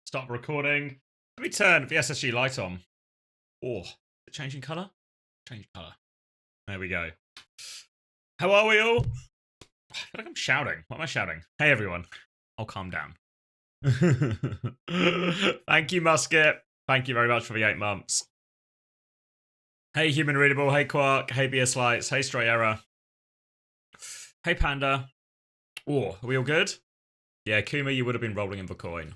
Start recording. Let me turn the SSG light on. Oh, is it changing colour? Change colour. There we go. How are we all? I feel like I'm shouting. What am I shouting? Hey everyone. I'll calm down. Thank you, Musket. Thank you very much for the 8 months. Hey Human Readable. Hey Quark. Hey BS Lights. Hey Stray Error. Hey Panda. Oh, are we all good? Yeah, Kuma, you would have been rolling in the coin.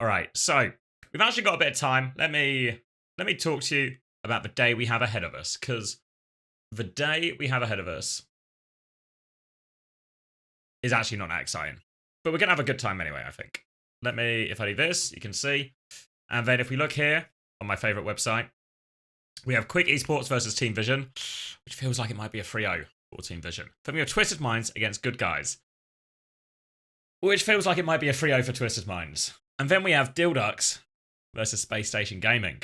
All right, so we've actually got a bit of time. Let me talk to you about the day we have ahead of us, because the day we have ahead of us is actually not that exciting. But we're going to have a good time anyway, I think. If I do this, you can see. And then if we look here on my favorite website, we have Quick Esports versus Team Vision, which feels like it might be a 3-0 for Team Vision. Then we have Twisted Minds against Good Guys, which feels like it might be a 3-0 for Twisted Minds. And then we have Dilducks versus Space Station Gaming,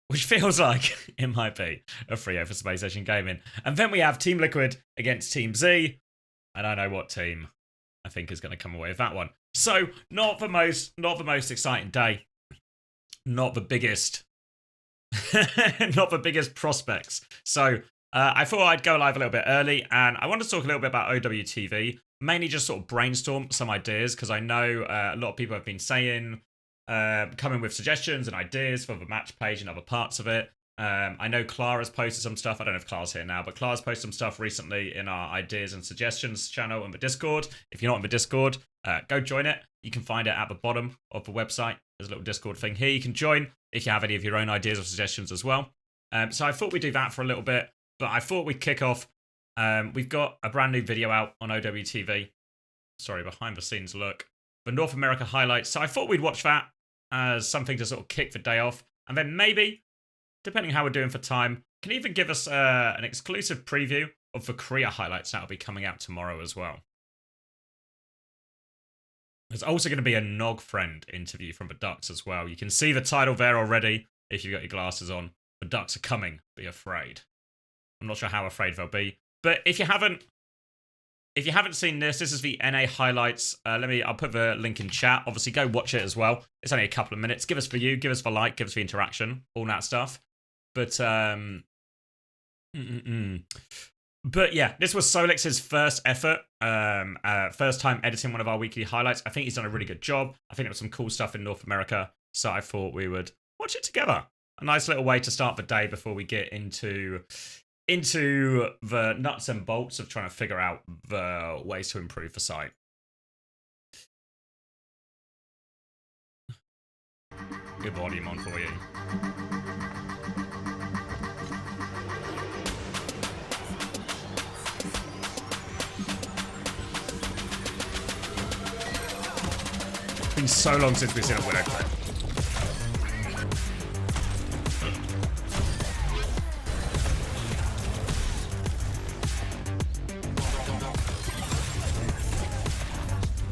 which feels like it might be a 3-0 for Space Station Gaming. And then we have Team Liquid against Team Z. I don't know what team I think is going to come away with that one. So not the most exciting day. Not the biggest prospects. So I thought I'd go live a little bit early, and I want to talk a little bit about OWTV. Mainly just sort of brainstorm some ideas, because I know a lot of people have been saying, coming with suggestions and ideas for the match page and other parts of it. I know Clara's posted some stuff. I don't know if Clara's here now, but Clara's posted some stuff recently in our ideas and suggestions channel on the Discord. If you're not in the Discord, go join it. You can find it at the bottom of the website. There's a little Discord thing here. You can join if you have any of your own ideas or suggestions as well. So I thought we'd do that for a little bit, but I thought we'd kick off. We've got a brand new video out on OWTV. Sorry, behind the scenes look. The North America highlights. So I thought we'd watch that as something to sort of kick the day off. And then maybe, depending how we're doing for time, can even give us an exclusive preview of the Korea highlights that'll be coming out tomorrow as well. There's also going to be a Nog Friend interview from the Ducks as well. You can see the title there already if you've got your glasses on. The Ducks are coming. Be afraid. I'm not sure how afraid they'll be. But if you haven't seen this is the NA highlights. I'll put the link in chat. Obviously, go watch it as well. It's only a couple of minutes. Give us the view, give us the like, give us the interaction, all that stuff. But But yeah, this was Solix's first effort, first time editing one of our weekly highlights. I think he's done a really good job. I think there was some cool stuff in North America, so I thought we would watch it together. A nice little way to start the day before we get into the nuts and bolts of trying to figure out the ways to improve the site. Good volume on for you. It's been so long since we've seen a Widow clip.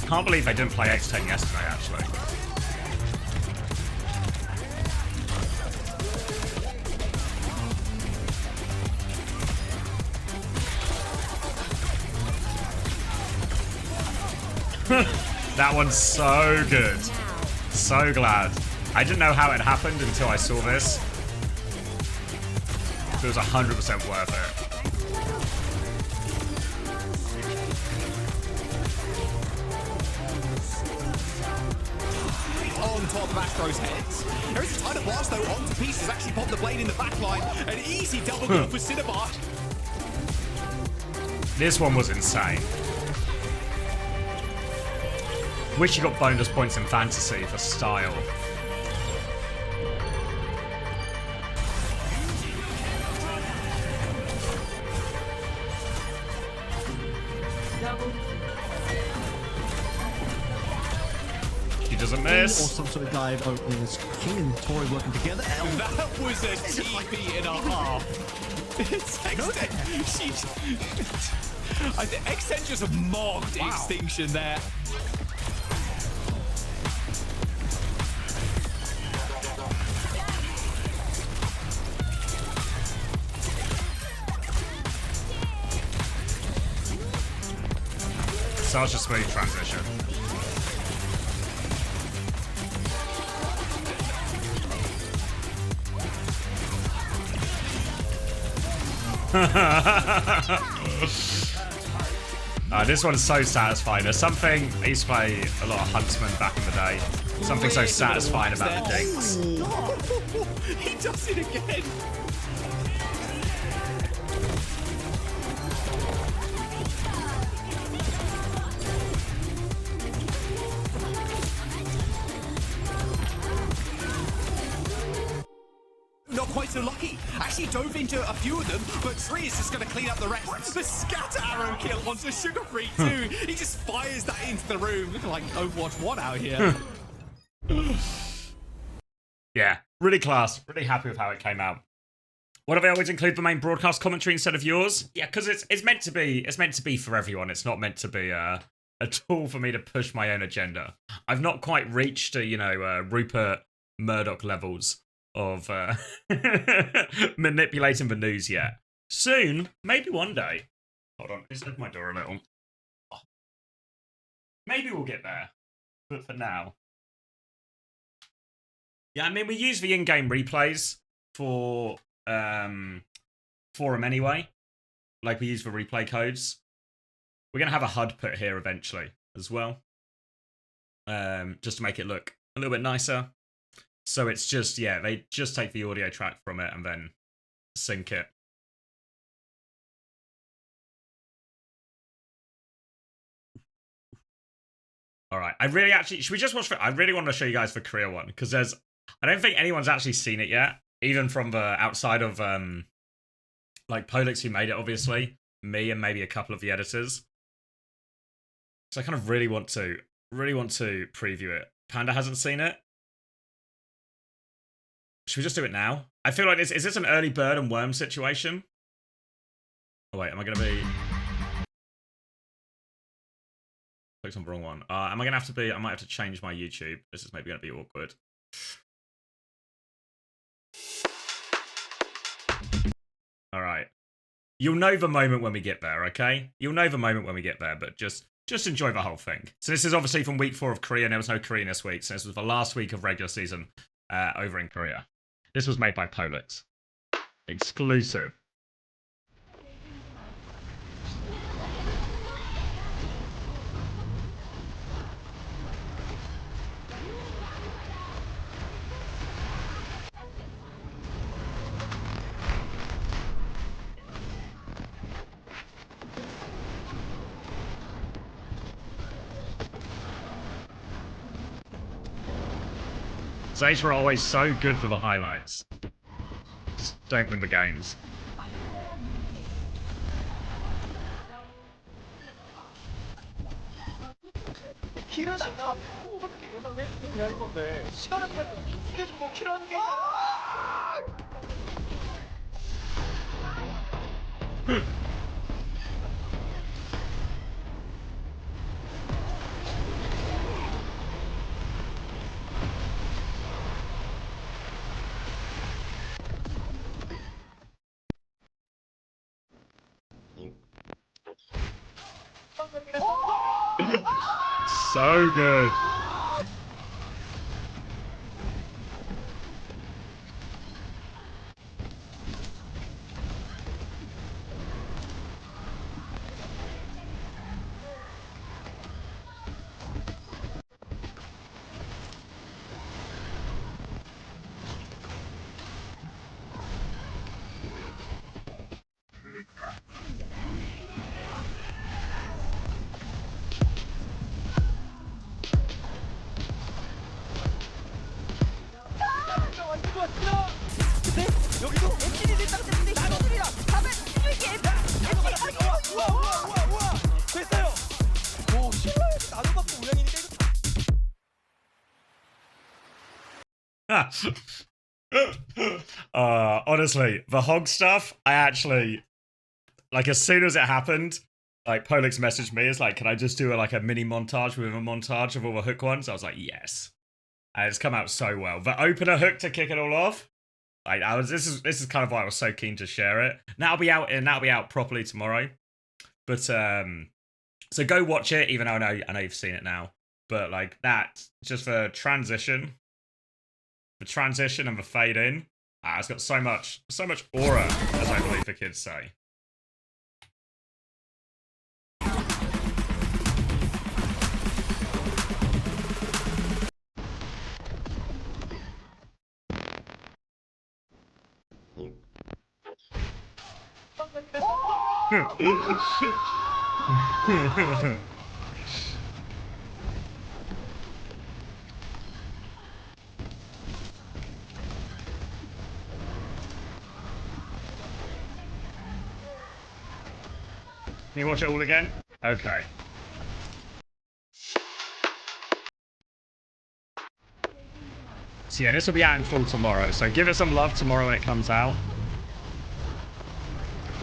Can't believe they didn't play X10 yesterday, actually. That one's so good. So glad. I didn't know how it happened until I saw this. It was 100% worth it. On top of Astro's heads. There is a tiny blast though onto pieces, actually popped the blade in the backline. An easy double kill for Cinnabart. This one was insane. Wish you got bonus points in fantasy for style. She doesn't miss. Or some sort of dive opening as King and Tori working together. That was a TP and a half. It's I think X10 just mocked Extinction there. Such a smooth transition. This one's so satisfying. There's something, I used to play a lot of Huntsman back in the day. Something so satisfying about the dinks. He does it again. Not quite so lucky. Actually dove into a few of them, but Tree is just going to clean up the rest. The scatter arrow kill onto Sugar Free too. He just fires that into the room. Looking like Overwatch 1 out here. Yeah, really class. Really happy with how it came out. Why do they always include the main broadcast commentary instead of yours? Yeah, because it's meant to be. It's meant to be for everyone. It's not meant to be a tool for me to push my own agenda. I've not quite reached Rupert Murdoch levels of manipulating the news yet. Soon, maybe one day. Hold on, let's open my door a little. Oh. Maybe we'll get there, but for now. Yeah, I mean, we use the in-game replays for them anyway. Like, we use the replay codes. We're going to have a HUD put here eventually as well. Just to make it look a little bit nicer. So it's just, yeah, they just take the audio track from it and then sync it. All right, I should we just watch I really want to show you guys the Korea one, because I don't think anyone's actually seen it yet, even from the outside of, like, Polix, who made it, obviously, me and maybe a couple of the editors. So I kind of really want to preview it. Panda hasn't seen it. Should we just do it now? I feel like is this an early bird and worm situation? Oh wait, am I gonna be... Clicked on the wrong one. Am I gonna have to be... I might have to change my YouTube. This is maybe gonna be awkward. Alright. You'll know the moment when we get there, okay? You'll know the moment when we get there, but just enjoy the whole thing. So this is obviously from week 4 of Korea, and there was no Korean this week, so this was the last week of regular season over in Korea. This was made by Polix. Exclusive. Sage were always so good for the highlights. Just don't win the games. So good. Honestly, the hog stuff, I actually, like, as soon as it happened, like, Polix messaged me, it's like, can I just do a mini montage with a montage of all the hook ones? I was like, yes. And it's come out so well. The opener hook to kick it all off, like, this is kind of why I was so keen to share it. That'll be out properly tomorrow. But So go watch it, even though I know you've seen it now. But like that, just for transition, and the fade in, it's got so much aura, as I believe the kids say. Can you watch it all again? Okay. So yeah, this will be out in full tomorrow, so give it some love tomorrow when it comes out.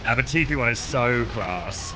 The TV one is so class.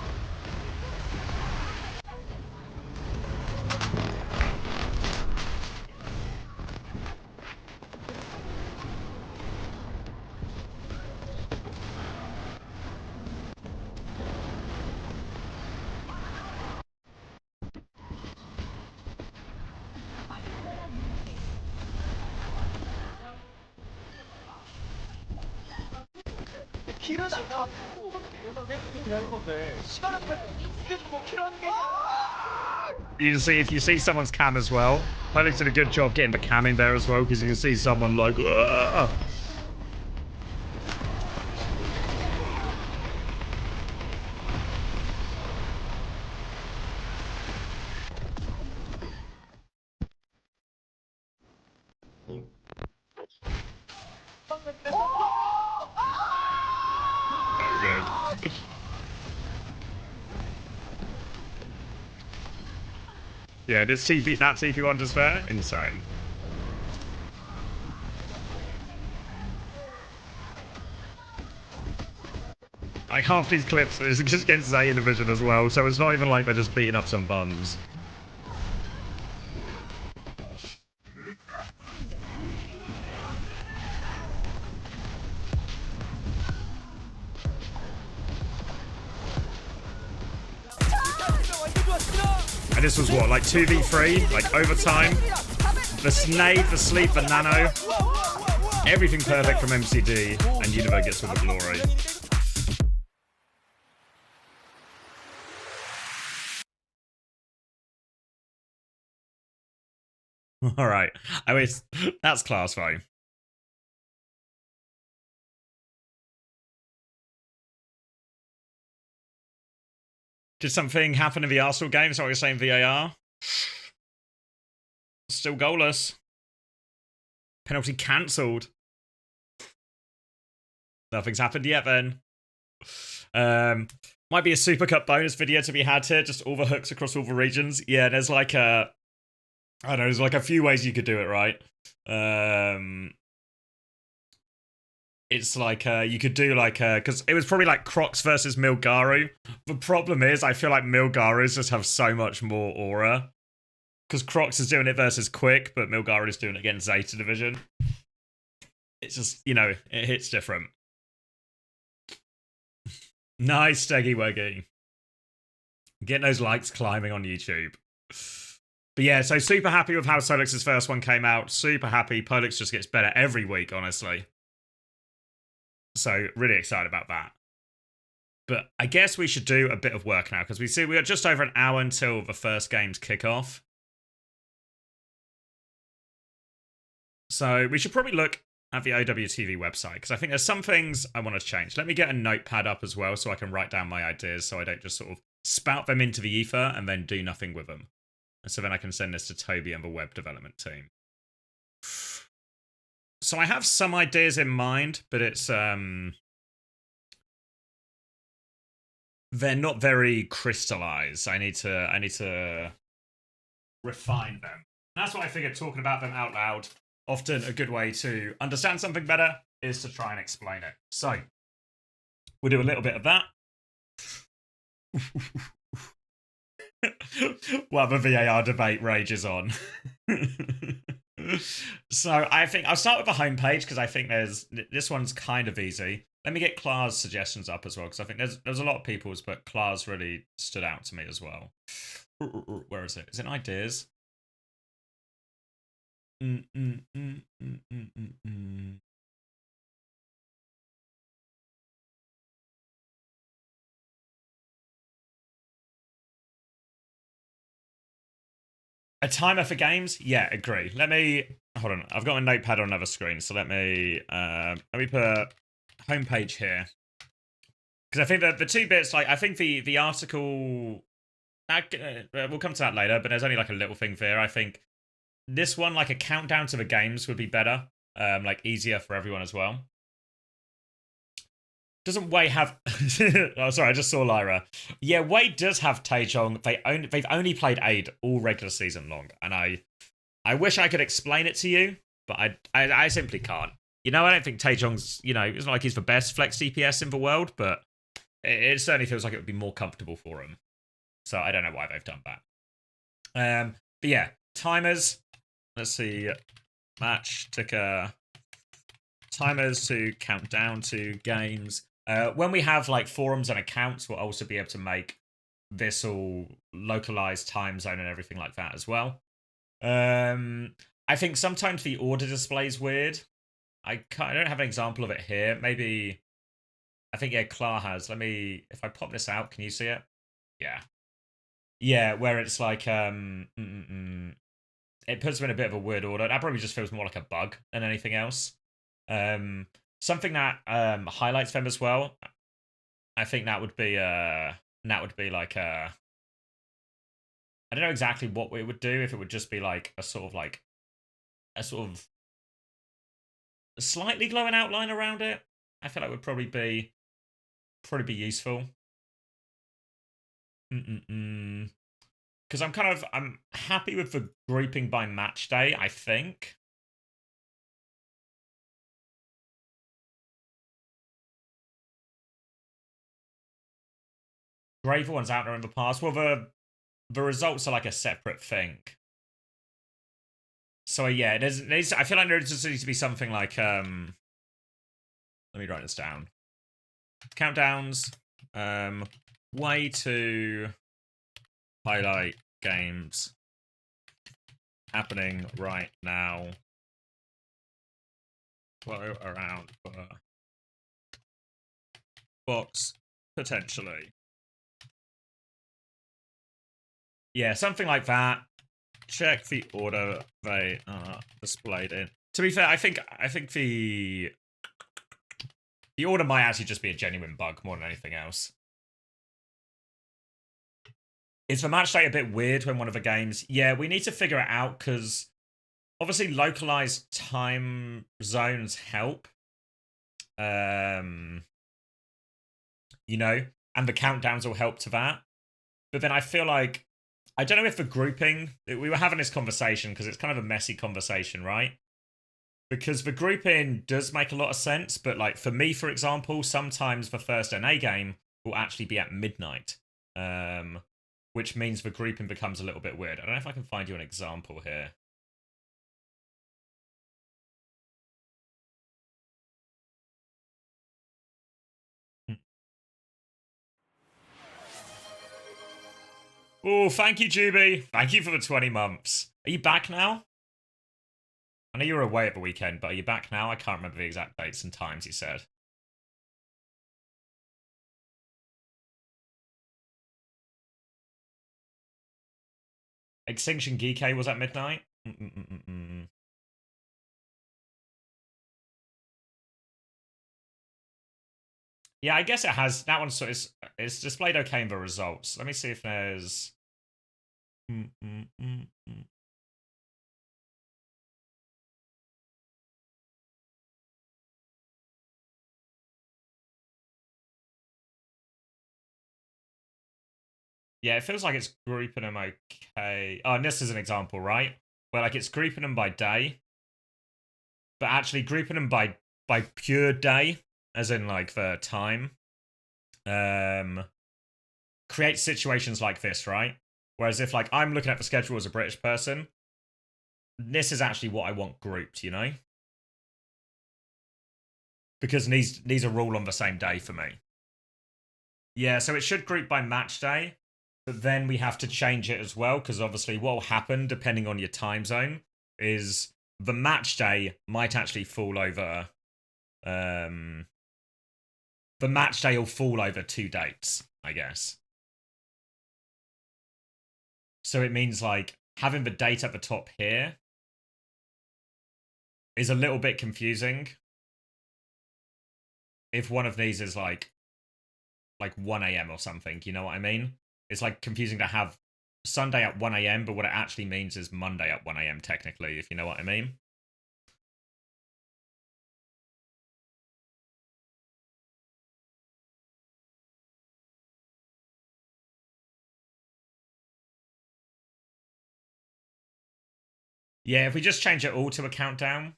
You can see, if you see someone's cam as well, Polix did a good job getting the cam in there as well, because you can see someone like, yeah, this TP, that TP1 just there, insane. Like half these clips is just against Zay in division as well, so it's not even like they're just beating up some bums. And this was what, like 2v3, like overtime. The Snade, the Sleep, the Nano. Everything perfect from MCD, and Univo gets all the glory. Alright. That's class though. Did something happen in the Arsenal game? So what you're saying, VAR? Still goalless. Penalty cancelled. Nothing's happened yet then. Might be a Super Cup bonus video to be had here, just all the hooks across all the regions. Yeah, there's like I don't know, there's like a few ways you could do it, right? It's like you could do like because it was probably like Crocs versus Milgaru. The problem is I feel like Milgarus just have so much more aura. Because Crocs is doing it versus Quick, but Milgaru is doing it against Zeta Division. It's just, you know, it hits different. Nice, Steggy Weggy. Getting those likes climbing on YouTube. But yeah, so super happy with how Solix's first one came out. Super happy. Polix just gets better every week, honestly. So really excited about that. But I guess we should do a bit of work now, because we see we got just over an hour until the first games kick off. So we should probably look at the OWTV website, because I think there's some things I want to change. Let me get a notepad up as well so I can write down my ideas so I don't just sort of spout them into the ether and then do nothing with them. And so then I can send this to Toby and the web development team. So I have some ideas in mind, but it's they're not very crystallized. I need to refine them. That's what I figured, talking about them out loud. Often a good way to understand something better is to try and explain it. So we'll do a little bit of that. While the VAR debate rages on. So I think I'll start with the homepage, because I think this one's kind of easy. Let me get Clar's suggestions up as well, because I think there's a lot of people's, but Clar's really stood out to me as well. Where is it? Is it ideas? A timer for games? Yeah, agree. Let me hold on. I've got a notepad on another screen, so let me put homepage here, because I think that the two bits, like I think the article, we'll come to that later, but there's only like a little thing there. I think this one, like a countdown to the games, would be better, like easier for everyone as well. Doesn't Wei have? Oh, sorry, I just saw Lyra. Yeah, Wei does have Taechong. They've only played Aid all regular season long, and I wish I could explain it to you, but I simply can't. You know, I don't think Taechong's, you know, it's not like he's the best flex DPS in the world, but it certainly feels like it would be more comfortable for him. So I don't know why they've done that. But yeah, timers. Let's see, match ticker. Timers to count down to games. When we have like forums and accounts, we'll also be able to make this all localized time zone and everything like that as well. I think sometimes the order display is weird. I don't have an example of it here. Maybe I think yeah, Clar has. Let me, if I pop this out, can you see it? Yeah, yeah, where it's like it puts them in a bit of a weird order. That probably just feels more like a bug than anything else. Something that highlights them as well. I think that would be like I don't know exactly what it would do, if it would just be like a sort of slightly glowing outline around it. I feel like would probably be useful. Because I'm happy with the grouping by match day, I think. Graver one's out there in the past. Well, the results are like a separate thing. So yeah, I feel like there just needs to be something like let me write this down. Countdowns. Way to highlight games happening right now. Flow around for box potentially. Yeah, something like that. Check the order they are displayed in. To be fair, I think the order might actually just be a genuine bug more than anything else. Is the match day a bit weird when one of the games? Yeah, we need to figure it out, because obviously localized time zones help. You know, and the countdowns will help to that. But then I feel like, I don't know if the grouping, we were having this conversation because it's kind of a messy conversation, right? Because the grouping does make a lot of sense, but like for me, for example, sometimes the first NA game will actually be at midnight, which means the grouping becomes a little bit weird. I don't know if I can find you an example here. Oh, thank you, Juby. Thank you for the 20 months. Are you back now? I know you were away at the weekend, but are you back now? I can't remember the exact dates and times you said. Extinction Geek was at midnight? Yeah, I guess it has. That one, so it's displayed okay in the results. Let me see if there's... Yeah, it feels like it's grouping them okay. Oh, and this is an example, right? Where like it's grouping them by day, but actually grouping them by pure day, as in like the time, creates situations like this, right? Whereas if like I'm looking at the schedule as a British person, this is actually what I want grouped, you know? because these are all on the same day for me. Yeah, so it should group by match day, but then we have to change it as well, because obviously what will happen, depending on your time zone, is the match day might actually fall over... the match day will fall over 2 dates, I guess. So it means, like, having the date at the top here is a little bit confusing. If one of these is, like 1 a.m. or something, you know what I mean? It's, like, confusing to have Sunday at 1 a.m., but what it actually means is Monday at 1 a.m., technically, if you know what I mean. Yeah, if we just change it all to a countdown...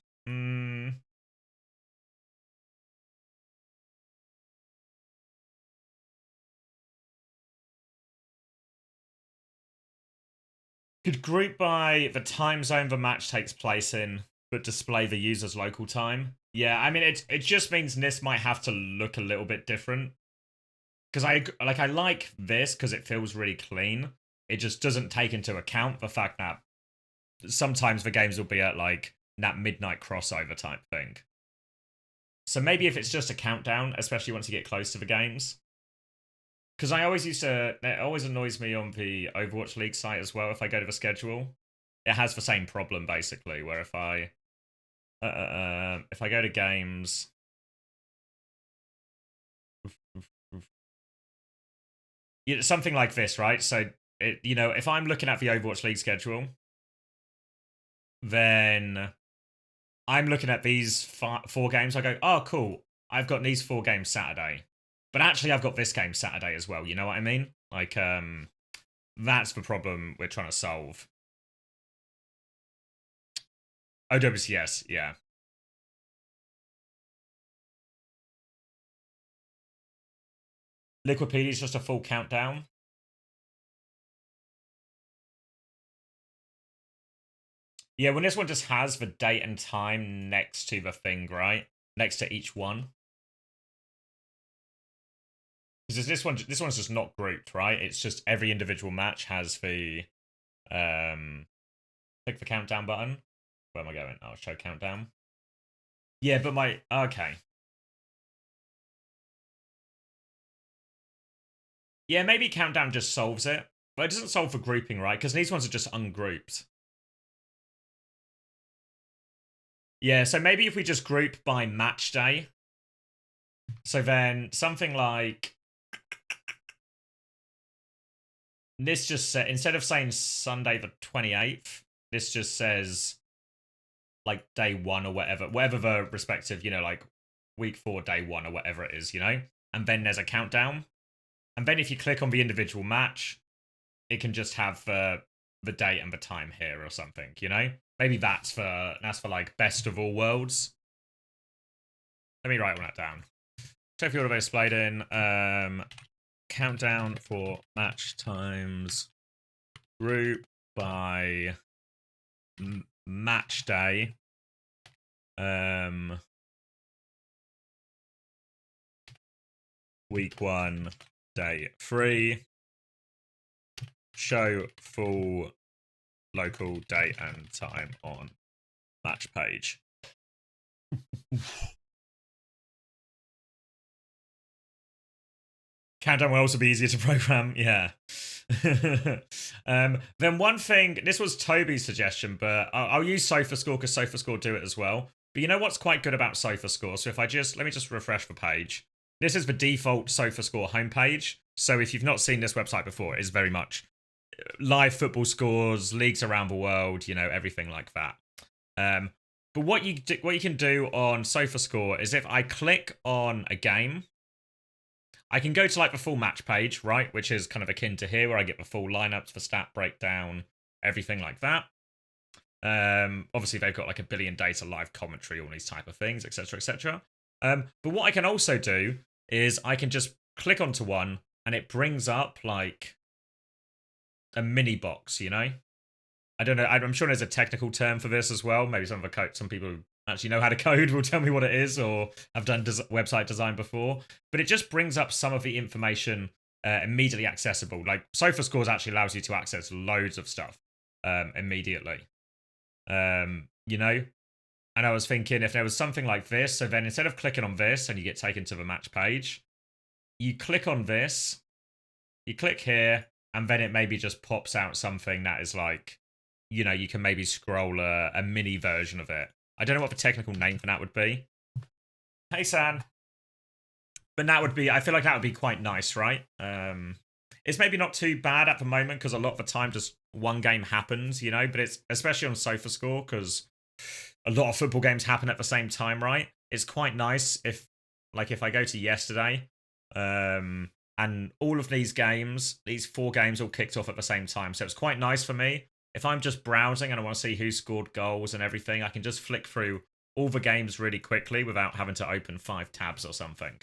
Could group by the time zone the match takes place in, but display the user's local time. Yeah, I mean, it just means this might have to look a little bit different. Because I like this because it feels really clean. It just doesn't take into account the fact that sometimes the games will be at, like, that midnight crossover type thing. So maybe if it's just a countdown, especially once you get close to the games. Because it always annoys me on the Overwatch League site as well if I go to the schedule. It has the same problem, basically, where if I go to games... something like this, right? So, if I'm looking at the Overwatch League schedule, then I'm looking at these 4 games. I go, oh, cool. I've got these 4 games Saturday. But actually, I've got this game Saturday as well. You know what I mean? Like, that's the problem we're trying to solve. OWCS, yeah. Liquipedia is just a full countdown. Yeah, when this one just has the date and time next to the thing, right? Next to each one. Because this one's just not grouped, right? It's just every individual match has the click the countdown button. Where am I going? Oh, show countdown. Yeah, but okay. Yeah, maybe countdown just solves it. But it doesn't solve for grouping, right? Because these ones are just ungrouped. Yeah, so maybe if we just group by match day. So then something like... This just said, instead of saying Sunday the 28th, this just says, like, day 1 or whatever the respective, like, week 4, day 1 or whatever it is, And then there's a countdown. And then if you click on the individual match, it can just have the date and the time here or something, Maybe that's for like, best of all worlds. Let me write all that down. Trophy order displayed in. Countdown for match times. Group by match day. Week 1, day 3. Show full local date and time on match page. Countdown will also be easier to program, yeah. Then one thing, this was Toby's suggestion, but I'll use SofaScore because SofaScore do it as well. But you know what's quite good about SofaScore? So if let me just refresh the page. This is the default SofaScore homepage. So if you've not seen this website before, it is very much live football scores, leagues around the world, everything like that. But what you can do on SofaScore is if I click on a game, I can go to, like, the full match page, right? Which is kind of akin to here, where I get the full lineups, the stat breakdown, everything like that. Obviously, they've got, like, a billion data, live commentary, all these type of things, etc., etc. But what I can also do is I can just click onto one, and it brings up, like, a mini box, I don't know. I'm sure there's a technical term for this as well. Maybe some people who actually know how to code will tell me what it is or have done website design before. But it just brings up some of the information immediately accessible. Like SofaScores actually allows you to access loads of stuff immediately. You know? And I was thinking if there was something like this, so then instead of clicking on this and you get taken to the match page, you click on this, you click here, and then it maybe just pops out something that is like, you know, you can maybe scroll a mini version of it. I don't know what the technical name for that would be. Hey, San. But that would be, I feel like that would be quite nice, right? It's maybe not too bad at the moment because a lot of the time just one game happens, you know, but it's especially on SofaScore because a lot of football games happen at the same time, right? It's quite nice if I go to yesterday, and all of these games, these 4 games all kicked off at the same time. So it's quite nice for me. If I'm just browsing and I want to see who scored goals and everything, I can just flick through all the games really quickly without having to open 5 tabs or something.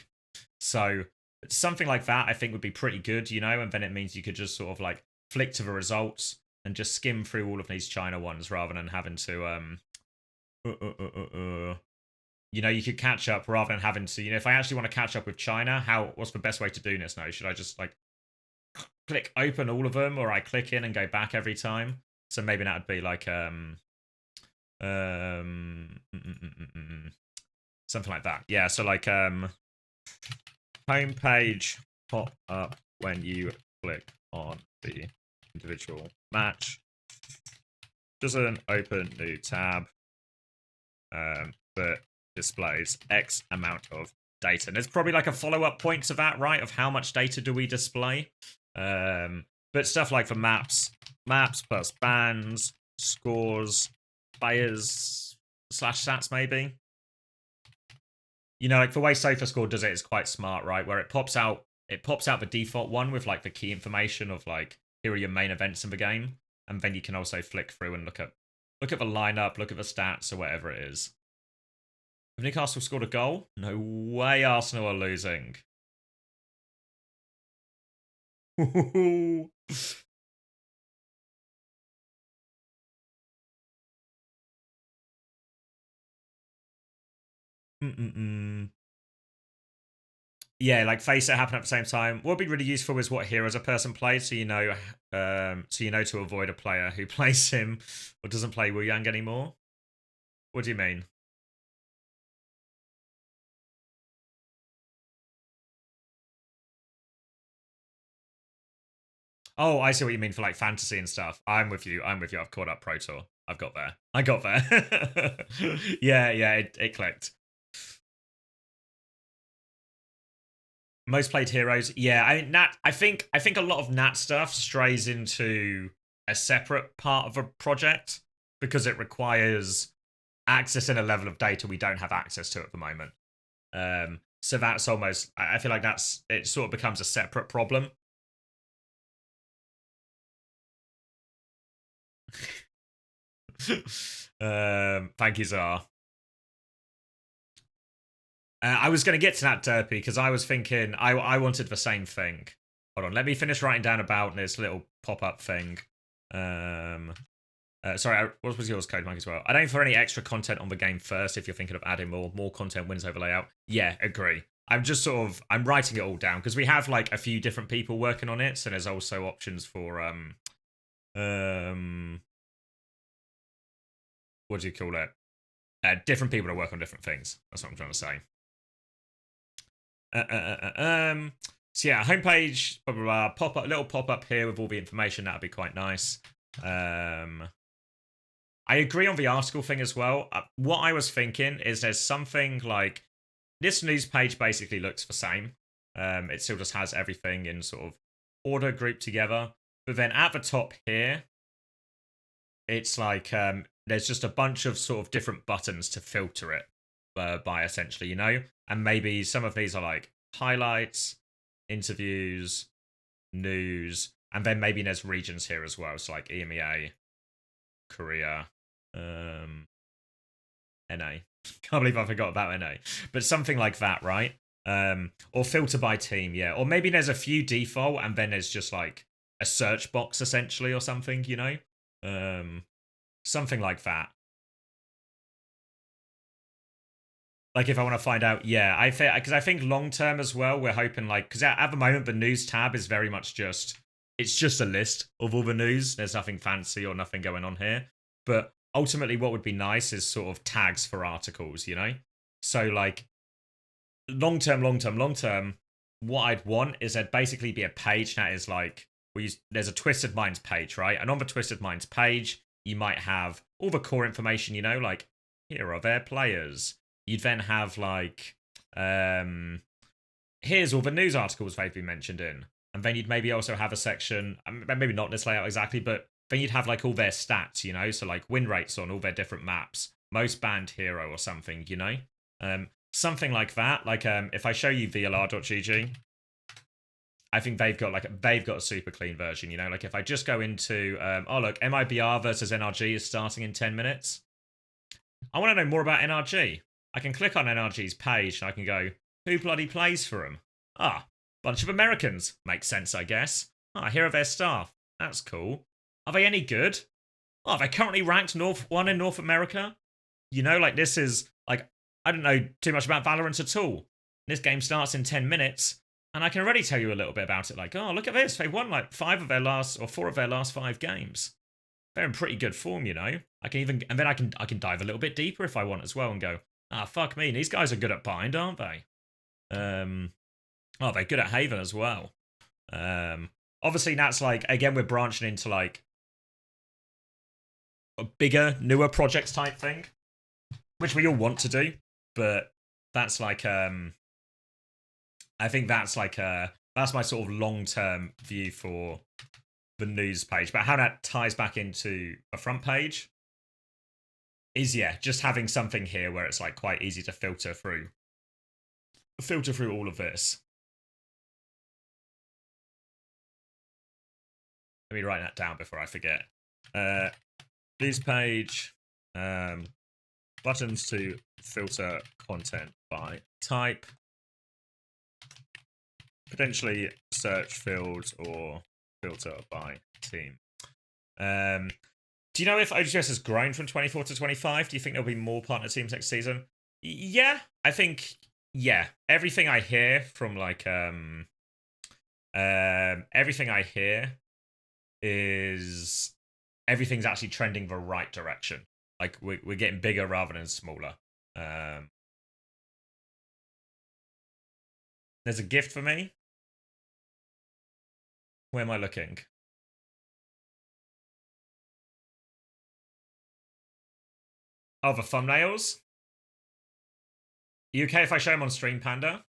So something like that I think would be pretty good, you know, and then it means you could just sort of like flick to the results and just skim through all of these China ones rather than having to you know, you could catch up rather than having to, you know, if I actually want to catch up with China, what's the best way to do this now? Should I just like click open all of them, or I click in and go back every time? So maybe that would be like something like that. Yeah, so like homepage pop up when you click on the individual match. Doesn't open new tab. But displays X amount of data. And there's probably like a follow-up point to that, right? Of how much data do we display? But stuff like for maps plus bands, scores, players / stats maybe. You know, like the way SofaScore does it is quite smart, right? Where it pops out the default one with like the key information of like, here are your main events in the game. And then you can also flick through and look at the lineup, look at the stats or whatever it is. Have Newcastle scored a goal? No way Arsenal are losing. Yeah, like face it happen at the same time. What would be really useful is what heroes a person plays, so you know to avoid a player who plays him or doesn't play Wu Yang anymore. What do you mean? Oh, I see what you mean for like fantasy and stuff. I'm with you. I've caught up Pro Tour. I got there. Yeah, it clicked. Most played heroes. Yeah, I mean, Nat. I think a lot of Nat stuff strays into a separate part of a project because it requires accessing a level of data we don't have access to at the moment. So that's almost. I feel like it sort of becomes a separate problem. Thank you, Zar. I was going to get to that Derpy because I was thinking I wanted the same thing. Hold on, let me finish writing down about this little pop-up thing. Sorry, what was yours, Code Mike, as well? I don't for any extra content on the game first if you're thinking of adding more content wins over layout. Yeah, agree. I'm just I'm writing it all down because we have like a few different people working on it, so there's also options for what do you call it? Different people to work on different things. That's what I'm trying to say. So yeah, homepage, blah, blah, blah, little pop-up here with all the information. That'd be quite nice. I agree on the article thing as well. What I was thinking is there's something like this news page basically looks the same. It still just has everything in sort of order grouped together. But then at the top here, it's like there's just a bunch of sort of different buttons to filter it by essentially, you know? And maybe some of these are like highlights, interviews, news, and then maybe there's regions here as well. So like EMEA, Korea, NA. Can't believe I forgot about NA. But something like that, right? Or filter by team, yeah. Or maybe there's a few default and then there's just like a search box essentially or something, you know? Something like that. Like if I want to find out, yeah, I think because I think long term as well, we're hoping like because at the moment the news tab is very much just it's just a list of all the news. There's nothing fancy or nothing going on here. But ultimately, what would be nice is sort of tags for articles, you know. So like long term, long term, long term, what I'd want is there'd basically be a page that is like there's a Twisted Minds page, right? And on the Twisted Minds page, you might have all the core information, you know, like here are their players. You'd then have like here's all the news articles they've been mentioned in. And then you'd maybe also have a section, maybe not this layout exactly, but then you'd have like all their stats, you know, so like win rates on all their different maps, most banned hero or something, you know, something like that. Like if I show you VLR.gg, I think they've got a super clean version, you know, like if I just go into oh look, MIBR versus NRG is starting in 10 minutes. I want to know more about NRG. I can click on NRG's page and I can go, who bloody plays for them? Ah, bunch of Americans. Makes sense, I guess. Ah, here are their staff. That's cool. Are they any good? Oh, they're currently ranked #1 in North America. You know, like this is like I don't know too much about Valorant at all. This game starts in 10 minutes, and I can already tell you a little bit about it. Like, oh, look at this. They won like 4 of their last 5 games. They're in pretty good form, you know. I can dive a little bit deeper if I want as well and go, ah, fuck me, these guys are good at bind, aren't they? Oh, they're good at Haven as well. Obviously that's like again we're branching into like a bigger, newer projects type thing, which we all want to do, but that's like I think that's like that's my sort of long-term view for the news page. But how that ties back into a front page is just having something here where it's like quite easy to filter through all of this. Let me write that down before I forget. News page, buttons to filter content by type, potentially search field or filter by team. Do you know if OWCS has grown from 24 to 25? Do you think there'll be more partner teams next season? Yeah, I think, yeah. Everything I hear from like, everything I hear is everything's actually trending the right direction. Like we're getting bigger rather than smaller. There's a gift for me. Where am I looking? Oh, the thumbnails? You okay if I show them on Stream Panda?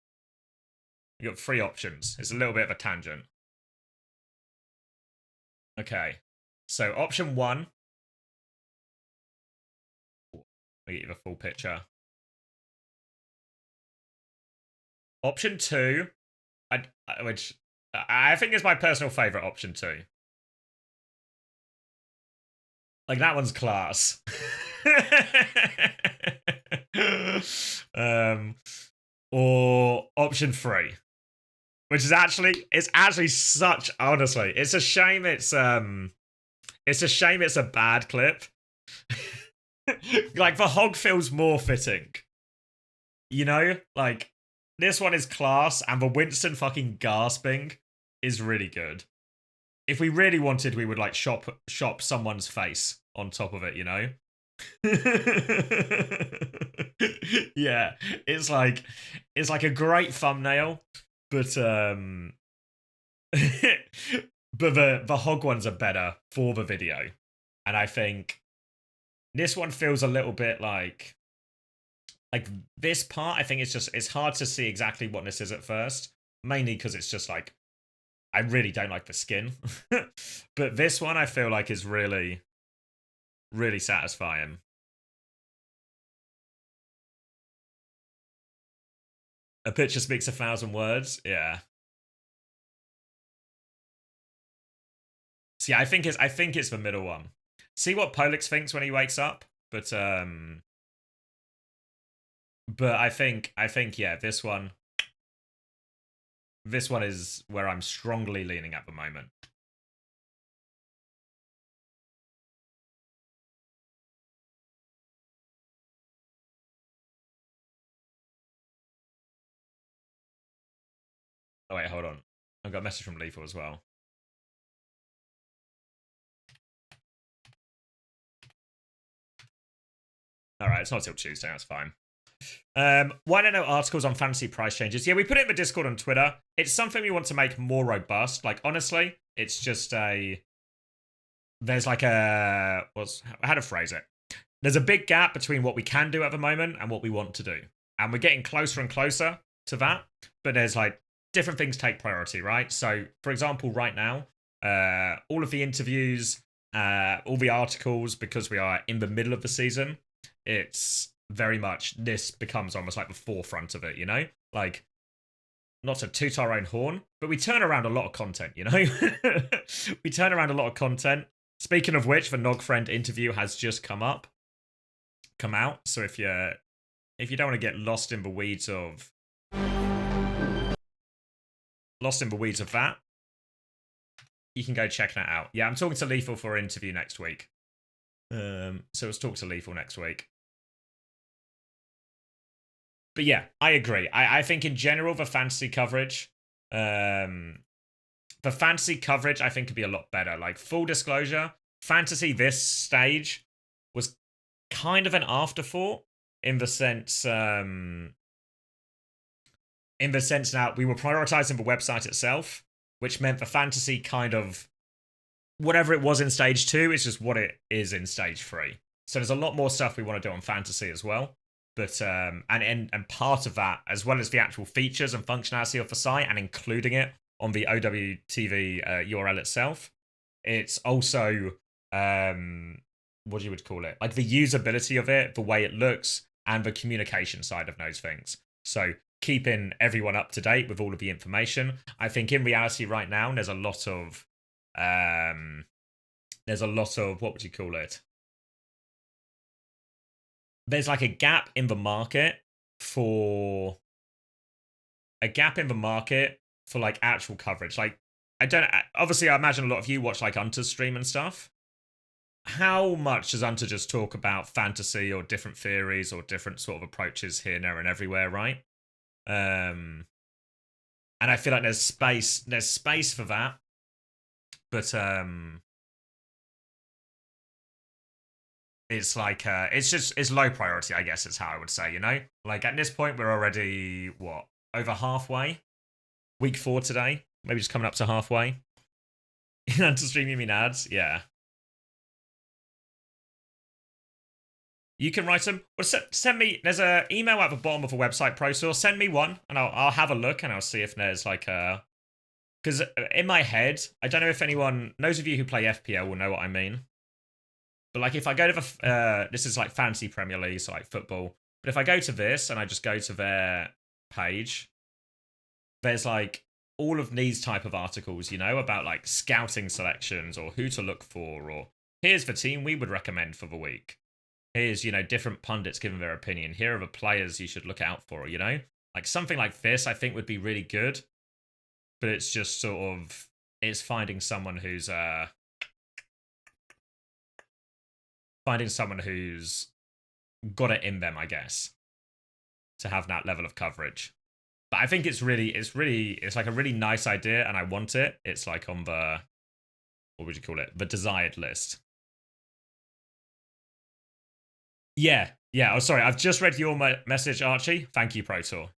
You got 3 options. It's a little bit of a tangent. Okay. So option 1. Let me get you the full picture. Option 2, which I think is my personal favorite. Option 2. Like that one's class. Or option 3, which is actually such, honestly, it's a shame it's a bad clip. Like the hog feels more fitting, you know, like this one is class and the Winston fucking gasping is really good. If we really wanted, we would like shop someone's face on top of it, you know. Yeah, it's like a great thumbnail, but but the hog ones are better for the video, and I think this one feels a little bit like this part. I think it's hard to see exactly what this is at first, mainly because it's just like I really don't like the skin, but this one I feel like is really satisfying. A picture speaks 1,000 words. Yeah. See, I think it's the middle one. See what Polix thinks when he wakes up, but I think yeah, this one is where I'm strongly leaning at the moment. Oh wait, hold on. I've got a message from Lethal as well. All right, it's not till Tuesday. That's fine. Why don't know articles on fantasy price changes? Yeah, we put it in the Discord and Twitter. It's something we want to make more robust. Like, honestly, it's just a... There's like a... How to phrase it? There's a big gap between what we can do at the moment and what we want to do. And we're getting closer and closer to that. But there's like different things take priority, right? So, for example, right now, all of the interviews, all the articles, because we are in the middle of the season, it's very much, this becomes almost like the forefront of it, you know? Like, not to toot our own horn, but we turn around a lot of content, you know? We turn around a lot of content. Speaking of which, the Nog Friend interview has just come out. So if you don't want to get lost in the weeds of that, you can go check that out. Yeah, I'm talking to Lethal for an interview next week. So let's talk to Lethal next week. But yeah, I agree. I think in general, the fantasy coverage, I think could be a lot better. Like, full disclosure, fantasy this stage was kind of an afterthought in the sense that we were prioritizing the website itself, which meant the fantasy kind of whatever it was in stage 2 is just what it is in stage 3. So there's a lot more stuff we want to do on fantasy as well. But and part of that, as well as the actual features and functionality of the site and including it on the OWTV URL itself, it's also what you would call it, like the usability of it, the way it looks, and the communication side of those things. So keeping everyone up to date with all of the information. I think in reality right now there's a lot of what would you call it? There's like a gap in the market for like actual coverage. Like, obviously I imagine a lot of you watch like Hunter's stream and stuff. How much does Hunter just talk about fantasy or different theories or different sort of approaches here, there, and everywhere, right? And I feel like there's space for that, but it's like it's low priority, I guess is how I would say, you know? Like, at this point we're already over halfway. Week 4 today, maybe just coming up to halfway. To stream, you mean ads? Yeah. You can write them. Well, send me. There's an email at the bottom of the website, ProSource. Send me one, and I'll have a look, and I'll see if there's like a. Because in my head, I don't know if anyone, those of you who play FPL will know what I mean. But like, if I go to the, this is like fantasy Premier League, so like football. But if I go to this and I just go to their page, there's like all of these type of articles, you know, about like scouting selections or who to look for, or here's the team we would recommend for the week. Here's, you know, different pundits giving their opinion. Here are the players you should look out for, you know? Like, something like this, I think, would be really good. But it's just sort of, it's finding someone who's got it in them, I guess, to have that level of coverage. But I think it's like a really nice idea, and I want it. It's like on the, what would you call it? The desired list. Yeah. Oh, sorry. I've just read your message, Archie. Thank you, ProTour.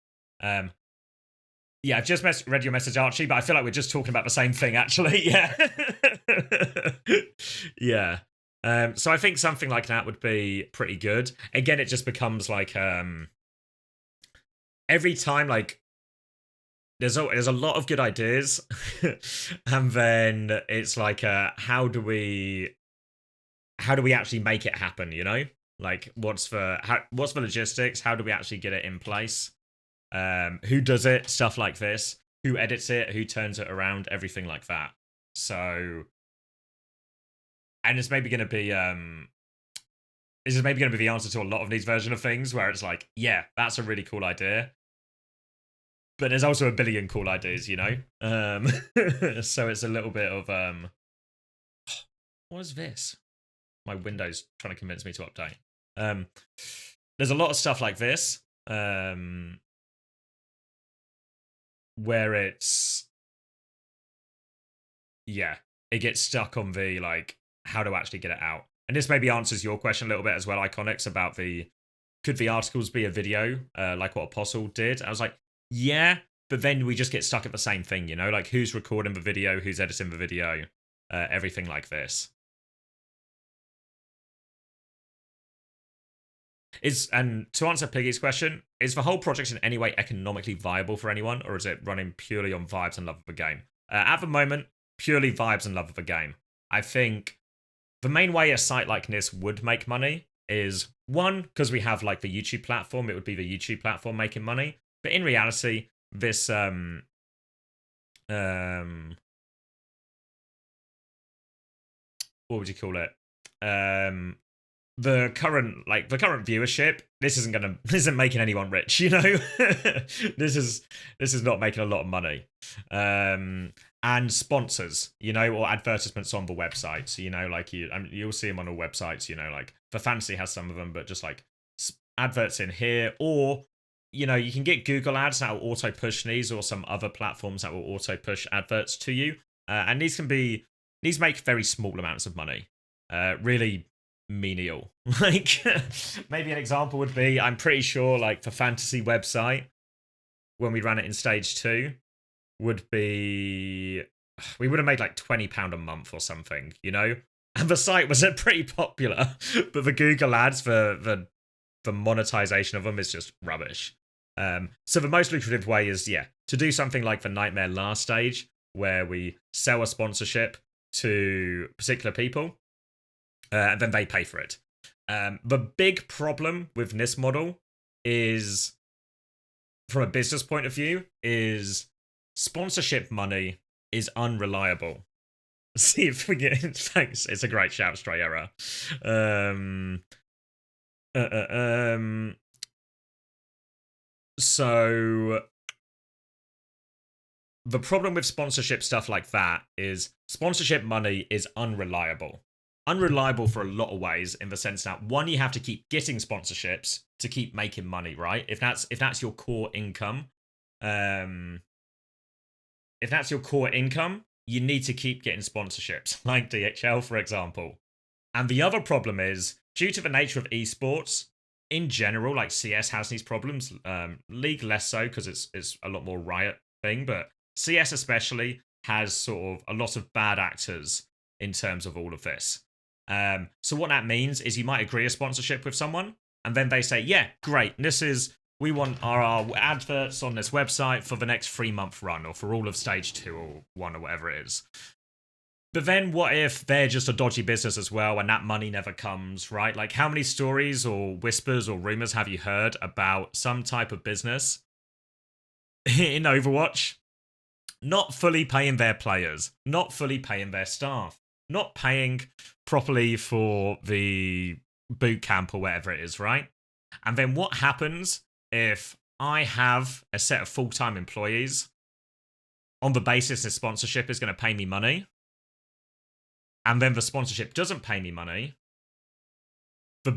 Yeah, I've just read your message, Archie, but I feel like we're just talking about the same thing, actually. Yeah. Yeah. So I think something like that would be pretty good. Again, it just becomes like every time, like, there's a lot of good ideas, and then it's like, how do we actually make it happen? You know, like, what's the logistics? How do we actually get it in place? Who does it? Stuff like this. Who edits it? Who turns it around? Everything like that. So, and it's maybe going to be this is maybe going to be the answer to a lot of these version of things, where it's like, yeah, that's a really cool idea, but there's also a billion cool ideas, you know. So it's a little bit of what is this? My Window's trying to convince me to update. There's a lot of stuff like this. where it's, yeah, it gets stuck on the, like, how to actually get it out. And this maybe answers your question a little bit as well, Iconics, about could the articles be a video, like what Apostle did? I was like, yeah, but then we just get stuck at the same thing, you know? Like, who's recording the video, who's editing the video, everything like this. And to answer Piggy's question, is the whole project in any way economically viable for anyone, or is it running purely on vibes and love of the game? At the moment, purely vibes and love of the game. I think the main way a site like this would make money is, one, because we have like the YouTube platform, it would be the YouTube platform making money. But in reality, this what would you call it? The current viewership, this isn't making anyone rich, you know. this is not making a lot of money. And sponsors, you know, or advertisements on the website, you know, like you'll see them on all websites, you know, like the Fantasy has some of them, but just like adverts in here, or you know, you can get Google ads that will auto push these, or some other platforms that will auto push adverts to you, and these make very small amounts of money, really menial. Like maybe an example would be, I'm pretty sure like the Fantasy website, when we ran it in stage 2, would be, we would have made like £20 a month or something, you know, and the site was pretty popular, but the Google ads, the monetization of them is just rubbish. So the most lucrative way is, yeah, to do something like the Nightmare last stage, where we sell a sponsorship to particular people, and then they pay for it. The big problem with this model is, from a business point of view, is sponsorship money is unreliable. See if we get, thanks, it's a great shout, Stray Error. So the problem with sponsorship stuff like that is sponsorship money is unreliable. Unreliable for a lot of ways, in the sense that, one, you have to keep getting sponsorships to keep making money, right? If that's your core income, you need to keep getting sponsorships, like DHL, for example. And the other problem is, due to the nature of esports, in general, like CS has these problems, League less so, because it's a lot more Riot thing, but CS especially has sort of a lot of bad actors in terms of all of this. So what that means is, you might agree a sponsorship with someone, and then they say, yeah, great, we want our adverts on this website for the next 3-month run, or for all of stage 2 or 1 or whatever it is. But then what if they're just a dodgy business as well, and that money never comes, right? Like, how many stories or whispers or rumors have you heard about some type of business in Overwatch not fully paying their players, not fully paying their staff, not paying properly for the boot camp or whatever it is, right? And then what happens if I have a set of full-time employees on the basis this sponsorship is going to pay me money, and then the sponsorship doesn't pay me money? The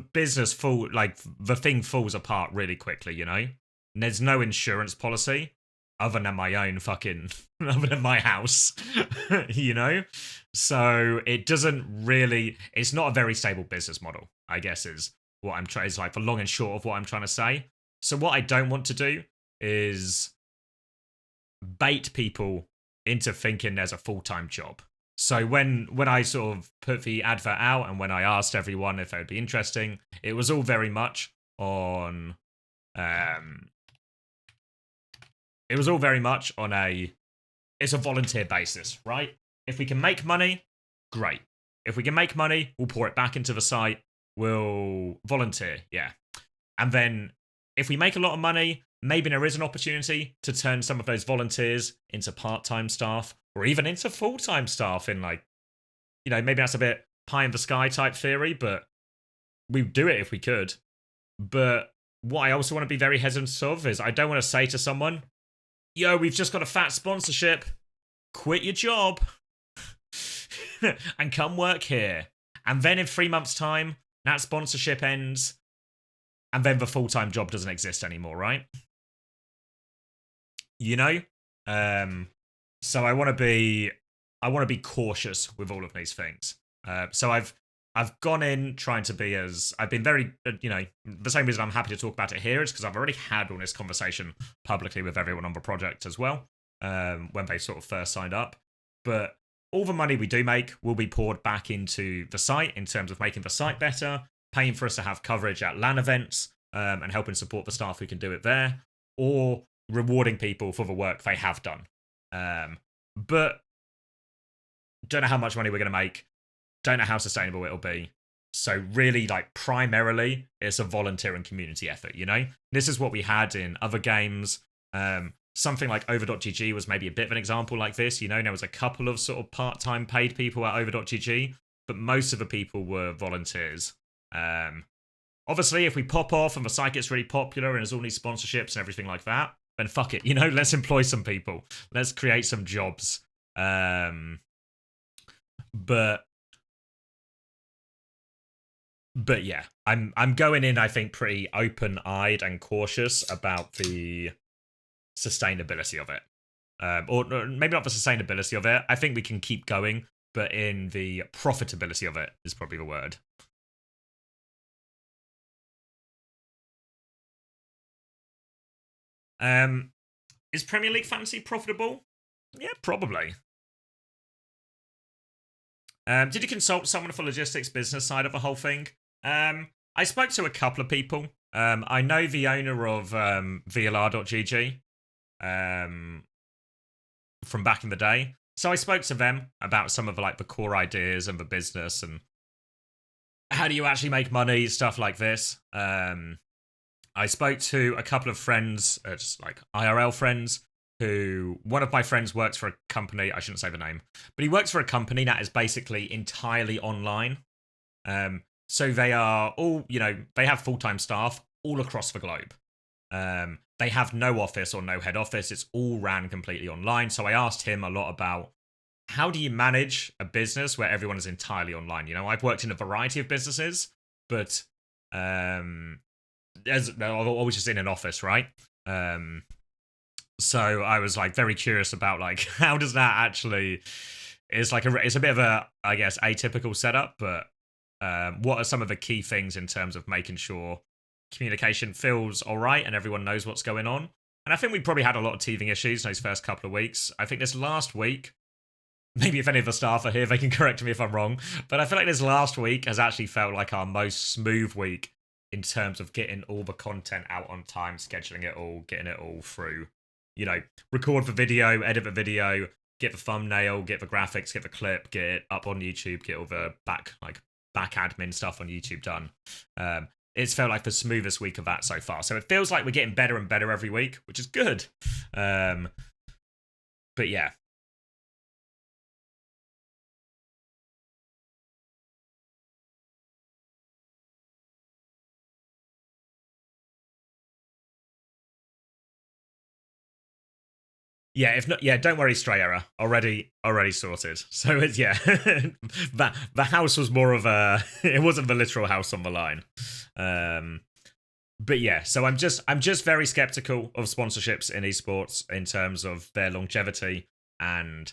thing falls apart really quickly, you know? And there's no insurance policy other than my own other than my house, you know? So it doesn't really, it's not a very stable business model, I guess, is what I'm trying, is like the long and short of what I'm trying to say. So what I don't want to do is bait people into thinking there's a full-time job. So when I sort of put the advert out, and when I asked everyone if it would be interesting, it was all very much on it's a volunteer basis, right? If we can make money, great. If we can make money, we'll pour it back into the site. We'll volunteer, yeah. And then if we make a lot of money, maybe there is an opportunity to turn some of those volunteers into part-time staff, or even into full-time staff in, like, you know, maybe that's a bit pie in the sky type theory, but we'd do it if we could. But what I also want to be very hesitant of is, I don't want to say to someone, yo, we've just got a fat sponsorship, quit your job and come work here. And then in 3 months' time, that sponsorship ends, and then the full-time job doesn't exist anymore, right? You know? So I want to be cautious with all of these things. So I've gone in trying to be as I've been very the same reason I'm happy to talk about it here is because I've already had all this conversation publicly with everyone on the project as well when they sort of first signed up. But all the money we do make will be poured back into the site in terms of making the site better, paying for us to have coverage at LAN events, and helping support the staff who can do it there, or rewarding people for the work they have done. But don't know how much money we're going to make. Don't know how sustainable it'll be. So really, like, primarily, it's a volunteer and community effort, you know? This is what we had in other games. Something like Over.gg was maybe a bit of an example like this. You know, there was a couple of sort of part-time paid people at Over.gg, but most of the people were volunteers. Obviously, if we pop off and the site gets really popular and there's all these sponsorships and everything like that, then fuck it, you know, let's employ some people. Let's create some jobs. But yeah, I'm going in, I think, pretty open-eyed and cautious about the sustainability of it. Or maybe not the sustainability of it. I think we can keep going, but in the profitability of it is probably the word. Is Premier League Fantasy profitable? Yeah, probably. Did you consult someone for logistics business side of the whole thing? I spoke to a couple of people. I know the owner of VLR.gg from back in the day. So I spoke to them about some of the core ideas and the business and how do you actually make money, stuff like this. I spoke to a couple of friends, just like IRL friends, who one of my friends works for a company, I shouldn't say the name, but he works for a company that is basically entirely online. So they are all, they have full-time staff all across the globe. They have no office or no head office. It's all ran completely online. So I asked him a lot about how do you manage a business where everyone is entirely online? You know, I've worked in a variety of businesses, but as always just in an office, right? So I was very curious about how does that actually? It's a bit of a, I guess, atypical setup, but what are some of the key things in terms of making sure communication feels all right and everyone knows what's going on? And I think we probably had a lot of teething issues those first couple of weeks. I think this last week, maybe if any of the staff are here, they can correct me if I'm wrong, but I feel like this last week has actually felt like our most smooth week in terms of getting all the content out on time, scheduling it all, getting it all through. Record the video, edit the video, get the thumbnail, get the graphics, get the clip, get it up on YouTube, get all the back admin stuff on YouTube done. It's felt like the smoothest week of that so far. So it feels like we're getting better and better every week, which is good. But yeah. Yeah, if not, yeah, don't worry, Stray Error. Already sorted. So it's the house was more of a it wasn't the literal house on the line. But yeah, so I'm just very skeptical of sponsorships in esports in terms of their longevity, and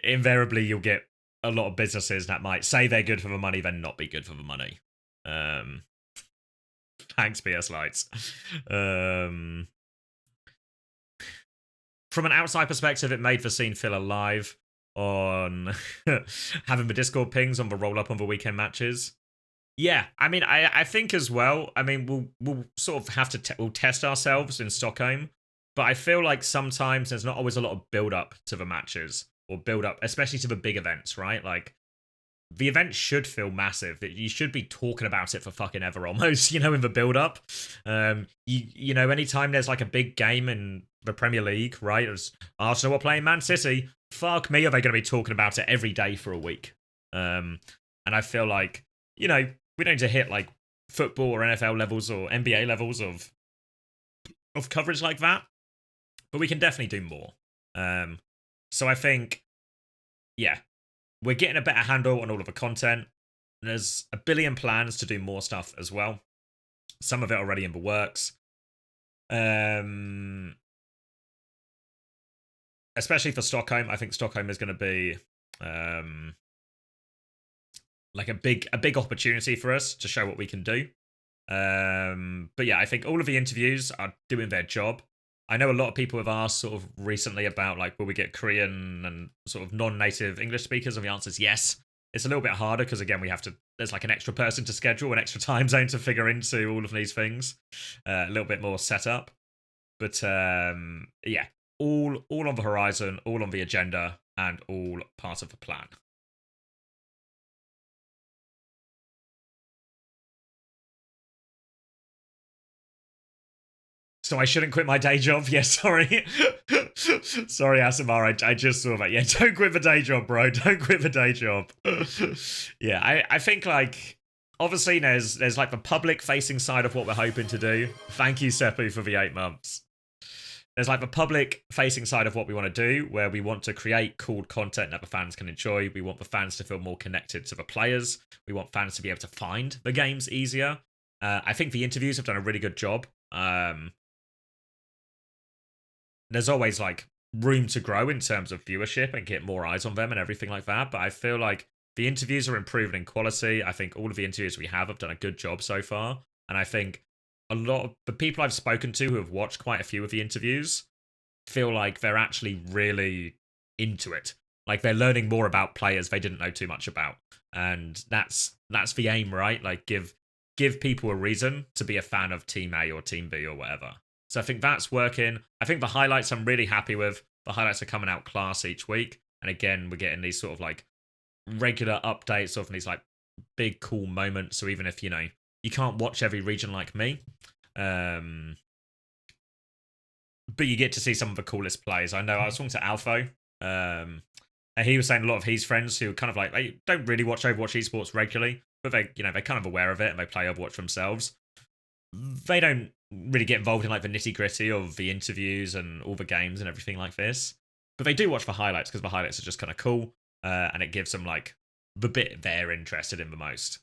invariably you'll get a lot of businesses that might say they're good for the money, then not be good for the money. Thanks, BS Lights. From an outside perspective, it made the scene feel alive on having the Discord pings on the roll-up on the weekend matches. Yeah, I mean, I think as well, I mean, we'll sort of have to we'll test ourselves in Stockholm, but I feel like sometimes there's not always a lot of build-up to the matches, or build-up, especially to the big events, right? Like, the event should feel massive. That you should be talking about it for fucking ever almost, in the build-up. Anytime there's a big game in the Premier League, right? As Arsenal are playing Man City, fuck me, are they going to be talking about it every day for a week? And I feel like, we don't need to hit football or NFL levels or NBA levels of coverage like that, but we can definitely do more. So I think, yeah, we're getting a better handle on all of the content. There's a billion plans to do more stuff as well. Some of it already in the works. especially for Stockholm. I think Stockholm is going to be like a big opportunity for us to show what we can do. But yeah, I think all of the interviews are doing their job. I know a lot of people have asked sort of recently about like, will we get Korean and sort of non-native English speakers? And the answer is yes. It's a little bit harder because again, there's like an extra person to schedule, an extra time zone to figure into all of these things. A little bit more setup. But yeah, all on the horizon, all on the agenda, and all part of the plan. So I shouldn't quit my day job? Yeah, sorry. Sorry, Asimar, I just saw that. Yeah, don't quit the day job, bro. Don't quit the day job. Yeah, I think, like, obviously there's like the public-facing side of what we're hoping to do. Thank you, Seppu, for the 8 months. There's like the public-facing side of what we want to do, where we want to create cool content that the fans can enjoy. We want the fans to feel more connected to the players. We want fans to be able to find the games easier. I think the interviews have done a really good job. There's always like room to grow in terms of viewership and get more eyes on them and everything like that. But I feel like the interviews are improving in quality. I think all of the interviews we have done a good job so far. And I think a lot of the people I've spoken to who have watched quite a few of the interviews feel like they're actually really into it. Like they're learning more about players they didn't know too much about. And that's the aim, right? Like give people a reason to be a fan of Team A or Team B or whatever. So I think that's working. I think the highlights I'm really happy with. The highlights are coming out class each week. And again, we're getting these sort of like regular updates of these like big cool moments. So even if, you know, you can't watch every region like me, but you get to see some of the coolest plays. I know I was talking to Alpho, and he was saying a lot of his friends who kind of like, they don't really watch Overwatch Esports regularly, but they, you know, they're kind of aware of it and they play Overwatch themselves. They don't really get involved in like the nitty gritty of the interviews and all the games and everything like this, but they do watch the highlights because the highlights are just kind of cool, and it gives them like the bit they're interested in the most.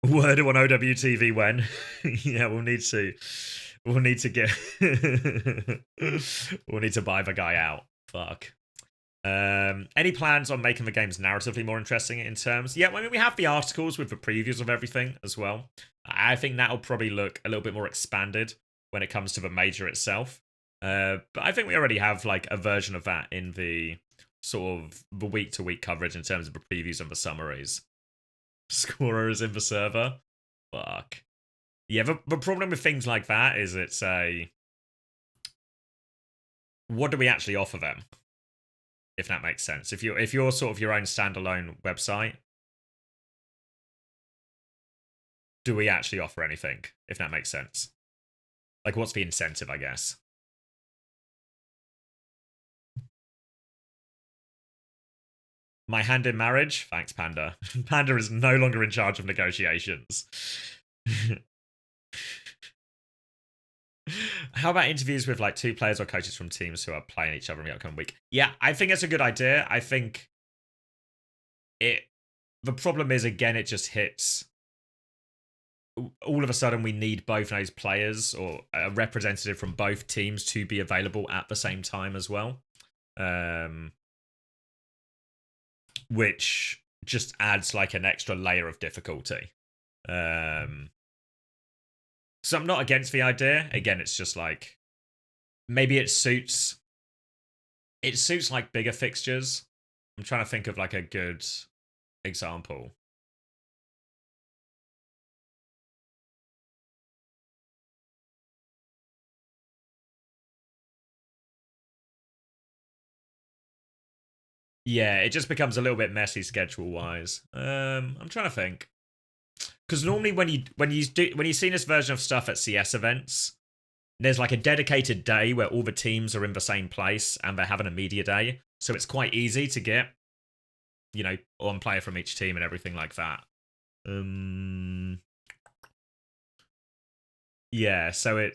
Word on OWTV when? Yeah, we'll need to get we'll need to buy the guy out. Fuck. Any plans on making the games narratively more interesting in terms? Yeah, I mean, we have the articles with the previews of everything as well. I think that'll probably look a little bit more expanded when it comes to the major itself. But I think we already have like a version of that in the sort of the week-to-week coverage in terms of the previews and the summaries. Scorers in the server. Fuck. Yeah, the problem with things like that is it's a... What do we actually offer them? If that makes sense. If you're sort of your own standalone website, do we actually offer anything? If that makes sense. Like, what's the incentive, I guess? My hand in marriage? Thanks, Panda. Panda is no longer in charge of negotiations. How about interviews with like 2 players or coaches from teams who are playing each other in the upcoming week? Yeah, I think it's a good idea. I think the problem is, again, it just hits. All of a sudden, we need both those players or a representative from both teams to be available at the same time as well. Which just adds like an extra layer of difficulty. So I'm not against the idea. Again, it's just like, maybe it suits like bigger fixtures. I'm trying to think of like a good example. Yeah, it just becomes a little bit messy schedule-wise. I'm trying to think. Because normally when you've seen this version of stuff at CS events, there's like a dedicated day where all the teams are in the same place and they're having a media day. So it's quite easy to get, you know, one player from each team and everything like that. Yeah, so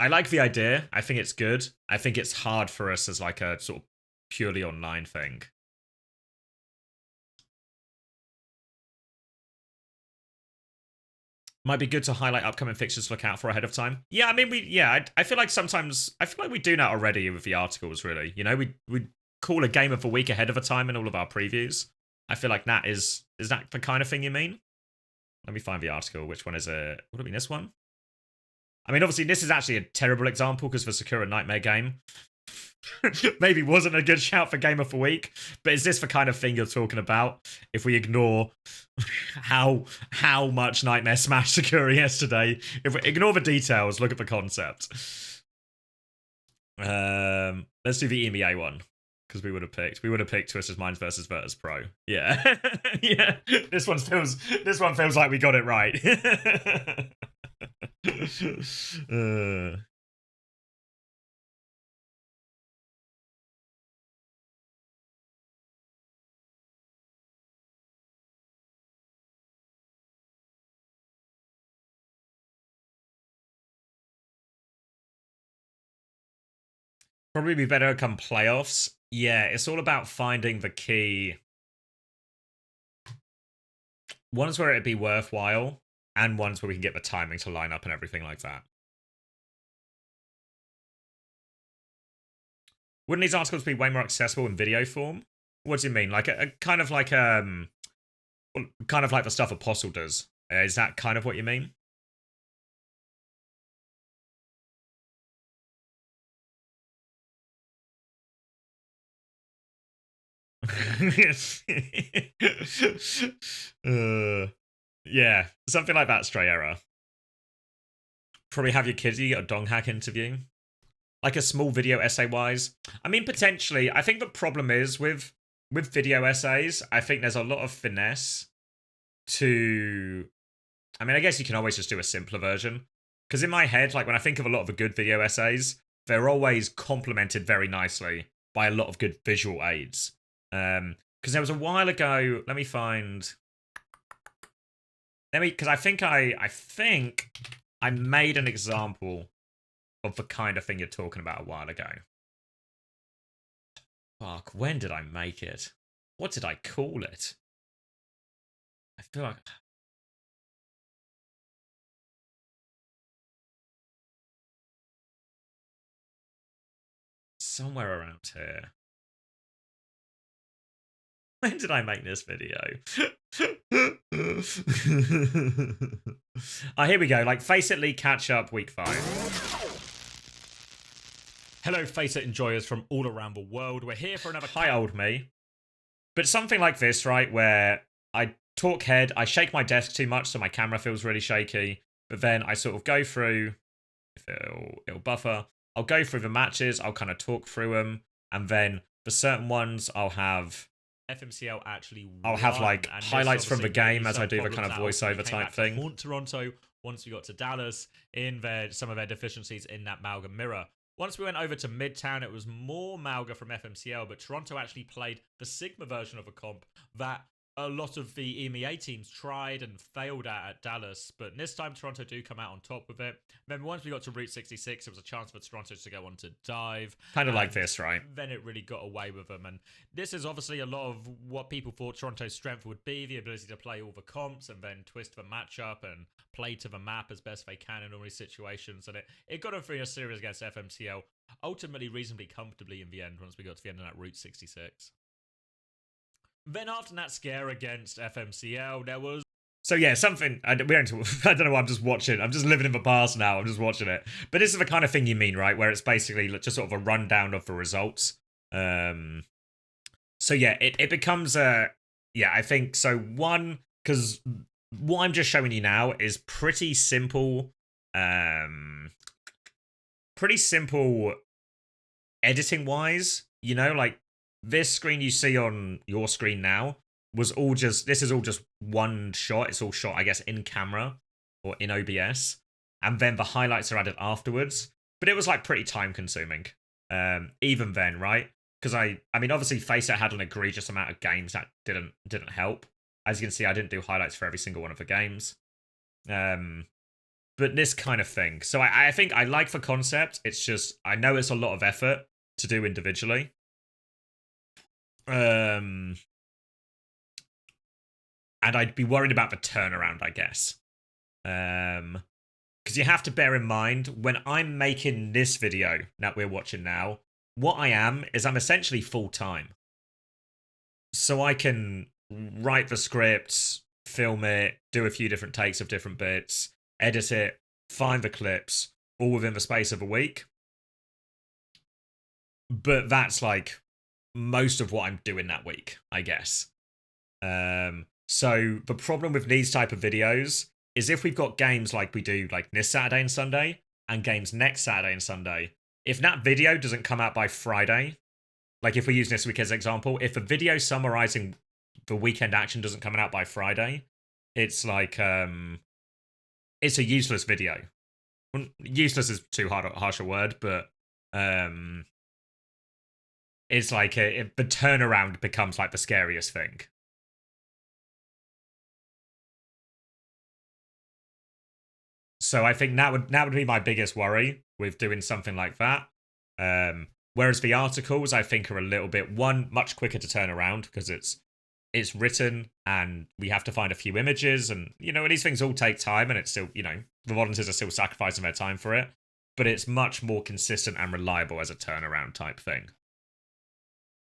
I like the idea. I think it's good. I think it's hard for us as like a sort of purely online thing. Might be good to highlight upcoming fixtures to look out for ahead of time. Yeah, I mean, I feel like sometimes, I feel like we do that already with the articles, really. You know, we call a game of the week ahead of a time in all of our previews. I feel like that is that the kind of thing you mean? Let me find the article. Which one is it? Would it be this one? I mean, obviously, this is actually a terrible example because the Sakura Nightmare game maybe wasn't a good shout for Game of the Week, but is this the kind of thing you're talking about if we ignore how much Nightmare smashed Sakura yesterday? If we ignore the details, look at the concept. Let's do the EMEA one. Because we would have picked Twisted Minds versus Virtus Pro. Yeah. Yeah. This one feels like we got it right. Probably be better come playoffs. Yeah, it's all about finding the key. Ones where it'd be worthwhile, and ones where we can get the timing to line up and everything like that. Wouldn't these articles be way more accessible in video form? What do you mean? Like a kind of like the stuff Apostle does. Is that kind of what you mean? Yeah, something like that. Stray Error. Probably have your kids. You get a dong hack interview, like a small video essay wise. I mean, potentially. I think the problem is with video essays. I think there's a lot of finesse to. I mean, I guess you can always just do a simpler version. Because in my head, like when I think of a lot of the good video essays, they're always complemented very nicely by a lot of good visual aids. Because there was a while ago. Let me find. Because I think I made an example of the kind of thing you're talking about a while ago. Fuck, when did I make it? What did I call it? I feel like. Somewhere around here. When did I make this video? Oh, here we go. Like, Face It League catch up week 5. Hello, Face It enjoyers from all around the world. We're here for another. Hi, old me. But something like this, right, where I talk head, I shake my desk too much, so my camera feels really shaky. But then I sort of go through. If it'll buffer. I'll go through the matches. I'll kind of talk through them, and then for certain ones, I'll have. FMCL actually I'll have like highlights from the game as I do the kind of voiceover type thing. Haunt Toronto once we got to Dallas in some of their deficiencies in that Malga mirror. Once we went over to Midtown, it was more Malga from FMCL, but Toronto actually played the Sigma version of a comp that a lot of the EMEA teams tried and failed at Dallas, but this time Toronto do come out on top with it. Then once we got to Route 66, it was a chance for Toronto to go on to dive. Kind of like this, right? Then it really got away with them, and this is obviously a lot of what people thought Toronto's strength would be, the ability to play all the comps and then twist the matchup and play to the map as best they can in all these situations, and it got them through a series against FMCL, ultimately reasonably comfortably in the end once we got to the end of that Route 66. Then after that scare against FMCL, there was. So yeah, something I don't know why I'm just watching. I'm just living in the past now. I'm just watching it. But this is the kind of thing you mean, right? Where it's basically just sort of a rundown of the results. So yeah, it becomes a. Yeah, I think so. One, because what I'm just showing you now is pretty simple. Pretty simple editing wise. You know, like. This screen you see on your screen now was all just. This is all just one shot. It's all shot, I guess, in camera or in OBS, and then the highlights are added afterwards. But it was like pretty time consuming, even then, right? Because I mean, obviously, FaceIt had an egregious amount of games that didn't help. As you can see, I didn't do highlights for every single one of the games. But this kind of thing. So I think I like the concept. It's just I know it's a lot of effort to do individually. And I'd be worried about the turnaround, I guess. Because you have to bear in mind, when I'm making this video that we're watching now, what I am is I'm essentially full-time. So I can write the scripts, film it, do a few different takes of different bits, edit it, find the clips, all within the space of a week. But that's like most of what I'm doing that week, I guess. So the problem with these type of videos is if we've got games like we do like this Saturday and Sunday and games next Saturday and Sunday, if that video doesn't come out by Friday, like if we use this week as an example, if a video summarizing the weekend action doesn't come out by Friday, it's like it's a useless video. Well, useless is too harsh a word, but it's like the turnaround becomes like the scariest thing. So I think that would be my biggest worry with doing something like that. Whereas the articles, I think, are a little bit, one, much quicker to turn around because it's written and we have to find a few images and, you know, these things all take time and it's still, you know, the volunteers are still sacrificing their time for it, but it's much more consistent and reliable as a turnaround type thing.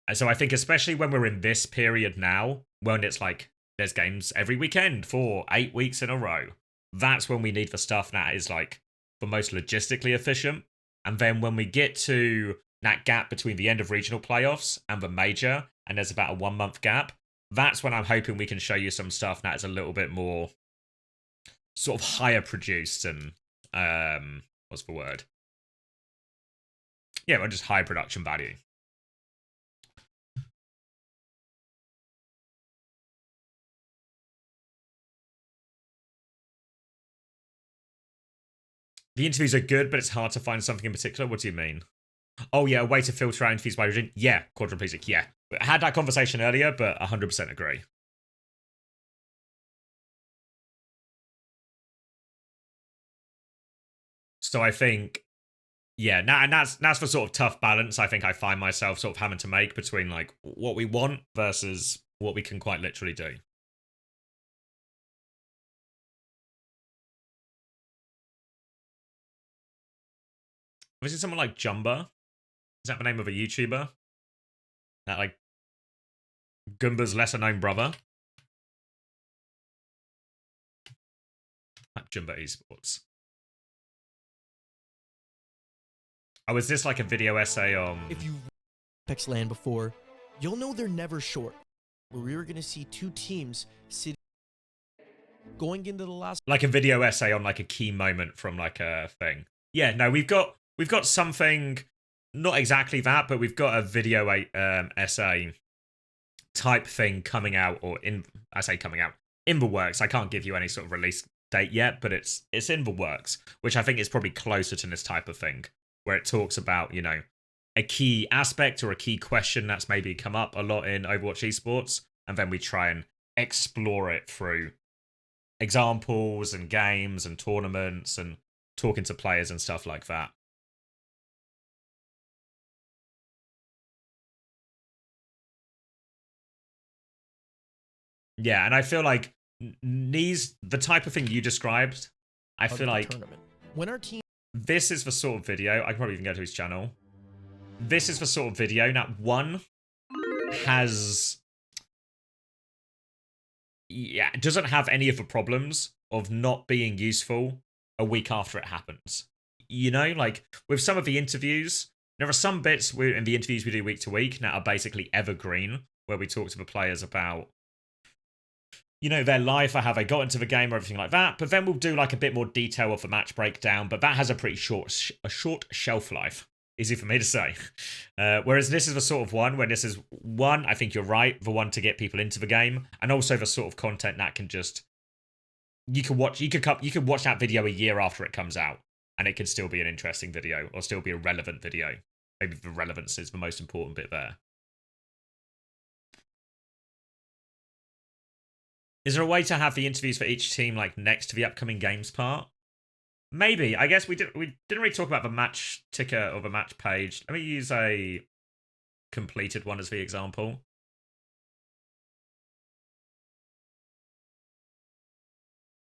And so I think especially when we're in this period now, when it's like there's games every weekend for 8 weeks in a row, that's when we need the stuff that is like the most logistically efficient. And then when we get to that gap between the end of regional playoffs and the major, and there's about a 1 month gap, that's when I'm hoping we can show you some stuff that is a little bit more sort of higher produced and what's the word? Yeah, well, just high production value. The interviews are good, but it's hard to find something in particular. What do you mean? Oh, yeah, a way to filter out interviews by region. Yeah, quadriplegic, yeah. I had that conversation earlier, but 100% agree. So I think, yeah, and that's the sort of tough balance I think I find myself sort of having to make between like what we want versus what we can quite literally do. Was it someone like Jumba? Is that the name of a YouTuber? That like Goomba's lesser known brother? Like Jumba Esports. Oh, is this like a video essay on... If you Apex Land before, you'll know they're never short. Where we were going to see two teams sitting going into the last... Like a video essay on like a key moment from like a thing. Yeah, no, we've got something, not exactly that, but we've got a video essay type thing coming out, or I say coming out, in the works. I can't give you any sort of release date yet, but it's in the works, which I think is probably closer to this type of thing, where it talks about, you know, a key aspect or a key question that's maybe come up a lot in Overwatch Esports, and then we try and explore it through examples and games and tournaments and talking to players and stuff like that. Yeah, and I feel like the type of thing you described, I feel like tournament. When our team... This is the sort of video, I can probably even go to his channel. This is the sort of video that one has... Yeah, doesn't have any of the problems of not being useful a week after it happens. You know, like with some of the interviews, there are some bits in the interviews we do week to week that are basically evergreen, where we talk to the players about, you know, their life or how they got into the game or everything like that. But then we'll do like a bit more detail of the match breakdown, but that has a pretty short shelf life. Easy for me to say. Whereas this is the sort of one where this is one, I think you're right, the one to get people into the game, and also the sort of content that can just, you could watch that video a year after it comes out, and it could still be an interesting video or still be a relevant video. Maybe the relevance is the most important bit there. Is there a way to have the interviews for each team like next to the upcoming games part? Maybe. I guess we didn't really talk about the match ticker or the match page. Let me use a completed one as the example.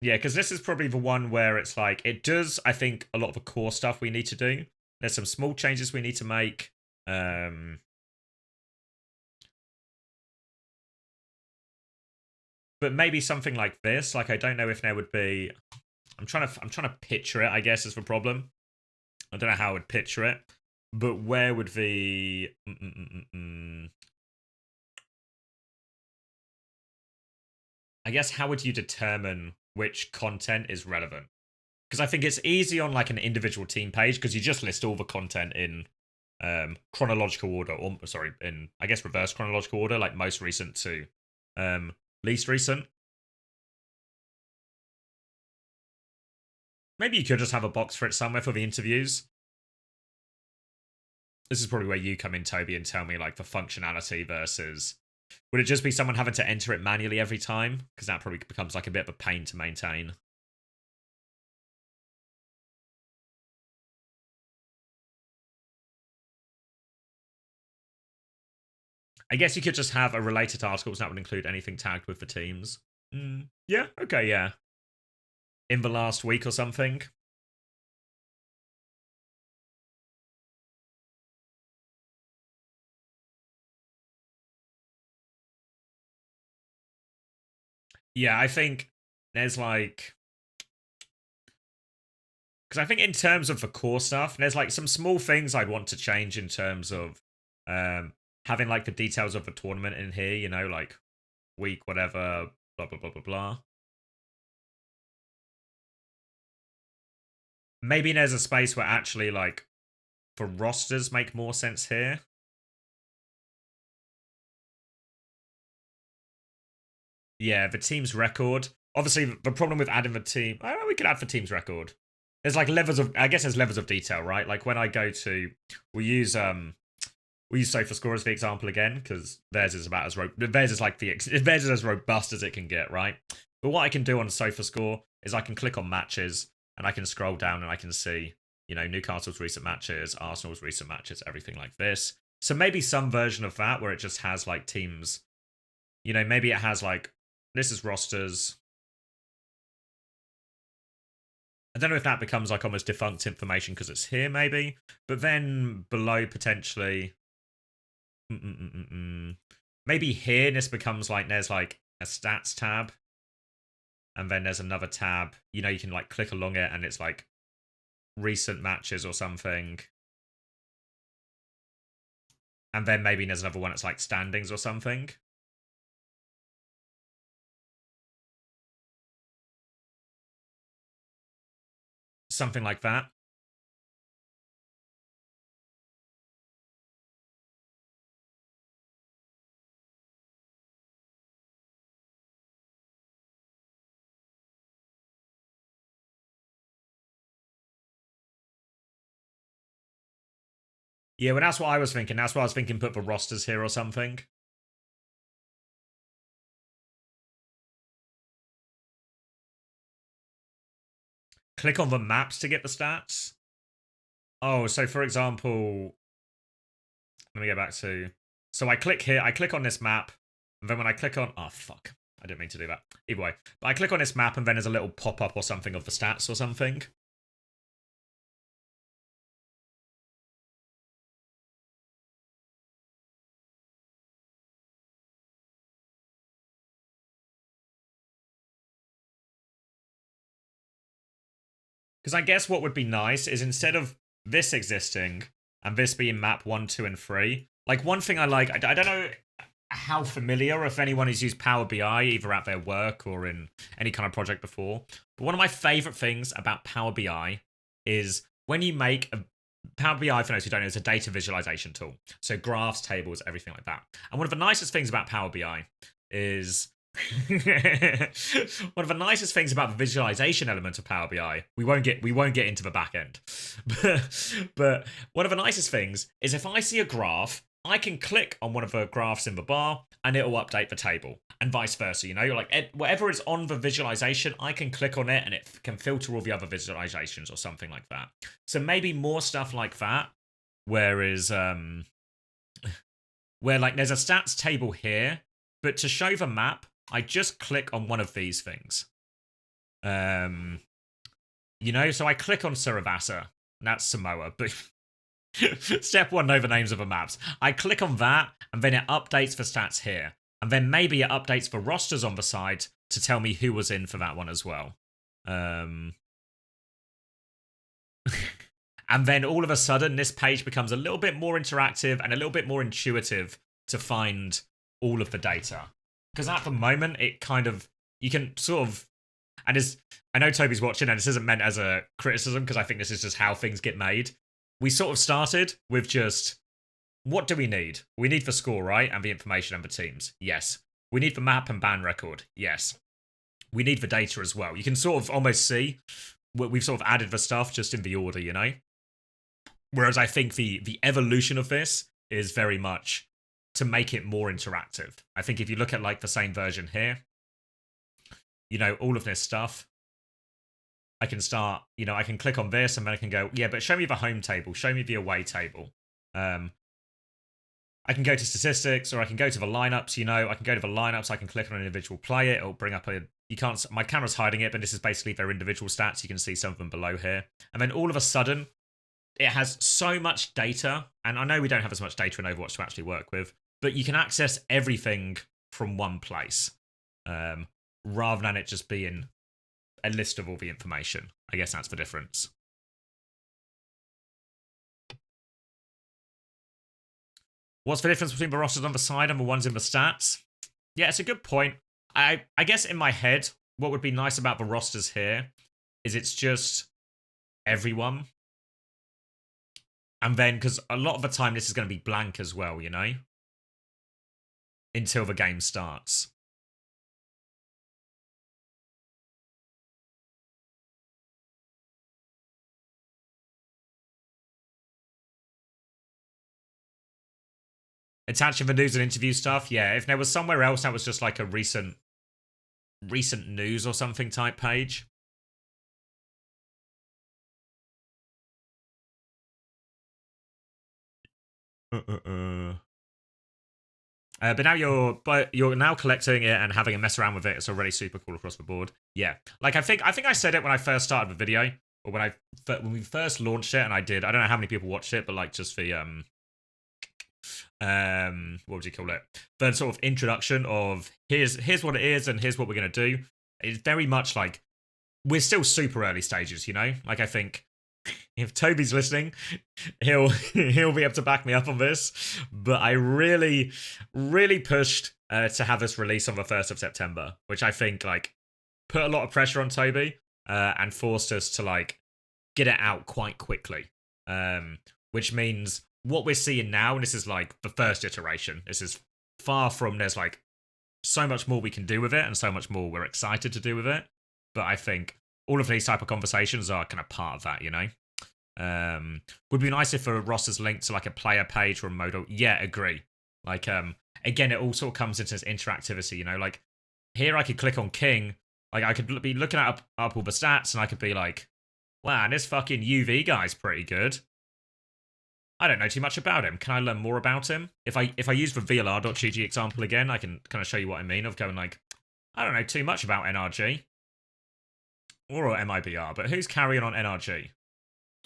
Yeah, because this is probably the one where it's like, it does, I think, a lot of the core stuff we need to do. There's some small changes we need to make. But maybe something like this. Like, I don't know if there would be... I'm trying to picture it, I guess, is the problem. I don't know how I would picture it. But where would the... I guess, how would you determine which content is relevant? Because I think it's easy on like an individual team page because you just list all the content in chronological order, or sorry, in I guess reverse chronological order, like most recent to least recent. Maybe you could just have a box for it somewhere for the interviews. This is probably where you come in, Toby, and tell me like the functionality versus... Would it just be someone having to enter it manually every time? Because that probably becomes like a bit of a pain to maintain. I guess you could just have a related articles that would include anything tagged with the teams. Yeah, okay, yeah. In the last week or something. Yeah, I think there's like... Because I think in terms of the core stuff, there's like some small things I'd want to change in terms of having like the details of the tournament in here, you know, like week, whatever, blah, blah, blah, blah, blah. Maybe there's a space where actually like the rosters make more sense here. Yeah, the team's record. Obviously, the problem with adding the team... Oh, we could add the team's record. There's like levels of... I guess there's levels of detail, right? Like when I go to... We use SofaScore as the example again, because theirs is about as... Theirs is like theirs is as robust as it can get, right? But what I can do on SofaScore is I can click on matches, and I can scroll down and I can see, you know, Newcastle's recent matches, Arsenal's recent matches, everything like this. So maybe some version of that where it just has like teams... You know, maybe it has like... This is rosters. I don't know if that becomes like almost defunct information because it's here, maybe. But then below, potentially... Maybe here, this becomes like, there's like a stats tab. And then there's another tab. You know, you can like click along it and it's like recent matches or something. And then maybe there's another one that's like standings or something. Something like that. Yeah, well, that's what I was thinking. That's what I was thinking, put the rosters here or something. Click on the maps to get the stats. Oh, so for example... Let me go back to... So I click here, I click on this map, and then when I click on... Oh, fuck. I didn't mean to do that. Either way. But I click on this map, and then there's a little pop-up or something of the stats or something. Because I guess what would be nice is instead of this existing and this being map 1, 2, and 3, like one thing I like, I don't know how familiar, if anyone has used Power BI, either at their work or in any kind of project before, but one of my favorite things about Power BI is when you make a Power BI, for those who don't know, is a data visualization tool. So graphs, tables, everything like that. And one of the nicest things about Power BI is one of the nicest things about the visualization element of Power BI, we won't get into the back end, but one of the nicest things is if I see a graph, I can click on one of the graphs in the bar and it will update the table, and vice versa. You know, you're like whatever is on the visualization, I can click on it and it can filter all the other visualizations or something like that. So maybe more stuff like that, whereas where like there's a stats table here, but to show the map, I just click on one of these things. You know, so I click on Saravasa, and that's Samoa, but step 1, know the names of the maps. I click on that, and then it updates the stats here. And then maybe it updates the rosters on the side to tell me who was in for that one as well. And then all of a sudden, this page becomes a little bit more interactive and a little bit more intuitive to find all of the data. Because at the moment, it kind of, you can sort of, and I know Toby's watching, and this isn't meant as a criticism, because I think this is just how things get made. We sort of started with just, what do we need? We need the score, right? And the information and the teams. Yes. We need the map and ban record. Yes. We need the data as well. You can sort of almost see we've sort of added the stuff just in the order, you know? Whereas I think the evolution of this is very much to make it more interactive. I think if you look at like the same version here, you know, all of this stuff, I can start, you know, I can click on this and then I can go, yeah, but show me the home table, show me the away table. I can go to statistics, or I can go to the lineups, you know, I can go to the lineups, I can click on an individual player, it'll bring up you can't, my camera's hiding it, but this is basically their individual stats, you can see some of them below here. And then all of a sudden, it has so much data, and I know we don't have as much data in Overwatch to actually work with, but you can access everything from one place, rather than it just being a list of all the information. I guess that's the difference. What's the difference between the rosters on the side and the ones in the stats? Yeah, it's a good point. I guess in my head, what would be nice about the rosters here is it's just everyone. And then, because a lot of the time this is going to be blank as well, you know? Until the game starts. Attaching the news and interview stuff, yeah. If there was somewhere else that was just like a recent news or something type page. But now you're now collecting it and having a mess around with it. It's already super cool across the board. Yeah, like I think I said it when I first started the video, or when we first launched it, and I don't know how many people watched it, but like just the what would you call it? The sort of introduction of here's what it is and here's what we're gonna do. It's very much like we're still super early stages, you know. Like I think if Toby's listening, he'll be able to back me up on this. But I really pushed to have this release on the 1st of September, which I think like put a lot of pressure on Toby and forced us to like get it out quite quickly. Which means what we're seeing now, and this is like the first iteration, this is far from, there's like so much more we can do with it and so much more we're excited to do with it. But I think all of these type of conversations are kind of part of that, you know? Would be nice if a roster's linked to like a player page or a modal. Yeah, agree. Like, again, it all sort of comes into this interactivity, you know? Like, here I could click on King, like I could be looking up all the stats and I could be like, wow, this fucking UV guy's pretty good. I don't know too much about him. Can I learn more about him? If I use the VLR.gg example again, I can kind of show you what I mean of going like, I don't know too much about NRG. Or MIBR, but who's carrying on NRG?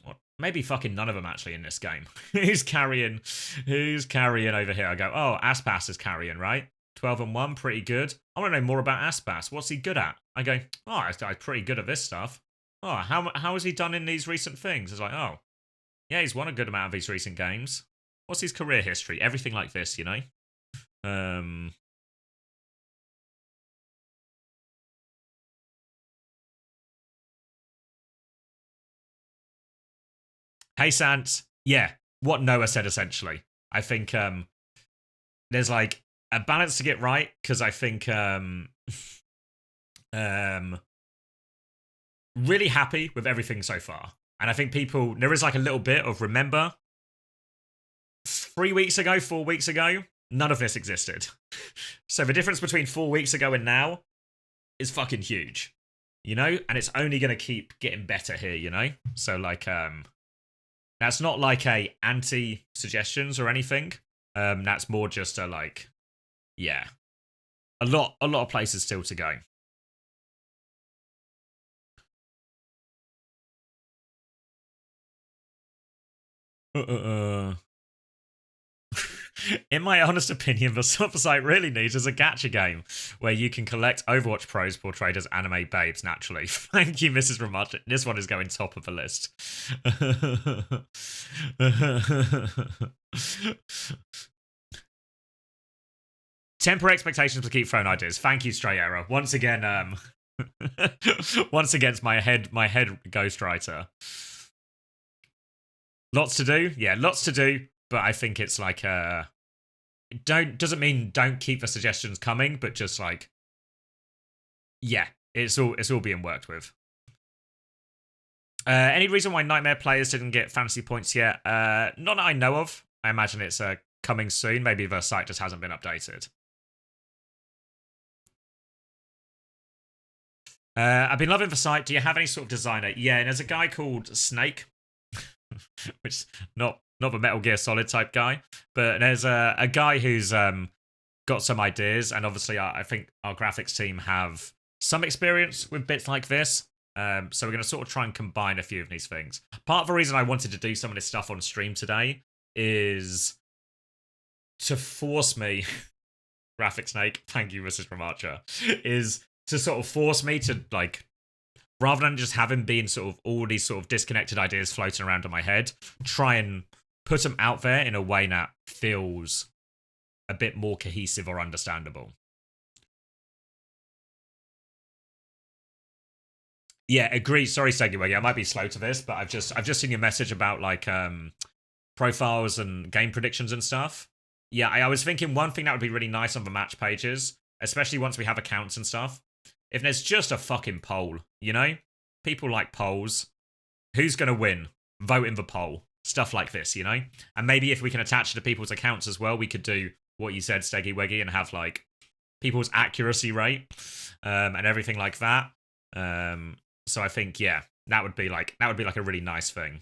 Well, maybe fucking none of them actually in this game. Who's carrying over here? I go, oh, Aspas is carrying, right? 12-1, pretty good. I want to know more about Aspas. What's he good at? I go, oh, this guy's pretty good at this stuff. Oh, how has he done in these recent things? It's like, oh, yeah, he's won a good amount of these recent games. What's his career history? Everything like this, you know? Hey, Sant. Yeah, what Noah said, essentially. I think there's like a balance to get right, because I think really happy with everything so far. And I think there is like a little bit of, remember, 3 weeks ago, 4 weeks ago, none of this existed. So the difference between 4 weeks ago and now is fucking huge, you know? And it's only going to keep getting better here, you know? So like, that's not like a anti-suggestions or anything. That's more just a like, yeah, a lot of places still to go. In my honest opinion, the site really needs is a gacha game where you can collect Overwatch pros portrayed as anime babes naturally. Thank you, Mrs. Ramaj. This one is going top of the list. Temper expectations to keep throwing ideas. Thank you, Stray Arrow. Once again, once against my head ghostwriter. Lots to do, yeah, lots to do. But I think it's like doesn't mean don't keep the suggestions coming, but just like, yeah, it's all being worked with. Any reason why Nightmare players didn't get fantasy points yet? Not that I know of. I imagine it's coming soon. Maybe the site just hasn't been updated. I've been loving the site. Do you have any sort of designer? Yeah, and there's a guy called Snake, which not the Metal Gear Solid type guy, but there's a guy who's got some ideas, and obviously I think our graphics team have some experience with bits like this. So we're going to sort of try and combine a few of these things. Part of the reason I wanted to do some of this stuff on stream today is to force me, Graphic Snake, thank you, Mrs. Ramacha, is to sort of force me to, like, rather than just having been sort of all these sort of disconnected ideas floating around in my head, try and put them out there in a way that feels a bit more cohesive or understandable. Yeah, agree. Sorry, Segway. I might be slow to this, but I've just seen your message about like profiles and game predictions and stuff. Yeah, I was thinking one thing that would be really nice on the match pages, especially once we have accounts and stuff. If there's just a fucking poll, you know? People like polls. Who's going to win? Vote in the poll. Stuff like this, you know? And maybe if we can attach it to people's accounts as well, we could do what you said, Steggy Weggy, and have like people's accuracy rate and everything like that. So I think, yeah, that would be like a really nice thing.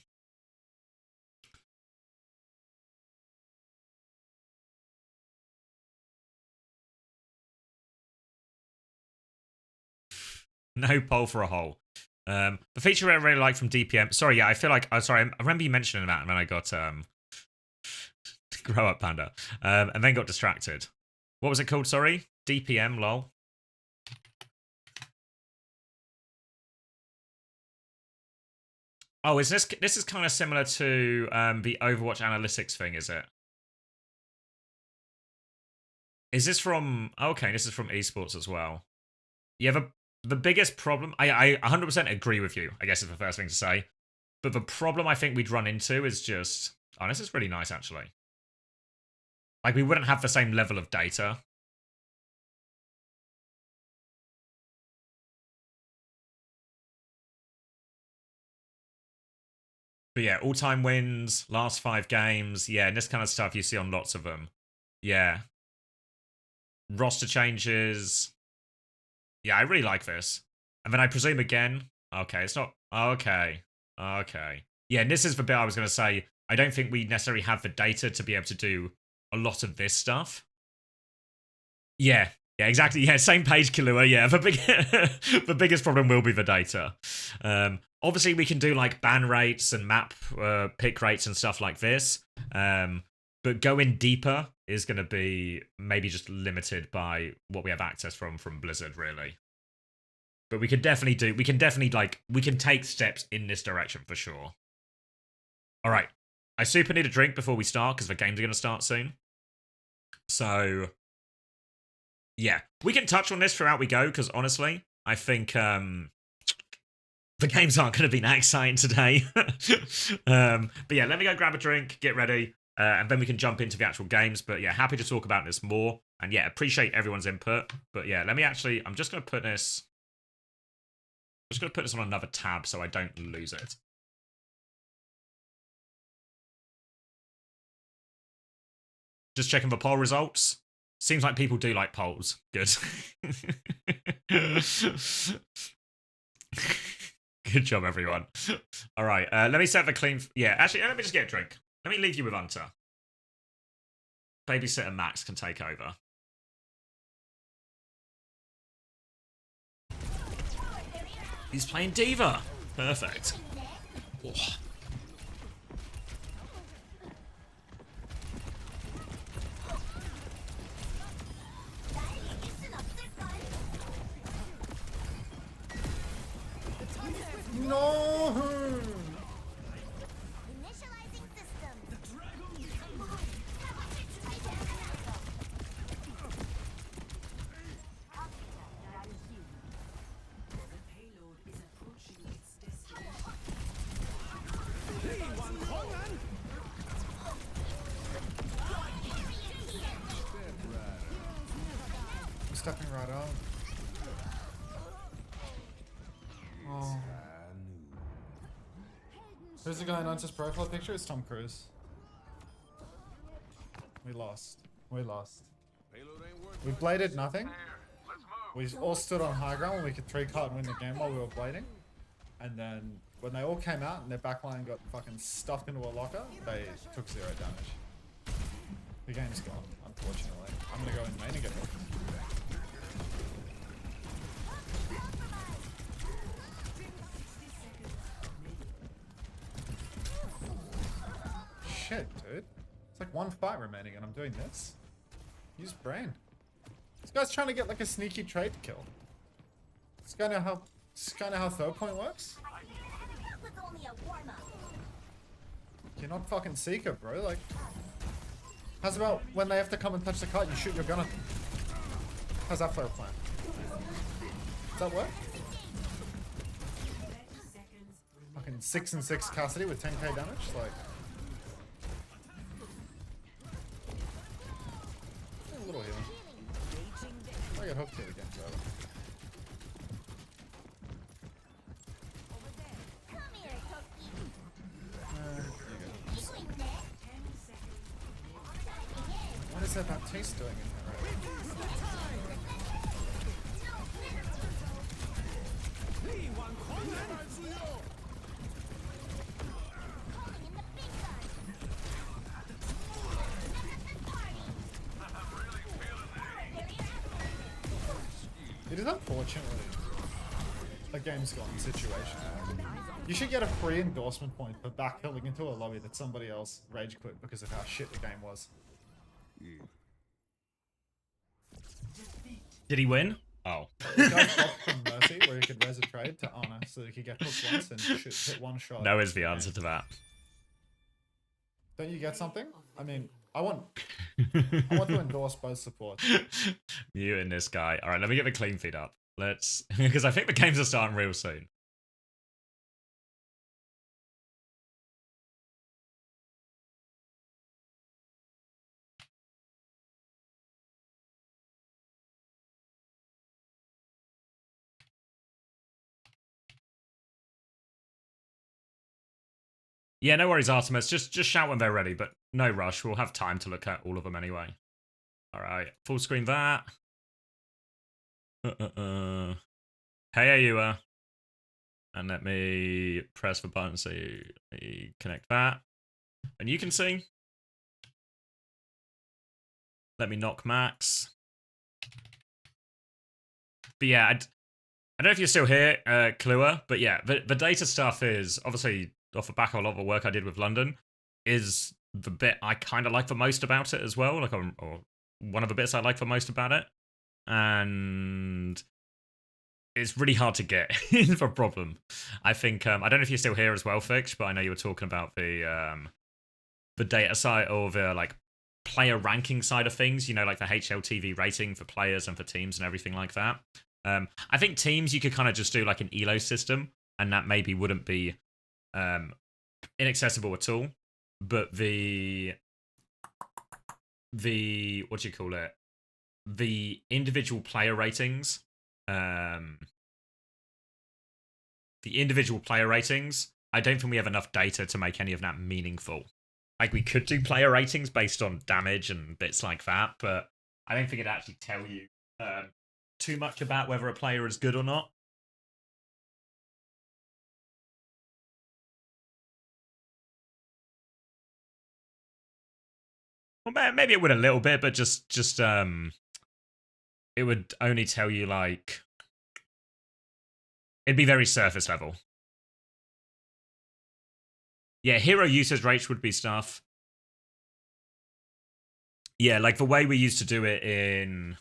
No poll for a hole. The feature I really like from DPM. Sorry, yeah, I feel like. Sorry, I remember you mentioning that, and then I got grow up panda, and then got distracted. What was it called? Sorry, DPM. Lol. Oh, is this is kind of similar to the Overwatch analytics thing? Is it? Is this from? Okay, this is from Esports as well. Yeah, the biggest problem, I 100% agree with you, I guess is the first thing to say. But the problem I think we'd run into is just, oh, this is really nice, actually. Like, we wouldn't have the same level of data. But yeah, all-time wins, last 5 games, yeah, and this kind of stuff you see on lots of them. Yeah. Roster changes. Yeah, I really like this. And then I presume again, okay, it's not, okay. Yeah, and this is the bit I was going to say, I don't think we necessarily have the data to be able to do a lot of this stuff. Yeah, exactly. Yeah, same page, Kalua. Yeah, the biggest problem will be the data. Obviously, we can do like ban rates and map pick rates and stuff like this. But going deeper is going to be maybe just limited by what we have access from Blizzard, really. But we can definitely we can take steps in this direction for sure. All right. I super need a drink before we start because the games are going to start soon. So, yeah. We can touch on this throughout we go because honestly, I think the games aren't going to be that exciting today. But yeah, let me go grab a drink, get ready. And then we can jump into the actual games. But yeah, happy to talk about this more. And yeah, appreciate everyone's input. But yeah, let me actually, I'm just going to put this on another tab so I don't lose it. Just checking the poll results. Seems like people do like polls. Good. Good job, everyone. All right, let me set the clean. Yeah, actually, let me just get a drink. Let me leave you with Hunter. Babysitter Max can take over. He's playing Diva. Perfect. Oh. stepping right up. Oh. Who's the guy in Hunter's profile picture? It's Tom Cruise. We lost. We lost. We bladed nothing. We all stood on high ground when we could 3-card and win the game while we were blading. And then when they all came out and their backline got fucking stuffed into a locker, they took 0 damage. The game's gone, unfortunately. I'm gonna go in main and get hooked. Shit, dude. It's like 1 fight remaining and I'm doing this. Use brain. This guy's trying to get like a sneaky trade kill. This guy know how third point works? You're not fucking Seeker, bro. Like, how's about when they have to come and touch the card, you shoot your gun at them? How's that for a plan? Does that work? Fucking 6 and 6 Cassidy with 10k damage, like. A little healing. I get hooked here again, so. What is that Baptiste doing in there right It is unfortunately a game's gone situation. You should get a free endorsement point for backpedaling into a lobby that somebody else rage quit because of how shit the game was. Did he win? Oh. This guy flopped from Mercy where he could res a trade to Honor so that he could get hooked once and hit 1 shot. No is the answer to that. Don't you get something? I mean, I want to endorse both supports. You and this guy. Alright, let me get the clean feed up. Let's because I think the games are starting real soon. Yeah, no worries, Artemis. Just shout when they're ready, but no rush. We'll have time to look at all of them anyway. All right, full screen that. Hey, Ayua. And let me press the button so you connect that. And you can see. Let me knock Max. But yeah, I don't know if you're still here, Klua, but yeah, the data stuff is obviously off the back of a lot of the work I did with London, is the bit I kind of like the most about it as well, like or one of the bits I like the most about it, and it's really hard to get is the problem. I think I don't know if you're still here as well, Fix, but I know you were talking about the data side or the like player ranking side of things, you know, like the HLTV rating for players and for teams and everything like that. I think teams you could kind of just do like an elo system, and that maybe wouldn't be inaccessible at all, but the what do you call it, the individual player ratings, I don't think we have enough data to make any of that meaningful. Like, we could do player ratings based on damage and bits like that, but I don't think it'd actually tell you too much about whether a player is good or not. Well, maybe it would a little bit, but just it would only tell you, like, it'd be very surface level. Yeah, hero usage rates would be stuff. Yeah, like the way we used to do it in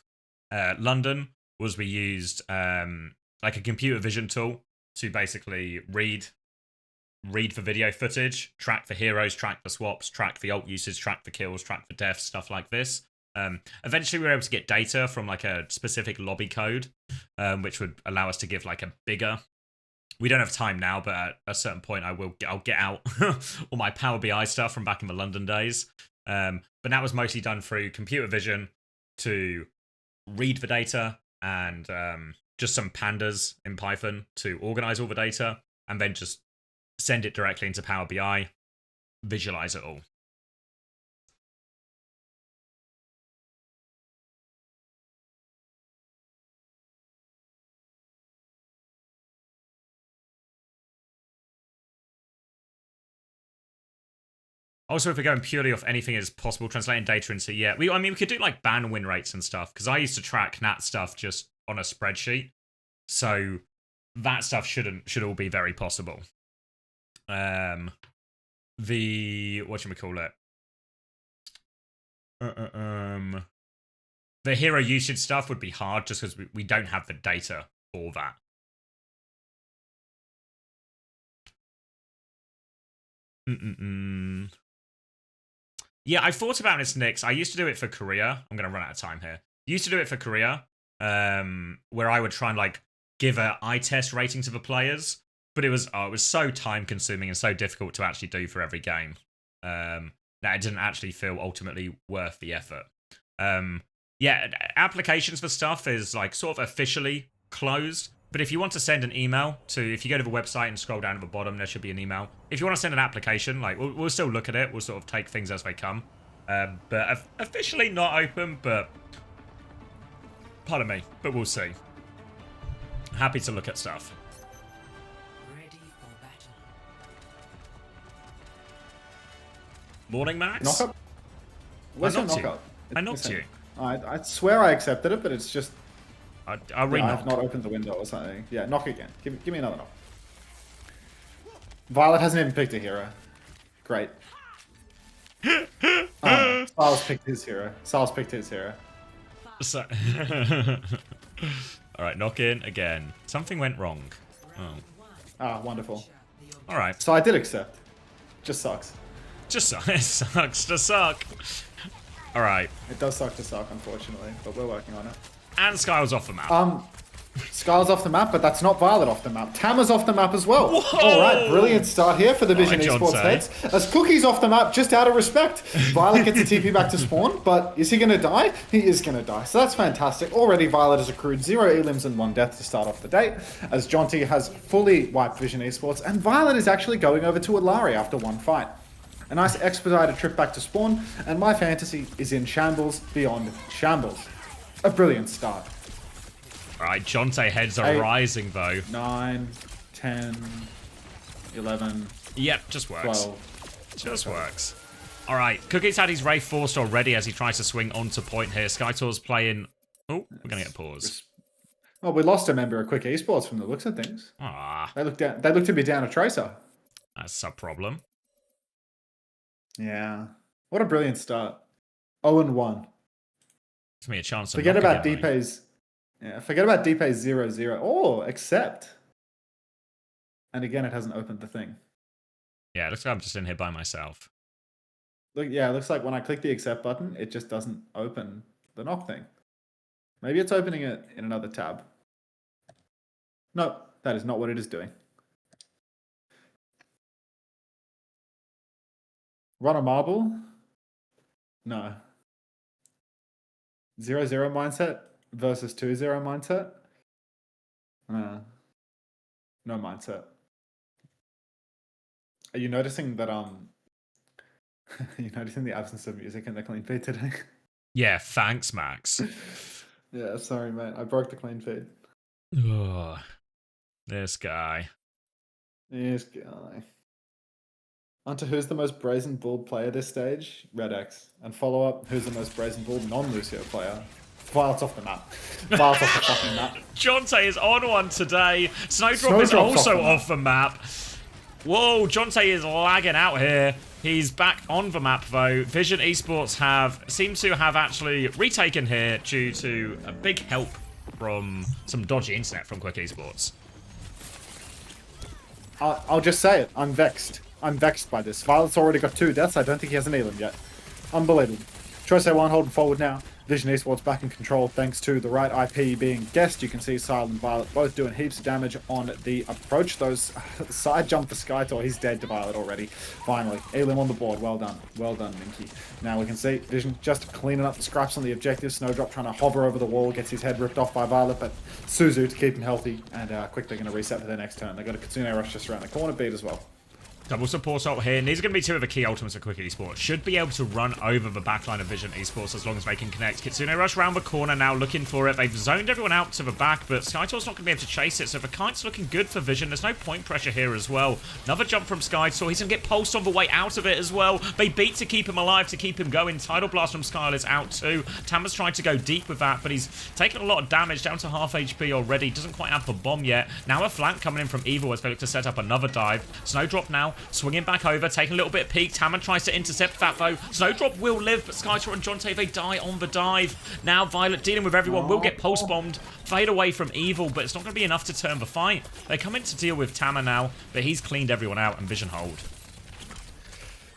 London was we used like a computer vision tool to basically read the video footage, track the heroes, track the swaps, track the ult usage, track the kills, track the deaths, stuff like this. Eventually we were able to get data from like a specific lobby code, which would allow us to give like a bigger... We don't have time now, but at a certain point I'll get out all my Power BI stuff from back in the London days. But that was mostly done through computer vision to read the data and just some pandas in Python to organize all the data, and then just send it directly into Power BI, visualize it all. Also, if we're going purely off anything as possible, translating data into, yeah, I mean, we could do like ban win rates and stuff, because I used to track NAT stuff just on a spreadsheet. So that stuff should all be very possible. Whatchamacallit? The hero usage stuff would be hard just because we don't have the data for that. Yeah, I thought about this, Nix. I used to do it for Korea. I'm going to run out of time here. Used to do it for Korea, where I would try and like give a eye test rating to the players, but it was so time consuming and so difficult to actually do for every game that it didn't actually feel ultimately worth the effort. Yeah, applications for stuff is like sort of officially closed. But if you want to send an email to, if you go to the website and scroll down to the bottom, there should be an email. If you want to send an application, like we'll still look at it. We'll sort of take things as they come. But officially not open, but pardon me, but we'll see. Happy to look at stuff. Ready for battle. Morning, Max. Knockup? Where's your knocked you. knockup? I knocked you. I swear I accepted it, but it's just... I'll re-knock. I've not opened the window or something. Yeah, knock again. Give me another knock. Violet hasn't even picked a hero. Great. Styles picked his hero. So all right, knock in again. Something went wrong. Oh. Ah, wonderful. All right. So I did accept. Just sucks. It sucks to suck. All right. It does suck to suck, unfortunately, but we're working on it. And Skyle's off the map. Skyle's off the map, but that's not Violet off the map. Tama's off the map as well. Whoa! All right, brilliant start here for the Vision All right, Esports Jonte. heads. As Cookie's off the map, just out of respect. Violet gets a TP back to spawn, but is he going to die? He is going to die, so that's fantastic. Already Violet has accrued 0 elims and 1 death to start off the day, as Jonte has fully wiped Vision Esports, and Violet is actually going over to Alari after one fight. A nice expedited trip back to spawn, and my fantasy is in shambles beyond shambles. A brilliant start. Alright, Jonte heads are 8, rising though. 9, 10, 11, Yep, just works. 12. Just works. Alright, Cookie's had his Wraith forced already as he tries to swing onto point here. Skytor's playing... Oh, we're going to get pause. Well, we lost a member of Quick Esports from the looks of things. Ah, They look to be down a Tracer. that's a problem. Yeah. What a brilliant start. 0-1. Gives me a chance to Forget knock about again, though. Deepay's... Yeah, forget about Deepay's 0-0. Oh, accept. And again, it hasn't opened the thing. Yeah, it looks like I'm just in here by myself. Look, yeah, it looks like when I click the accept button, it just doesn't open the knock thing. Maybe it's opening it in another tab. No, that is not what it is doing. Run a marble? No. 0-0 mindset versus 2-0 mindset? No mindset. Are you noticing that are you noticing the absence of music in the clean feed today? Yeah, thanks, Max. Yeah, sorry, mate. I broke the clean feed. Ugh. This guy. This guy. Onto who's the most brazen bulled player this stage? Red X. And follow up, who's the most brazen bulled non-Lucio player? Violet's off the map. Violet's off the fucking map. Jonte is on one today. Snowdrop is Snowdrop's also off the off the map. Whoa, Jonte is lagging out here. He's back on the map though. Vision Esports seem to have actually retaken here due to a big help from some dodgy internet from Quick Esports. I'll just say it. I'm vexed. I'm vexed by this. Violet's already got 2 deaths. I don't think he has an elim yet. Unbelievable. Choice A1 holding forward now. Vision Esports back in control thanks to the right IP being guessed. You can see Silent and Violet both doing heaps of damage on the approach. Those side jump for Skytor. He's dead to Violet already. Finally, Elim on the board. Well done. Well done, Minky. Now we can see Vision just cleaning up the scraps on the objective. Snowdrop trying to hover over the wall. Gets his head ripped off by Violet, but Suzu to keep him healthy. And quickly going to reset for their next turn. They got a Kitsune Rush just around the corner beat as well. Double support ult here, and these are going to be two of the key ultimates for Quick Esports. Should be able to run over the backline of Vision Esports as long as they can connect. Kitsune Rush round the corner now, looking for it. They've zoned everyone out to the back, but Skytor's not going to be able to chase it, so the kite's looking good for Vision. There's no point pressure here as well. Another jump from Skytor. He's going to get pulsed on the way out of it as well. They beat to keep him alive, to keep him going. Tidal Blast from Skyle is out too. Tama's trying to go deep with that, but he's taken a lot of damage, down to half HP already. Doesn't quite have the bomb yet. Now a flank coming in from Evil as they look to set up another dive. Snowdrop now, swinging back over, taking a little bit of peek. Tama tries to intercept that though. Snowdrop will live, but Skytor and Jonte, they die on the dive. Now Violet dealing with everyone, will get pulse bombed. Fade away from Evil, but it's not going to be enough to turn the fight. They come in to deal with Tama now, but he's cleaned everyone out and Vision hold.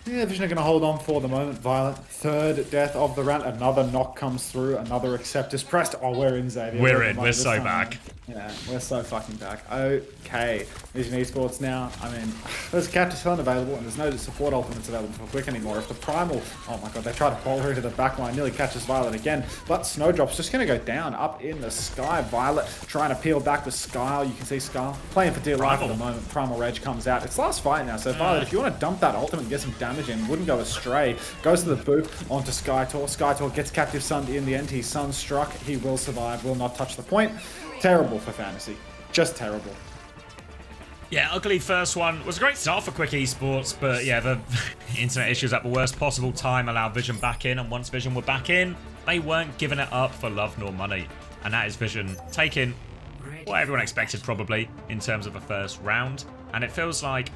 Yeah, Vision are going to hold on for the moment. Violet, third death of the round. Another knock comes through. Another accept is pressed. Oh, we're in, Xavier. We're in. We're so back. Yeah, we're so fucking back. Okay. Vision Esports now. I mean, there's a Cactus Helen available, and there's no support ultimates available for Quick anymore. If the Primal... Oh my god, they try to pull her to the backline. Nearly catches Violet again. But Snowdrop's just going to go down up in the sky. Violet trying to peel back with Skyle. You can see Skyle playing for dear life at the moment. Primal Rage comes out. It's last fight now. So Violet, if you want to dump that ultimate and get some damage in, wouldn't go astray. Goes to the boot onto Skytor. Skytor gets captive sunned in the end. He's sun struck. He will survive. Will not touch the point. Terrible for fantasy. Just terrible. Yeah, ugly first one. Was a great start for Quick Esports, but yeah, the internet issues at the worst possible time allowed Vision back in, and once Vision were back in, they weren't giving it up for love nor money. And that is Vision taking what everyone expected probably in terms of a first round. And it feels like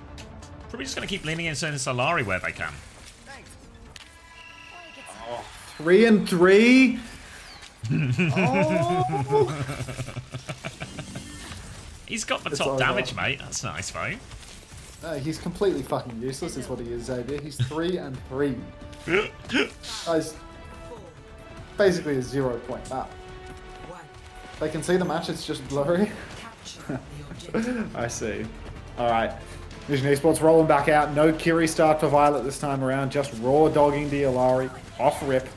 probably just going to keep leaning into Solari where they can. 3-3. Oh. He's got the top damage, mate. That's nice, though. He's completely fucking useless, is what he is, Xavier. He's 3-3. He's basically a 0-point map. They can see the match, it's just blurry. I see. Alright. Vision Esports rolling back out. No Kiri start for Violet this time around. Just raw dogging the Alari. Off rip.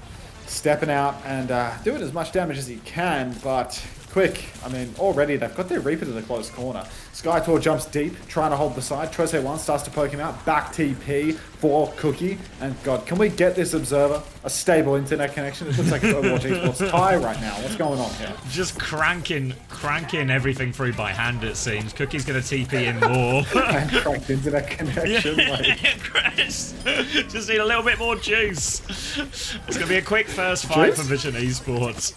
Stepping out and doing as much damage as he can, but Quick, I mean, already they've got their Reaper to the close corner. Skytor jumps deep, trying to hold the side. Trose 1 starts to poke him out. Back TP for Cookie. And God, can we get this Observer a stable internet connection? It looks like it's Overwatch Esports tie right now. What's going on here? Just cranking everything through by hand, it seems. Cookie's going to TP in more. And cracked internet connection. Yeah, Chris. Just need a little bit more juice. It's going to be a quick first fight for Vision Esports.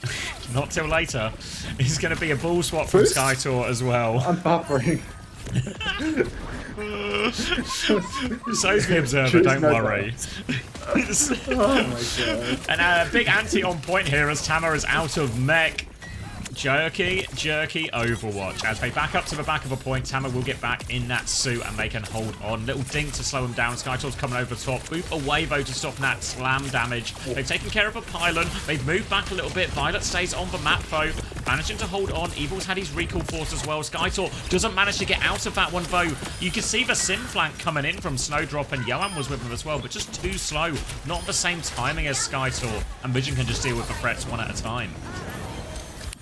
Not till later. He's going to be a ball swap from Skytor as well. I'm buffering. So's the Observer, don't worry. Oh my god. And a big anti on point here as Tama is out of mech. Jerky Overwatch. As they back up to the back of a point, Tama will get back in that suit and they can hold on. Little dink to slow him down. Skytor's coming over the top. Boop away though to stop that slam damage. They've taken care of a pylon. They've moved back a little bit. Violet stays on the map though. Managing to hold on. Evil's had his recall force as well. Skytor doesn't manage to get out of that one though. You can see the sim flank coming in from Snowdrop, and Yoan was with him as well, but just too slow. Not the same timing as Skytor. And Vision can just deal with the threats one at a time.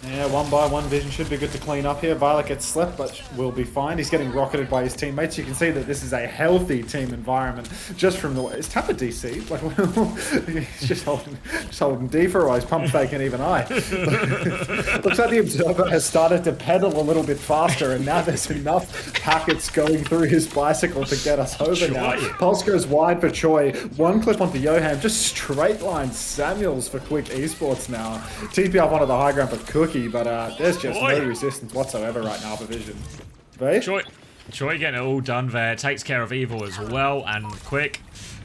Yeah, one by one, Vision should be good to clean up here. Violet gets slept, but will be fine. He's getting rocketed by his teammates. You can see that this is a healthy team environment just from the way. Is Tapper DC? Like, he's just holding D for a while. He's pump faking even I. Looks like the Observer has started to pedal a little bit faster, and now there's enough packets going through his bicycle to get us over now. Pulse goes wide for Choi. One clip onto Yoham. Just straight line Samuels for Quick Esports now. TP up onto the high ground for Cookie. But there's just no resistance whatsoever right now for Vision. Choi getting it all done there. Takes care of Evil as well. And Quick,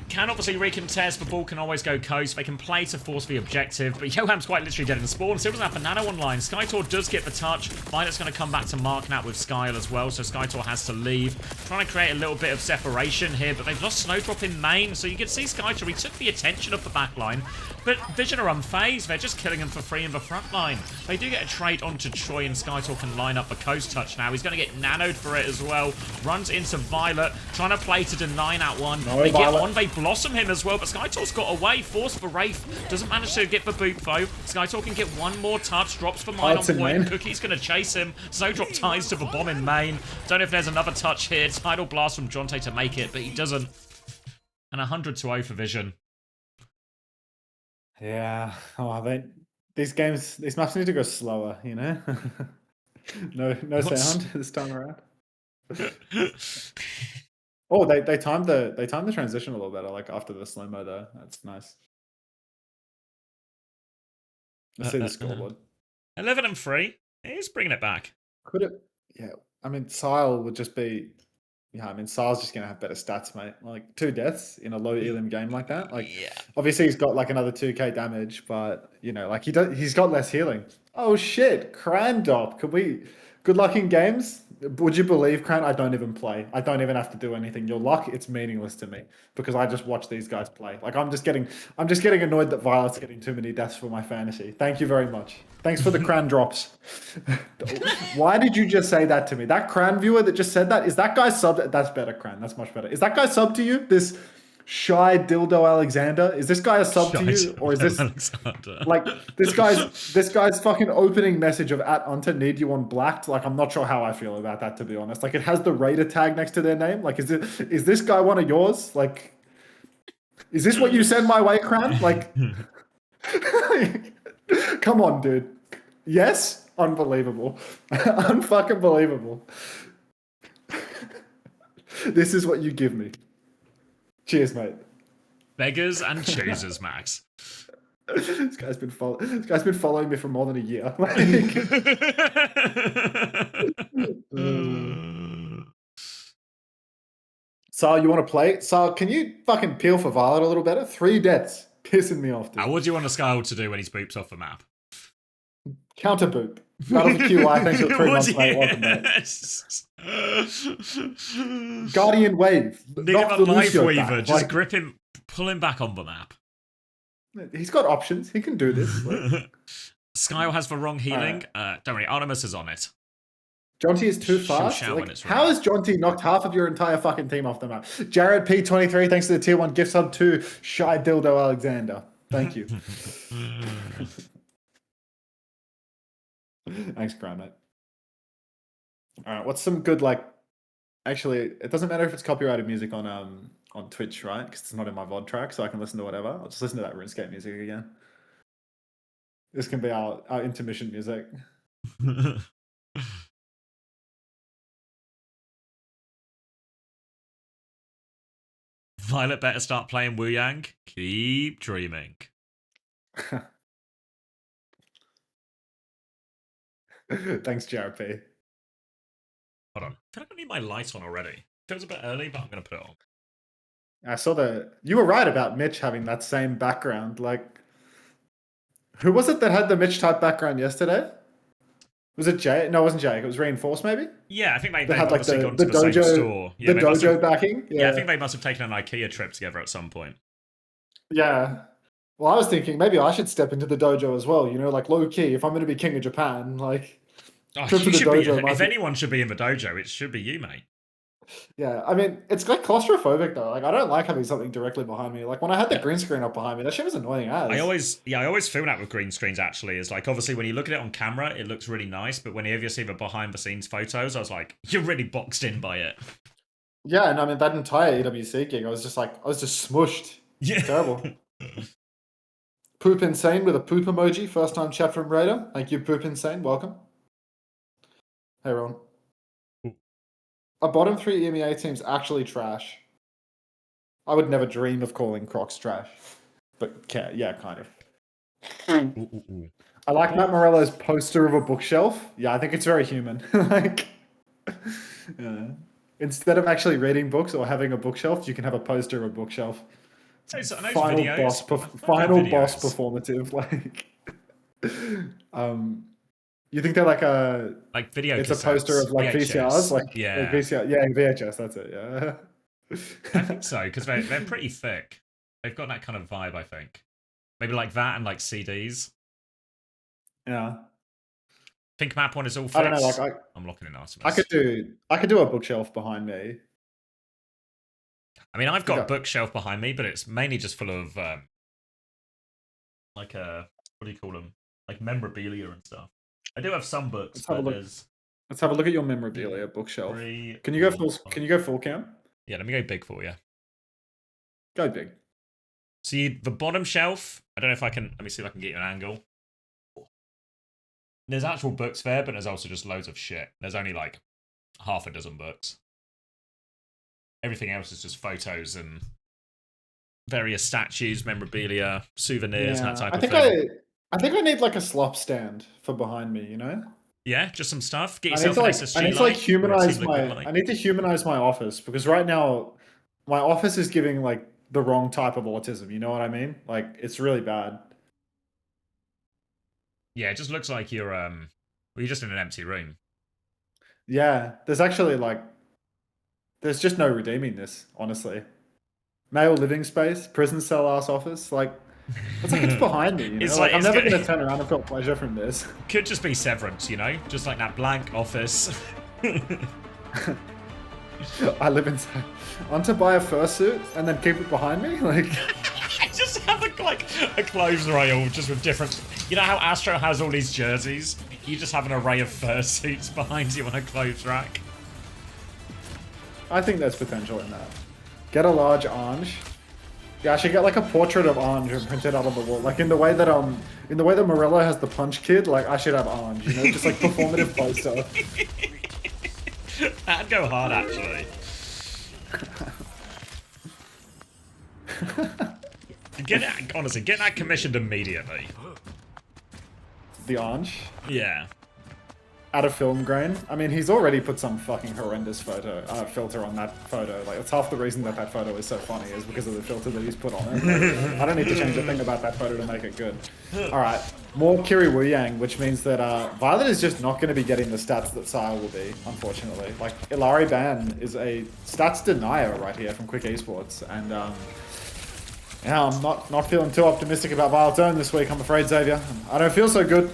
can obviously recontest, but ball can always go coast. They can play to force the objective, but Yoham's quite literally dead in spawn. Still doesn't have Banana online. Skytor does get the touch. Violet's going to come back to mark now with Skyle as well, so Skytor has to leave. Trying to create a little bit of separation here, but they've lost Snowdrop in main, so you can see Skytor, he took the attention of the back line, but Vision are unfazed. They're just killing him for free in the front line. They do get a trade onto Troy, and Skytor can line up the coast touch now. He's going to get nanoed for it as well. Runs into Violet, trying to play to deny that one. No, they Violet. get on, they blossom him as well, but Skytor's got away. Force for Wraith. Doesn't manage to get the boot though. Skytor can get one more touch. Drops for mine on it's in point. main. Cookie's going to chase him. Snowdrop ties to the bomb in main. Don't know if there's another touch here. Tidal Blast from Jonte to make it, but he doesn't. And 100-0 for Vision. Yeah. Oh, these maps need to go slower, you know? no sound this time around. Oh, they timed the transition a little better, like after the slow-mo though. That's nice. Let's see the scoreboard. 11-3. He's bringing it back. Could it? Yeah. I mean, Sile would just be. Yeah, I mean, Sile's just gonna have better stats, mate. Like 2 deaths in a low elim game like that. Like, Yeah. obviously he's got like another 2k damage, but you know, like he's got less healing. Oh shit, Crandop. Good luck in games. Would you believe, Cran? I don't even play. I don't even have to do anything. Your luck, it's meaningless to me because I just watch these guys play. Like I'm just getting annoyed that Violet's getting too many deaths for my fantasy. Thank you very much. Thanks for the Cran drops. Why did you just say that to me? That Cran viewer that just said that, is that guy subbed? That's better, Cran. That's much better. Is that guy subbed to you? This shy dildo Alexander? Is this guy a sub to you, or is this Alexander. like this guy's fucking opening message of @unter need you on blacked? Like I'm not sure how I feel about that, to be honest. Like it has the Raider tag next to their name. Like is this guy one of yours? Like is this what you send my way, Cran? Like come on, dude. Yes, unbelievable, unfucking believable. This is what you give me. Cheers, mate. Beggars and choosers, Max. This guy's been following me for more than a year. Sal, you want to play? Sal, can you fucking peel for Violet a little better? 3 deaths. Pissing me off, dude. What do you want a Skyle to do when he's boops off the map? Counter boop. Out of the QI, thanks for 3 months, mate. Welcome, mate. Guardian Wave. Need Knock a the life Lucio weaver. back. Just Like, grip him, pull him back on the map. he's got options. He can do this. Like, Skyle has the wrong healing. Don't worry, Artemis is on it. Jonty is too She'll fast. shout when Like, it's how right. has Jonty knocked half of your entire fucking team off the map? Jared P23, thanks to the tier 1 gift sub to Shy Dildo Alexander. Thank you. Thanks, Grant, mate. All right, what's some good, like, actually, it doesn't matter if it's copyrighted music on Twitch, right? Because it's not in my VOD track, so I can listen to whatever. I'll just listen to that RuneScape music again. This can be our intermission music. Violet better start playing Wu Yang. Keep dreaming. Thanks, JRP. Hold on. I feel like I need my light on already. Feels a bit early, but I'm going to put it on. I saw you were right about Mitch having that same background. Like, who was it that had the Mitch type background yesterday? Was it Jay? No, it wasn't Jake. It was Reinforced, maybe? Yeah, I think they've had, like, obviously the gone to the same dojo- store. The Yeah, they must dojo have, backing? yeah, I think they must have taken an IKEA trip together at some point. Yeah. Well, I was thinking maybe I should step into the dojo as well, you know, like low key, if I'm going to be king of Japan, like... Oh, trip to you the should be, dojo might if be- anyone should be in the dojo, it should be you, mate. Yeah, I mean, it's like claustrophobic though. Like, I don't like having something directly behind me. Like, when I had the green screen up behind me, that shit was annoying as. I always feel that with green screens, actually. Is like, obviously, when you look at it on camera, it looks really nice, but whenever you see the behind-the-scenes photos, I was like, you're really boxed in by it. Yeah, and I mean, that entire EWC gig, I was just smushed. Yeah. Terrible. Poop Insane with a poop emoji. First time chat from Raider. Thank you, Poop Insane. Welcome. Hey, everyone. Are bottom 3 EMEA teams actually trash? I would never dream of calling Crocs trash. But yeah, kind of. I like Matt Morello's poster of a bookshelf. Yeah, I think it's very human. Like, yeah. Instead of actually reading books or having a bookshelf, you can have a poster of a bookshelf. So I know final videos. boss, I've heard final videos. boss performative. You think they're like a video it's a cassettes, poster of like VCRs, like yeah, VCR, yeah, VHS. That's it. Yeah. I think so because they're pretty thick. They've got that kind of vibe, I think. Maybe like that and like CDs. Yeah. Think map one is all fixed. I don't know. Like I'm looking in Artemis. I could do a bookshelf behind me. I mean, I've got a bookshelf behind me, but it's mainly just full of what do you call them? Like memorabilia and stuff. I do have some books, but there's. Let's have a look at your memorabilia bookshelf. 3, Can you go 4, full? Can you go full cam? Yeah, let me go big for you. Go big. See the bottom shelf. I don't know if I can. Let me see if I can get you an angle. There's actual books there, but there's also just loads of shit. There's only like half a dozen books. Everything else is just photos and various statues, memorabilia, souvenirs, and that type of thing. I think I need like a slop stand for behind me, you know? Yeah, just some stuff. Get I yourself need an to SSG I need to like humanize light. I need to humanize my office because right now my office is giving like the wrong type of autism, you know what I mean? Like it's really bad. Yeah, it just looks like you're just in an empty room. Yeah, there's actually like there's just no redeeming this, honestly. Male living space, prison cell ass office, like it's like it's behind me, you know? It's like, I'm never good. gonna turn around and feel pleasure from this. Could just be Severance, you know? Just like that blank office. I live inside. I want to buy a fursuit and then keep it behind me, like. Just have a clothes rail just with different. You know how Astro has all these jerseys? You just have an array of fursuits behind you on a clothes rack. I think there's potential in that. Get a large orange. Yeah, I should get like a portrait of Orange and print it out on the wall. Like in the way that Morello has the Punch Kid, like I should have Orange, you know, just like performative poster. That'd go hard actually. Honestly, get that commissioned immediately. The Orange? Yeah. Out of film grain. I mean, he's already put some fucking horrendous filter on that photo. Like, it's half the reason that that photo is so funny is because of the filter that he's put on it. Like, I don't need to change a thing about that photo to make it good. Alright, more Kiri Wu Yang, which means that Violet is just not going to be getting the stats that Saya will be, unfortunately. Like, Ilari Ban is a stats denier right here from Quick Esports, and yeah, I'm not feeling too optimistic about Violet's own this week, I'm afraid, Xavier. I don't feel so good.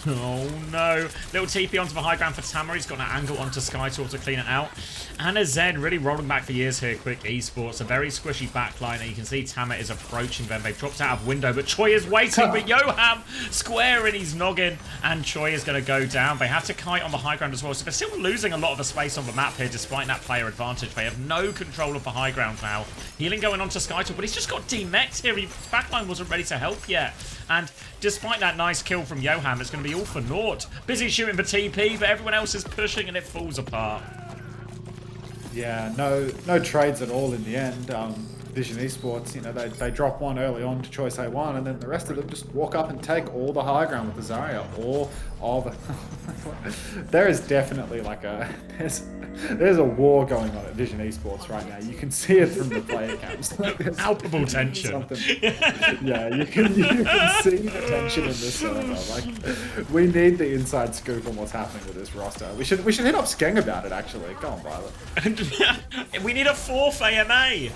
Oh no. Little TP onto the high ground for Tamer. He's got an angle onto Skytor to clean it out. And a Zen really rolling back for years here. Quick Esports. A very squishy backline. And you can see Tamer is approaching them. They've dropped out of window. But Choi is waiting. But Yoham squaring his noggin. And Choi is going to go down. They have to kite on the high ground as well. So they're still losing a lot of the space on the map here despite that player advantage. They have no control of the high ground now. Healing going on to Skytor. But he's just got demexed here. His backline wasn't ready to help yet. And despite that nice kill from Yoham, it's going to be all for naught. Busy shooting for TP, but everyone else is pushing and it falls apart. Yeah, no trades at all in the end. Vision Esports, you know, they drop one early on to Choice A1, and then the rest of them just walk up and take all the high ground with the Zarya. There is definitely like there's a war going on at Vision Esports right now. You can see it from the player cams. Palpable tension. Yeah, you can see the tension in this server. Like, we need the inside scoop on what's happening with this roster. We should hit up Skeng about it actually. Go on, Violet. We need a 4th AMA.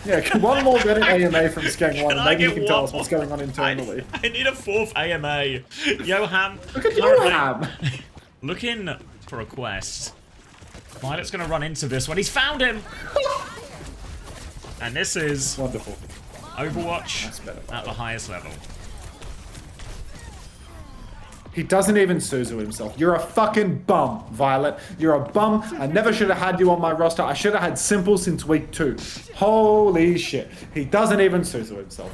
Yeah, one more minute AMA from Skeng 1, and maybe you can tell us what's going on internally. I need a 4th AMA. Yoham. Look at Yoham! Looking for a quest. Violet's going to run into this one. He's found him! And this is... Wonderful. Overwatch at the highest level. He doesn't even Suzu himself. You're a fucking bum, Violet. You're a bum. I never should have had you on my roster. I should have had Simple since week 2. Holy shit. He doesn't even Suzu himself.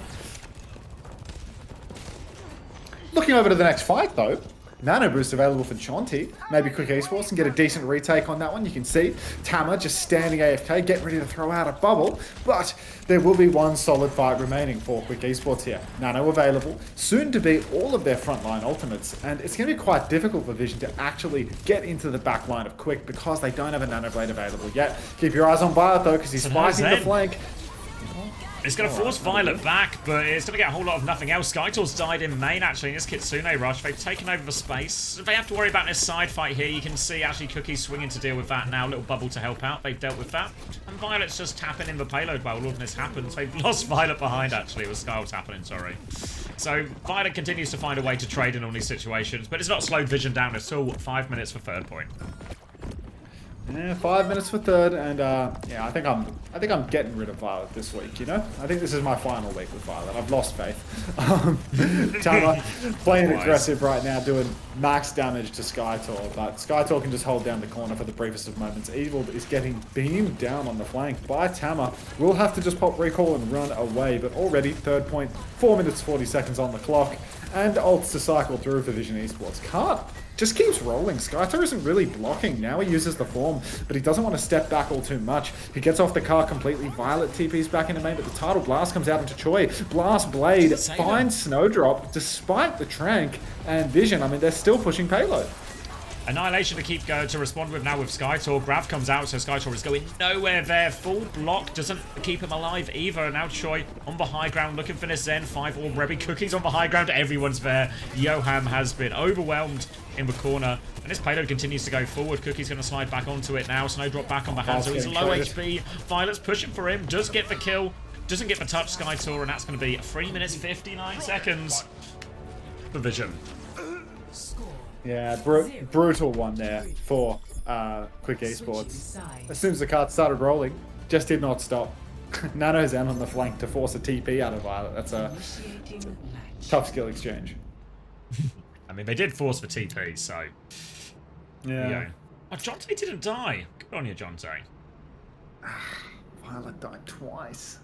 Looking over to the next fight, though. Nano Boost available for Chonti. Maybe Quick Esports can get a decent retake on that one. You can see Tamer just standing AFK, getting ready to throw out a bubble. But there will be one solid fight remaining for Quick Esports here. Nano available, soon to be all of their frontline ultimates. And it's going to be quite difficult for Vision to actually get into the back line of Quick because they don't have a Nano Blade available yet. Keep your eyes on Violet though, because he's fighting the flank. It's going to force Violet back, but it's going to get a whole lot of nothing else. Skytor's died in main, actually, in this Kitsune rush. They've taken over the space. They have to worry about this side fight here. You can see, actually, Cookie's swinging to deal with that now. Little bubble to help out. They've dealt with that. And Violet's just tapping in the payload while all of this happens. They've lost Violet behind, actually. It was Sky was happening, sorry. So, Violet continues to find a way to trade in all these situations, but it's not slowed Vision down at all. 5 minutes for third point. Yeah, 5 minutes for third, and yeah, I think I'm getting rid of Violet this week. You know, I think this is my final week with Violet. I've lost faith. Tama playing aggressive right now, doing max damage to Skytor, but Skytor can just hold down the corner for the briefest of moments. Evil is getting beamed down on the flank by Tama. We'll have to just pop recall and run away, but already third point, 4 minutes 40 seconds on the clock, and ults to cycle through for Vision Esports. Can't. Just keeps rolling. Skytor isn't really blocking. Now he uses the form, but he doesn't want to step back all too much. He gets off the car completely. Violet TP's back into main, but the Tidal Blast comes out into Choi. Blast Blade finds Snowdrop despite the Trank and Vision. I mean, they're still pushing payload. Annihilation to keep going to respond with now with Skytor. Grav comes out, so Skytor is going nowhere there. Full block doesn't keep him alive either. Now Choi on the high ground looking for this Zen 5 orb Rebby. Cookies on the high ground. Everyone's there. Yoham has been overwhelmed in the corner. And this payload continues to go forward. Cookie's going to slide back onto it now. Snowdrop back on the hand, so he's low HP. Violet's pushing for him. Does get the kill. Doesn't get the touch, Skytor, and that's going to be 3 minutes 59 seconds for Vision. Yeah, brutal one there for Quick Esports. As soon as the card started rolling, just did not stop. Nano's out on the flank to force a TP out of Violet. That's a tough skill exchange. I mean, they did force the TP, so... Yeah. Oh, Jonte didn't die. Good on you, Jonte. Violet died twice.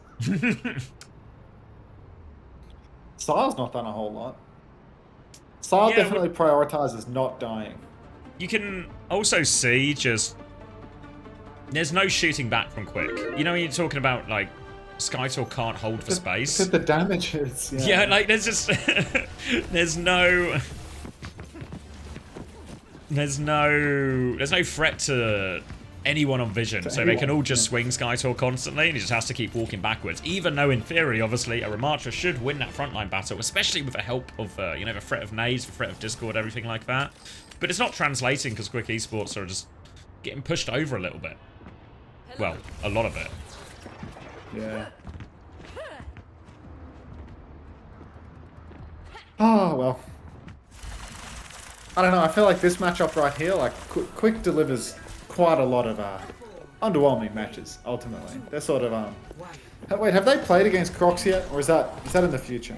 Style's not done a whole lot. Style definitely prioritizes not dying. You can also see just... There's no shooting back from Quick. You know when you're talking about, like, Skytor can't hold for space? Because the damage is... Yeah, like, there's just... There's no threat to anyone on Vision, so they can all just swing Skytor constantly, and he just has to keep walking backwards. Even though, in theory, obviously, a Ramattra should win that frontline battle, especially with the help of, you know, the threat of nades, the threat of Discord, everything like that. But it's not translating because Quick Esports are just getting pushed over a little bit. Well, a lot of it. Yeah. Oh, well. I don't know, I feel like this matchup right here, like, Quick delivers quite a lot of underwhelming matches, ultimately. They're sort of, wait, have they played against Crocs yet? Or is that in the future?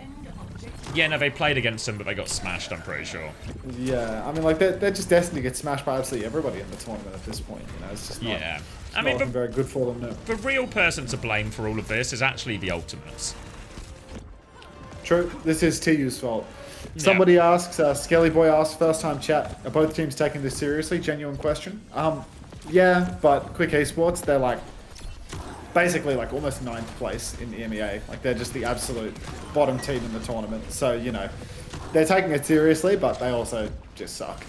Yeah, no, they played against them, but they got smashed, I'm pretty sure. Yeah, I mean, like, they're just destined to get smashed by absolutely everybody in the tournament at this point, you know? It's just not, yeah. I mean, not very good for them, no. The real person to blame for all of this is actually the Ultimates. True, this is TU's fault. Somebody asks, Skelly Boy asks, first time chat, are both teams taking this seriously? Genuine question. Yeah, but Quick Esports, they're like, basically like almost 9th place in the EMEA. Like they're just the absolute bottom team in the tournament. So, you know, they're taking it seriously, but they also just suck.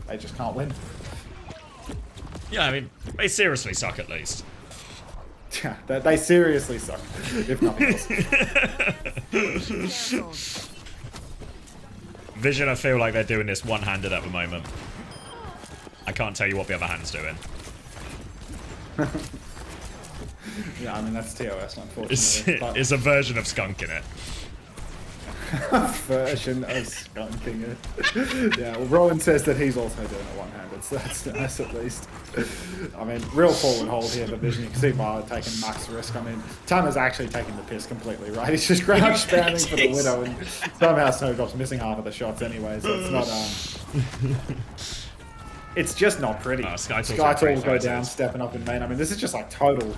They just can't win. Yeah, I mean, they seriously suck at least. Yeah, they seriously suck, if nothing else. Vision, I feel like they're doing this one-handed at the moment. I can't tell you what the other hand's doing. Yeah, I mean, that's TOS, unfortunately. It's a version of skunking it. Version of skunking it. Yeah, well, Rowan says that he's also doing it one-handed, so that's nice at least. I mean, real forward hold here, but Vision, you can see Violet taking max risk. I mean, Tama's actually taking the piss completely, right? He's just crouch spamming for the Widow, and somehow Snowdrop's missing half of the shots anyway, so it's not, it's just not pretty. Skytor will go down, stepping up in main. I mean, this is just like total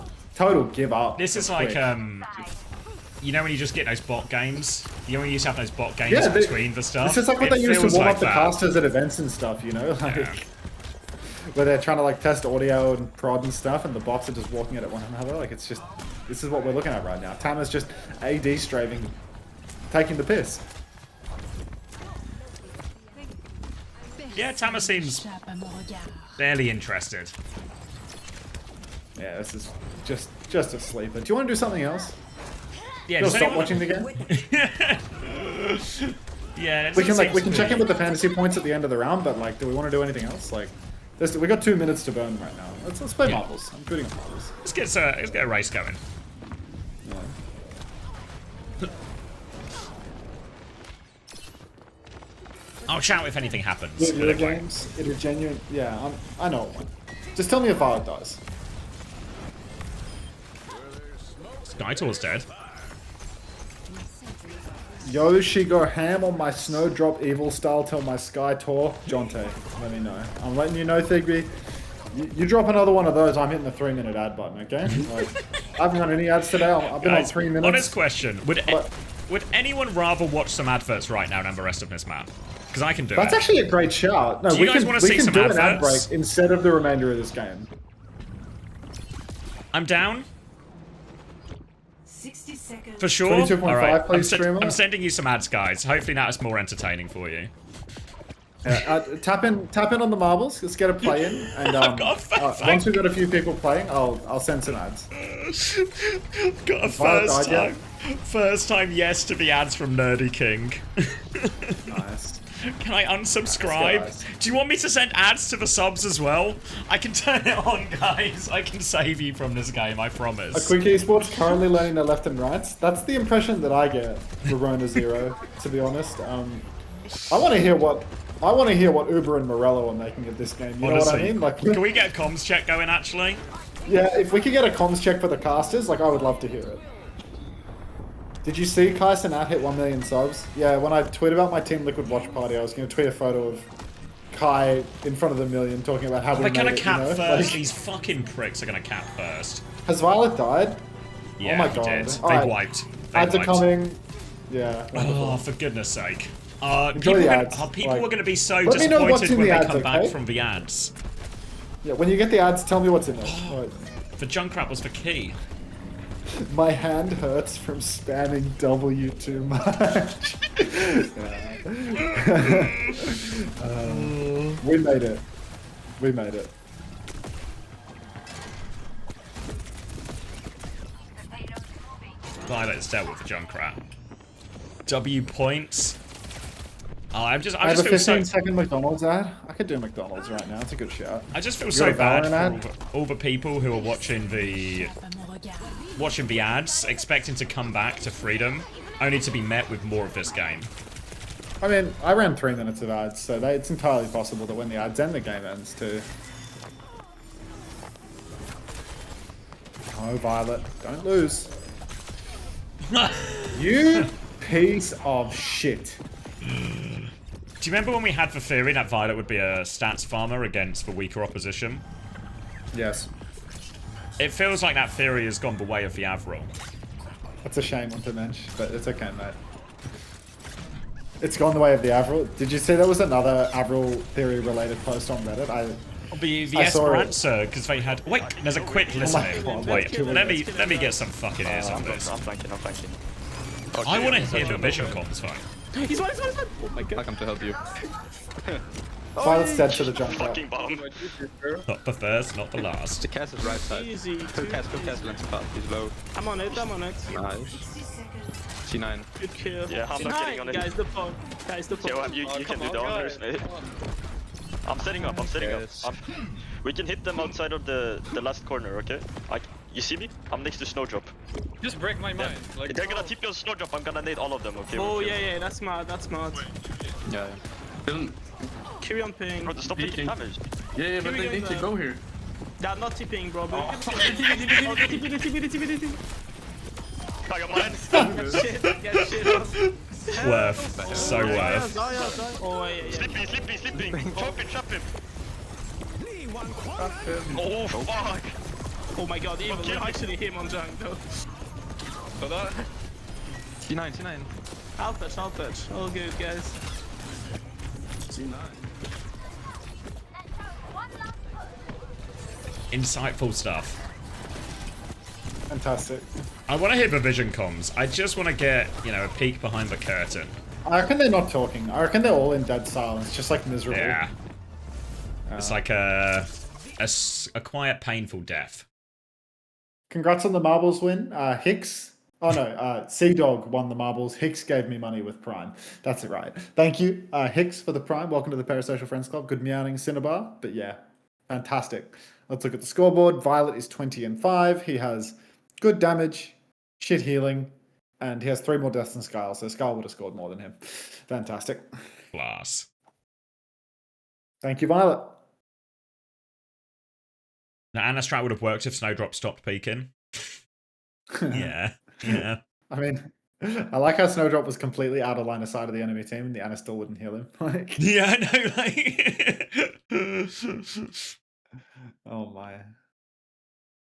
give up. This is like, you know when you just get those bot games? You know when you used to have those bot games in between the stuff? This is like what they used to warm up the casters at events and stuff, you know? Like, where they're trying to like test audio and prod and stuff, and the bots are just walking at one another. Like, it's just, this is what we're looking at right now. Tama's just AD strafing, taking the piss. Yeah, Tama seems barely interested. Yeah, this is just a sleeper. Do you want to do something else? Yeah, You'll does stop anyone- watching the game. Yeah, We can check in with the fantasy points at the end of the round, but like, do we want to do anything else? Like, we got 2 minutes to burn right now. Let's play marbles. I'm shooting at marbles. Let's get a race going. Yeah. I'll shout if anything happens. Video games, it is genuine. Yeah, I know one. Just tell me if Violet dies. Skytor's dead. Yo, she go ham on my Snowdrop Evil style till my Sky Tour. Jonte, let me know. I'm letting you know, Thigby. You drop another one of those, I'm hitting the 3-minute ad button, okay? Like, I haven't run any ads today. I've been on 3 minutes. Honest question. Would anyone rather watch some adverts right now than the rest of this map? Because I can do That's it. actually a great shout. No, Do you guys wanna see some do an ad adverts? break instead of the remainder of this game. I'm down. 60 seconds. For sure. 22.5, All right. please, streamer. I'm sending you some ads, guys. Hopefully that is more entertaining for you. Tap in on the marbles. Let's get a play in, and once we've got a few people playing, I'll send some ads. Got a first time yes to the ads from Nerdy King. Nice. Can I unsubscribe? Nice. Do you want me to send ads to the subs as well? I can turn it on, guys. I can save you from this game, I promise. A quick esports currently learning their left and rights. That's the impression that I get. Rorona Zero, to be honest. I want to hear what Uber and Morello are making of this game. You know what I mean? Like, can we get a comms check going? Actually, yeah. If we could get a comms check for the casters, like, I would love to hear it. Did you see Kai Cenat hit 1 million subs? Yeah, when I tweet about my Team Liquid watch party, I was going to tweet a photo of Kai in front of the million talking about how we they're made gonna it, cap you know? first. Like, These fucking pricks are gonna cap first. has Violet died? Yeah, oh my he god. did. They Alright, wiped. They ads are wiped. coming. Yeah. Oh, for goodness sake. Enjoy the ads. People Like, are going to be so let me know what's disappointed in when the they ads, come back okay? from the ads. Yeah, when you get the ads, tell me what's in it. Right. The Junkrat was the key. My hand hurts from spamming W too much. We made it. We made it. Violet's dealt with the Junkrat. W points. Oh, I I just have a feel so. 15-second McDonald's ad. I could do McDonald's right now. It's a good shout. I just feel You so got a bad Valorant for all the people who are watching the ads, expecting to come back to freedom, only to be met with more of this game. I mean, I ran 3 minutes of ads, so it's entirely possible that when the ads end, the game ends too. Oh, Violet, don't lose. You piece of shit. Do you remember when we had the theory that Violet would be a stats farmer against the weaker opposition? Yes. It feels like that theory has gone the way of the Avril. That's a shame on Dimension, but it's okay, mate. It's gone the way of the Avril. Did you see there was another Avril theory related post on Reddit? The I saw it. Esperanza, because they had. Wait, there's a quick listening. God, Wait, that's let me get some fucking ears on this. I'm flanking. I want to hear the vision comms fight. He's one. Oh my god. I come to help you. Violet's dead to the jump Fucking bomb. Not the first, not the last. The cast is right side. Easy. Go cast, lens path. He's low. I'm on it. Nice. 60 seconds. C9. Good kill. Yeah, I'm not getting on it. Guys, the phone. Guys, the phone. You can do downers, mate. I'm setting up. We can hit them outside of the last corner, okay? You see me? I'm next to Snowdrop. Just break my mind. Like, They're gonna TP on Snowdrop. I'm gonna nade all of them, okay? Oh, yeah, that's smart. That's smart. Yeah. Carry on ping. Bro, stop taking damage. yeah, but they need to go here. They're not tipping, bro. TP. Got your mind. Get shit off. Worth. So worth. Oh, yeah. Sleeping. Chop him. Oh, fuck. Oh my god, even we're actually him on junk though. C9. I'll touch. All good, guys. Insightful stuff. Fantastic. I want to hear the vision comms. I just want to get, a peek behind the curtain. I reckon they're not talking. I reckon they're all in dead silence, just like miserable. Yeah. It's like a quiet, painful death. Congrats on the marbles win. Hicks, Oh no, Sea Dog won the marbles. Hicks gave me money with Prime. That's it, right? Thank you, Hicks, for the Prime. Welcome to the Parasocial Friends Club. Good meowing, Cinnabar. But yeah, fantastic. Let's look at the scoreboard. Violet is 20 and 5. He has good damage, shit healing, and he has 3 more deaths than Skyle. So Skyle would have scored more than him. Fantastic. Class. Thank you, Violet. Now, Anna Strat would have worked if Snowdrop stopped peeking. Yeah. Yeah. I mean, I like how Snowdrop was completely out of line of sight of the enemy team, and the Anna still wouldn't heal him. Like, Yeah, I know, like. oh my.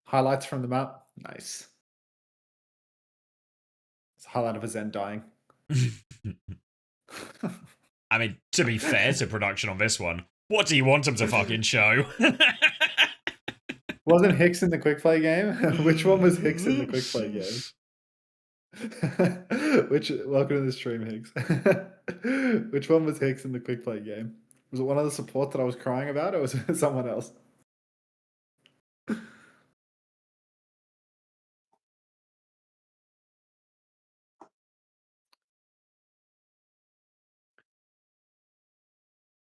Highlights from the map. Nice. It's a highlight of a Zen dying. I mean, to be fair to production on this one, what do you want them to fucking show? Wasn't Hicks in the quick play game? Which one was Hicks in the quick play game? Welcome to the stream, Hicks. Which one was Hicks in the quick play game? Was it one of the support that I was crying about, or was it someone else?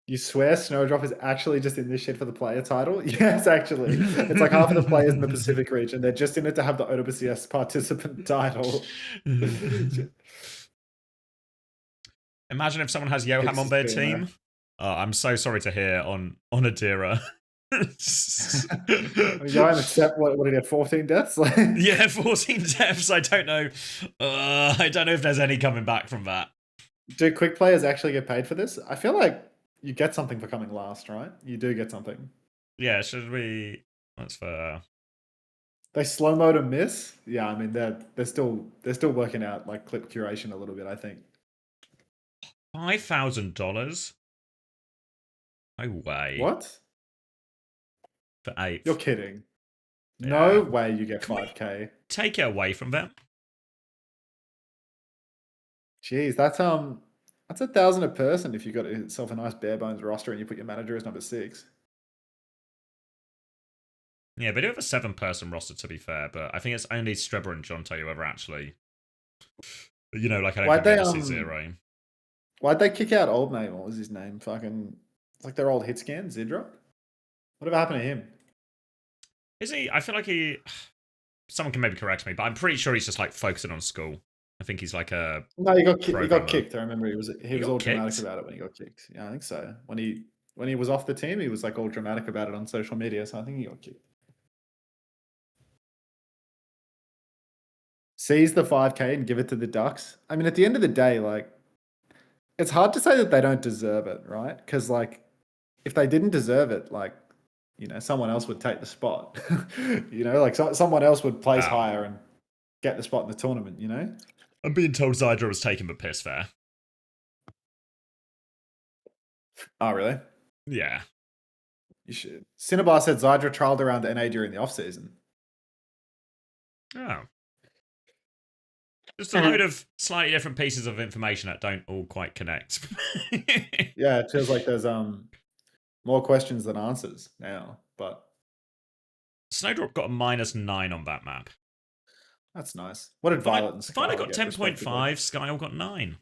You swear Snowdrop is actually just in this shit for the player title? Yes, actually. It's like half of the players in the Pacific region. They're just in it to have the OWCS participant title. Imagine if someone has Yoham on their team. Oh, I'm so sorry to hear on Adira. Yoham, except what did he get? 14 deaths? Yeah, 14 deaths. I don't know. I don't know if there's any coming back from that. Do quick players actually get paid for this? I feel like you get something for coming last, right? You do get something. Yeah, should we? That's fair. They slow mode a miss. Yeah, I mean they're still working out like clip curation a little bit. I think $5,000. No way. What? For 8th. You're kidding. Yeah. No way you get 5k. Take it away from them. Jeez, that's 1,000 a person if you got yourself a nice bare bones roster and you put your manager as number 6. Yeah, they do have a 7-person roster to be fair, but I think it's only Strebber and Jonto who ever actually, you know, like I don't think they see 0. Why'd they kick out old mate? What was his name? Fucking, it's like their old hit scan, Zidra. Whatever happened to him? Is he? I feel like he. Someone can maybe correct me, but I'm pretty sure he's just like focusing on school. I think he's like a. No, he got kicked. I remember he was all kicked? dramatic about it when he got kicked. Yeah, I think so. When he was off the team, he was like all dramatic about it on social media. So I think he got kicked. Seize the 5k and give it to the Ducks. I mean, at the end of the day, like, it's hard to say that they don't deserve it, right? Because like, if they didn't deserve it, like, you know, someone else would take the spot. You know, like someone else would place higher and get the spot in the tournament. You know. I'm being told Zydra was taking the piss there. Oh, really? Yeah. You should. Cinnabar said Zydra trialed around NA during the off season. Oh. Just a load of slightly different pieces of information that don't all quite connect. Yeah, it feels like there's more questions than answers now, but Snowdrop got a -9 on that map. That's nice. What did Violet and Skyle Violet got 10.5, Skyle got 9.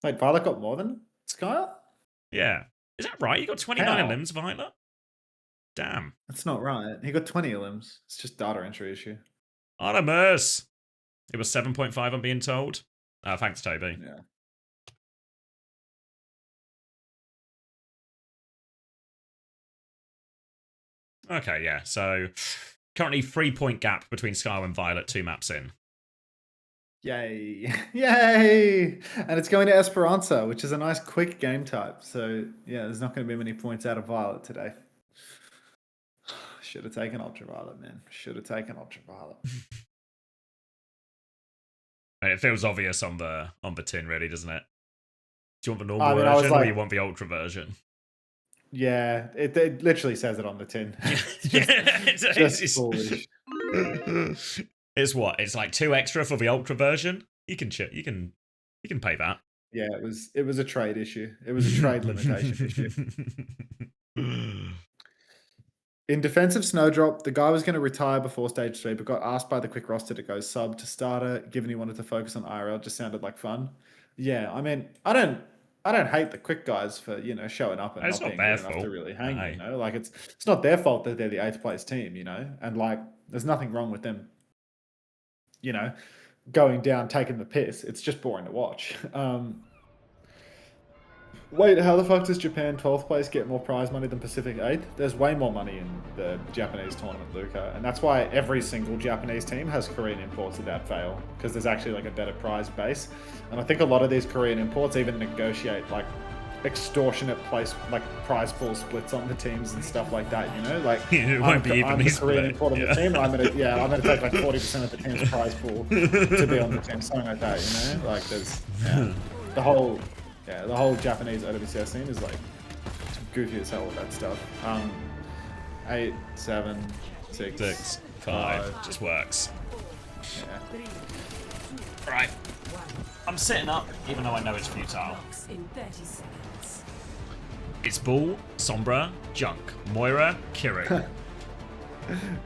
Wait, Violet got more than Skyle? Yeah. Is that right? You got 29 limbs, Violet? Damn. That's not right. He got 20 limbs. It's just data entry issue. Artemis! It was 7.5, I'm being told. Thanks, Toby. Yeah. Okay, yeah. So, currently 3-point gap between Skyle and Violet 2 maps in. Yay. Yay! And it's going to Esperanza, which is a nice quick game type. So, yeah, there's not going to be many points out of Violet today. Should have taken Ultraviolet, man. Should have taken Ultraviolet. It feels obvious on the tin, really, doesn't it? Do you want the normal version or do you want the ultra version? Yeah, it literally says it on the tin. It's foolish. It's what? It's like 2 extra for the ultra version. You can pay that. Yeah, it was a trade issue. It was a trade limitation issue. In defensive Snowdrop, the guy was going to retire before stage 3, but got asked by the quick roster to go sub to starter, given he wanted to focus on IRL. Just sounded like fun. Yeah, I mean, I don't hate the quick guys for, you know, showing up and It's not not being their good enough fault. to really hang. No. You know, like it's not their fault that they're the 8th place team. You know, and like there's nothing wrong with them. You know, going down, taking the piss. It's just boring to watch. Wait, how the fuck does Japan 12th place get more prize money than Pacific 8th? There's way more money in the Japanese tournament, Luca. And that's why every single Japanese team has Korean imports without fail. Because there's actually like a better prize base. And I think a lot of these Korean imports even negotiate like extortionate prize pool splits on the teams and stuff like that, you know? Like It won't be I'm evenly the Korean split. import on the team, I'm gonna take like 40% of the team's prize pool to be on the team, something like that, you know? Like there's the whole Japanese OWCS scene is like goofy as hell with that stuff. 8, 7, 6, 5. Just works. Yeah. Right. I'm sitting up, even though I know it's futile. In 30 seconds. It's Bull, Sombra, Junk, Moira, Kiri.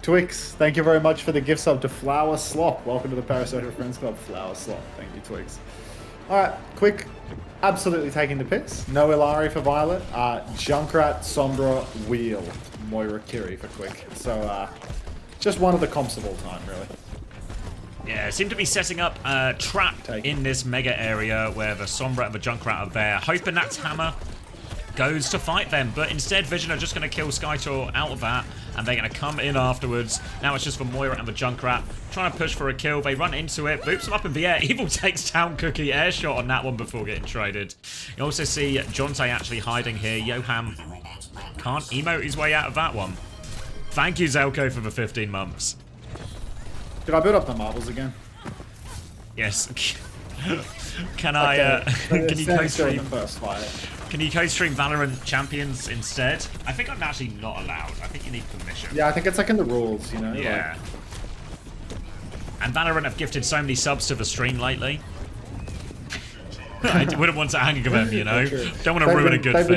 Twix, thank you very much for the gift sub to Flower Slop. Welcome to the Parasocial Friends Club, Flower Slop. Thank you, Twix. Alright, quick. Absolutely taking the piss. No Ilari for Violet. Junkrat, Sombra, Wheel, Moira, Kiri for quick. So, just one of the comps of all time, really. Yeah, seem to be setting up a trap in this mega area where the Sombra and the Junkrat are there, hoping that Hammer goes to fight them, but instead Vision are just going to kill Skytor out of that, and they're going to come in afterwards. Now it's just for Moira and the Junkrat, trying to push for a kill. They run into it, boops them up in the air. Evil takes down Cookie, air shot on that one before getting traded. You also see Jonte actually hiding here. Yoham can't emote his way out of that one. Thank you, Zelko, for the 15 months. Did I build up the marbles again? Yes. Can I, can you co-stream? Can you co-stream Valorant Champions instead? I think I'm actually not allowed. I think you need permission. Yeah, I think it's like in the rules, you know? Yeah. And Valorant have gifted so many subs to the stream lately. I wouldn't want to anger them, you know? Don't want to ruin a good thing.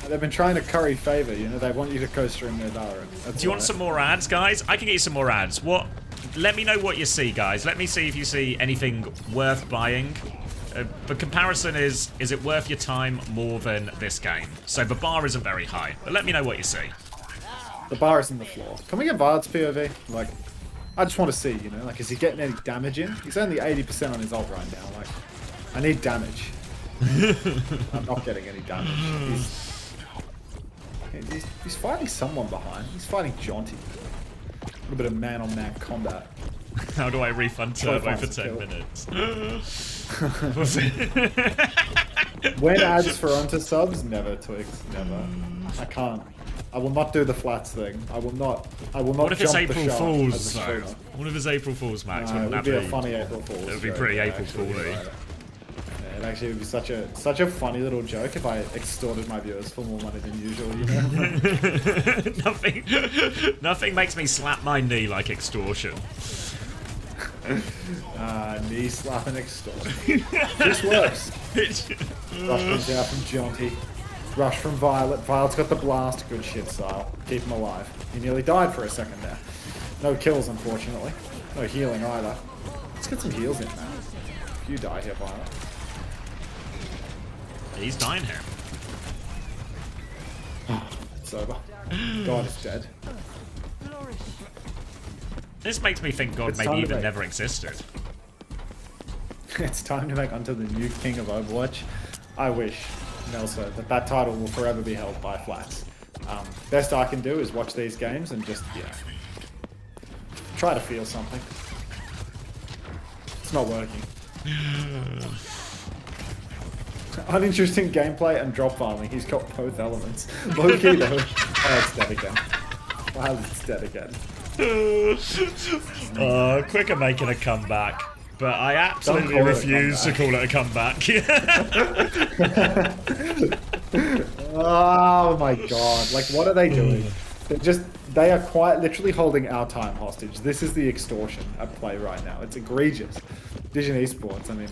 They've been trying to curry favor, you know? They want you to co-stream their Valorant. Do you want some more ads, guys? I can get you some more ads. What? Let me know what you see, guys. Let me see if you see anything worth buying. The comparison is it worth your time more than this game? So the bar isn't very high, but let me know what you see. The bar is in the floor. Can we get Vard's POV? Like, I just want to see, you know? Like, is he getting any damage in? He's only 80% on his ult right now. Like, I need damage. I'm not getting any damage. He's fighting someone behind. He's fighting Jonty. A little bit of man-on-man combat. How do I refund Turbo for 10 minutes? When ads for onto subs? Never, Twigs. Never. I can't. I will not do the flats thing. I will not. What if it's jump April the shark Fool's, as a though? streamer. What if it's April Fool's, Max? It Wouldn't would that be a funny April Fool's. It would be joke, pretty yeah, April actually, Fool-y. Yeah, it actually would be such a funny little joke if I extorted my viewers for more money than usual, you know? Nothing makes me slap my knee like extortion. Knee slapping extortion. This works. Rush comes out from Jonty. Rush from Violet. Violet's got the blast. Good shit, Style. Keep him alive. He nearly died for a second there. No kills, unfortunately. No healing either. Let's get some heals in, man. If you die here, Violet. He's dying here. It's over. God is dead. This makes me think God maybe even never existed. It's time to make Unto the new king of Overwatch. I wish, Nelson, that title will forever be held by Flats. Best I can do is watch these games and just, you know, try to feel something. It's not working. Uninteresting gameplay and drop farming. He's got both elements. Low-key though. Oh, it's dead again. Wow, it's dead again. Quicker making a comeback, but I absolutely refuse to call it a comeback. Oh my god, like what are they doing? They are quite literally holding our time hostage. This is the extortion at play right now. It's egregious. Vision Esports, I mean.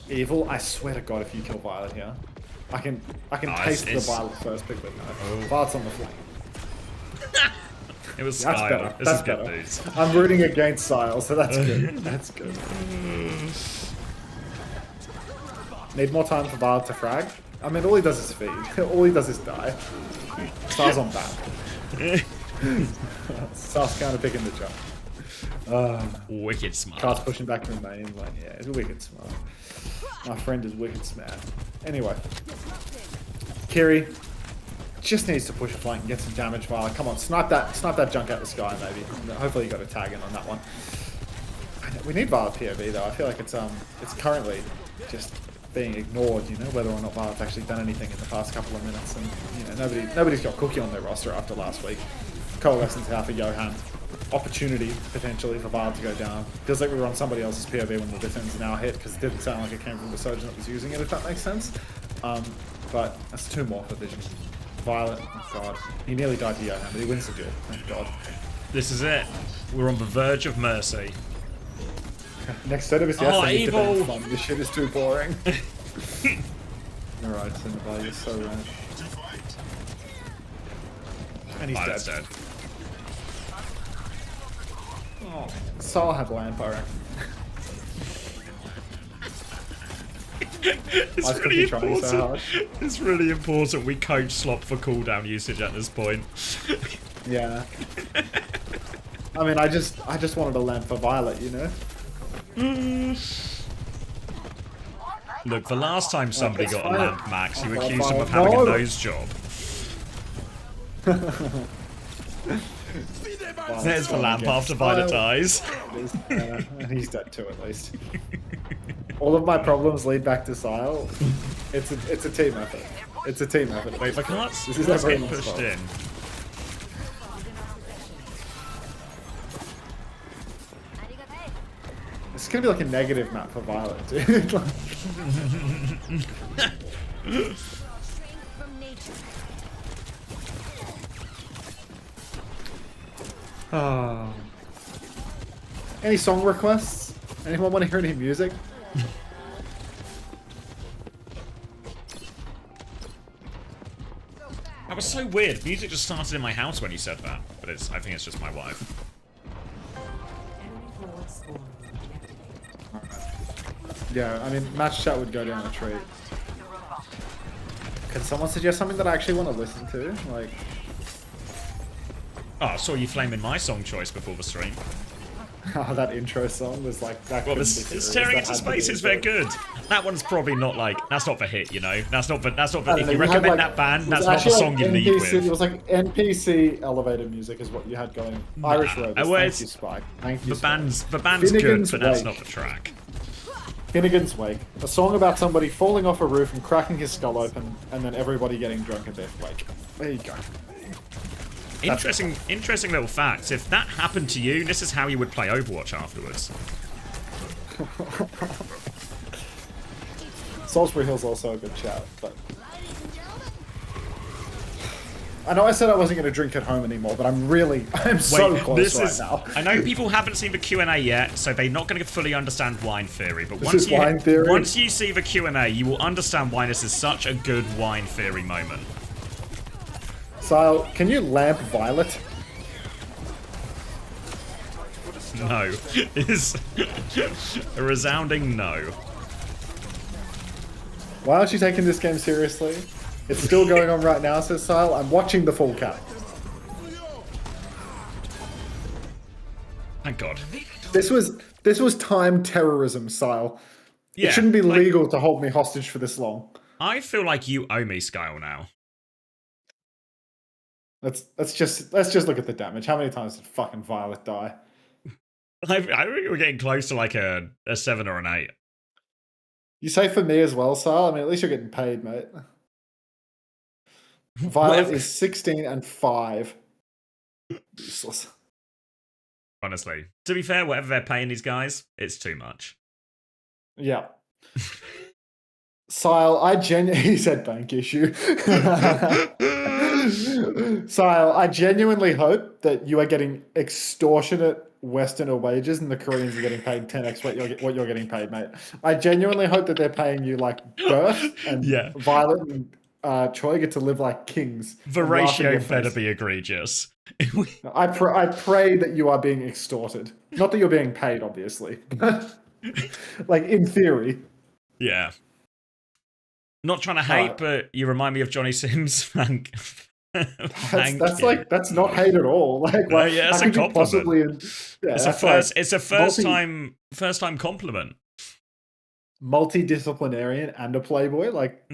Evil, I swear to god if you kill Violet here. I can taste the Violet first pick, but no. Violet's on the flank. It was That's Skyle. better. This That's is good better. news. I'm rooting against Sile, so that's good. That's good. Need more time for Violet to frag. I mean, all he does is feed. All he does is die. Star's on back. Star's kind of picking the jump. Wicked smart. Car's pushing back to the main lane. Yeah, it's wicked smart. My friend is wicked smart. Anyway. Kiri just needs to push a flank and get some damage. Violet, come on, snipe that junk out the sky, maybe. Hopefully you got a tag in on that one. We need Violet POV though. I feel like it's currently just being ignored, you know, whether or not Violet's actually done anything in the past couple of minutes. And you know, nobody's got Cookie on their roster after last week. Coalescence out for Johan. Opportunity potentially for Violet to go down. Feels like we were on somebody else's POV when the defense now hit, because it didn't sound like it came from the surgeon that was using it, if that makes sense. But that's 2 more for Vision. Violet, oh god, he nearly died to Johan, but he wins the duel. Thank god. This is it. We're on the verge of mercy. Next set of us, Oh, yes, evil! fun. This shit is too boring. Alright, Cinnabar, you're so right. And he's Violet's dead. dead. Oh, Saul had lamp, I reckon. It's Why's really Cookie trying so important. hard? It's really important we coach Slop for cooldown usage at this point. Yeah. I mean, I just wanted a lamp for Violet, you know? Look, the last time somebody it's got fine. a lamp, Max, you Oh, accused them of fine. having a No. nose job. There's the lamp after Violet dies. And he's dead too, at least. All of my problems lead back to Sile. It's a team effort. It's a team effort. Wait, the cart's This is getting everyone's pushed fault. in. It's gonna be like a negative map for Violet, dude. Like- Oh. Any song requests? Anyone want to hear any music? That was so weird. Music just started in my house when you said that, but I think it's just my wife. Yeah, I mean, match chat would go down a treat. Can someone suggest something that I actually want to listen to? Like, Oh, I saw you flaming my song choice before the stream. oh, that intro song was like that. Well, couldn't be it's serious. staring That into had to be space is good. very good. That one's probably not like, that's not the hit, you know? That's not the, I if don't you know, had, recommend like- that band, it was that's not the actually, song you lead NPC, It with. was like NPC elevator music is what you had going. Irish Rovers, well, thank it's- you, Spike. Thank you, The Spike. band's good, Finnegan's but that's Wake. not the track. Finnegan's Wake. A song about somebody falling off a roof and cracking his skull open, and then everybody getting drunk at their wake. There you go. Interesting little facts. If that happened to you, this is how you would play Overwatch afterwards. Salisbury Hill's also a good shout, but I know I said I wasn't going to drink at home anymore, but I'm so close right now. I know people haven't seen the Q&A yet, so they're not going to fully understand wine theory. But This is wine theory? once you see the Q&A, you will understand why this is such a good wine theory moment. Sile, can you lamp Violet? No, is a resounding no. Why aren't you taking this game seriously? It's still going on right now, says Sile. I'm watching the full cap. Thank God. This was time terrorism, Sile. Yeah, It shouldn't be like, legal to hold me hostage for this long. I feel like you owe me Skyle now. Let's just look at the damage. How many times did fucking Violet die? I think we're getting close to like a 7 or an 8. You say for me as well, Sile. I mean, at least you're getting paid, mate. Violet Whatever. is 16 and 5. Useless. Honestly. To be fair, whatever they're paying these guys, it's too much. Yeah. Sile, he said bank issue. Sile, I genuinely hope that you are getting extortionate Westerner wages and the Koreans are getting paid 10x what you're getting paid, mate. I genuinely hope that they're paying you like Birth and Yeah. Violet and Troy get to live like kings. and laugh in your Veratio better face. be egregious. I pray that you are being extorted. Not that you're being paid, obviously. But like in theory. Yeah. Not trying to hate, Alright. but you remind me of Johnny Sims. Thank That's you. like that's not hate at all. Like No, what, yeah, how it's a could you compliment. possibly? Yeah, It's a first time compliment. Multidisciplinarian and a playboy. Like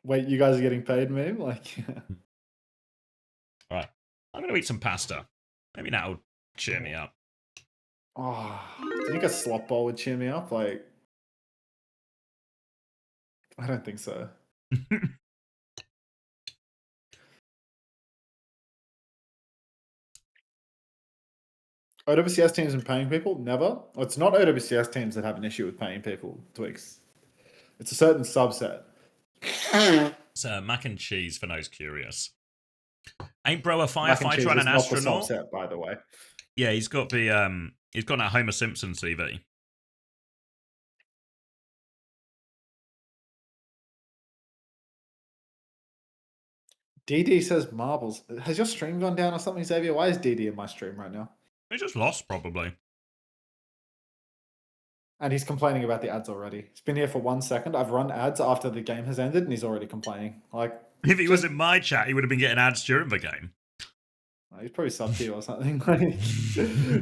wait, you guys are getting paid, meme? Like All right, I'm gonna eat some pasta. Maybe that'll cheer me up. oh, do you think a slop bowl would cheer me up? Like I don't think so. OWCS teams and paying people? Never. Well, it's not OWCS teams that have an issue with paying people, Twix. It's a certain subset. It's mac and cheese for those curious. Ain't bro a firefighter and an astronaut? Not the subset, by the way. Yeah, he's got that Homer Simpson CV. DD says marbles. Has your stream gone down or something, Xavier? Why is DD in my stream right now? He just lost, probably. And he's complaining about the ads already. He's been here for 1 second. I've run ads after the game has ended, and he's already complaining. Like, if he was in my chat, he would have been getting ads during the game. He's probably sub to you or something. Like,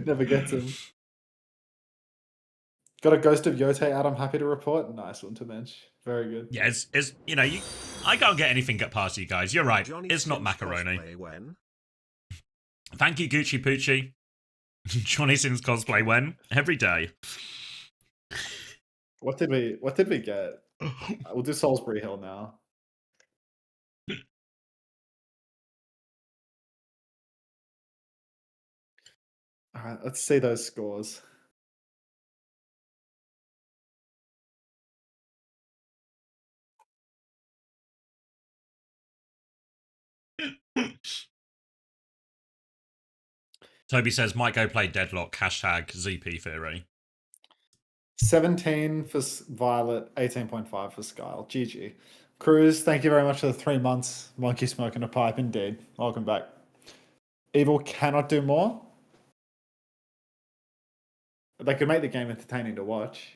never gets him. Got a ghost of Yote ad, I'm happy to report. Nice one to mention. Very good. Yeah, it's I can't get anything past you guys. You're right. It's not macaroni. Thank you, Gucci Poochie. Johnny Sins cosplay when? Every day. What did we get? We'll do Salisbury Hill now. All right, let's see those scores. Toby says, might go play Deadlock, hashtag ZP Theory. 17 for Violet, 18.5 for Skyle. GG. Cruz, thank you very much for the 3 months. Monkey smoking a pipe, indeed. Welcome back. Evil cannot do more. They could make the game entertaining to watch.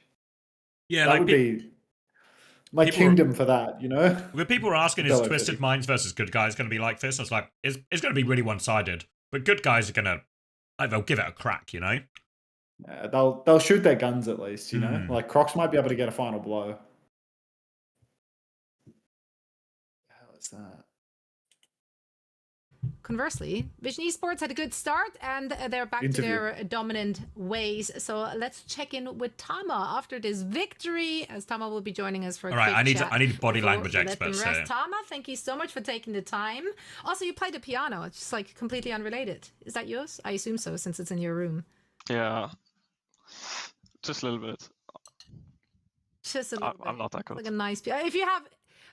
Yeah, that would be my kingdom for that, you know? When people are asking, is Twisted Minds versus Good Guys going to be like this? I was like, it's going to be really one-sided. But Good Guys are going to, they'll give it a crack, you know? Yeah, they'll shoot their guns at least, you know? Like, Crocs might be able to get a final blow. What the hell is that? Conversely, Vision Esports had a good start and they're back to their dominant ways. So let's check in with Tama after this victory, as Tama will be joining us for a quick chat. I need body language experts here. Tama, thank you so much for taking the time. Also, you played the piano. It's just like completely unrelated. Is that yours? I assume so, since it's in your room. Yeah, just a little bit. Just a little bit. I'm not that good. Like a nice piano. If you have.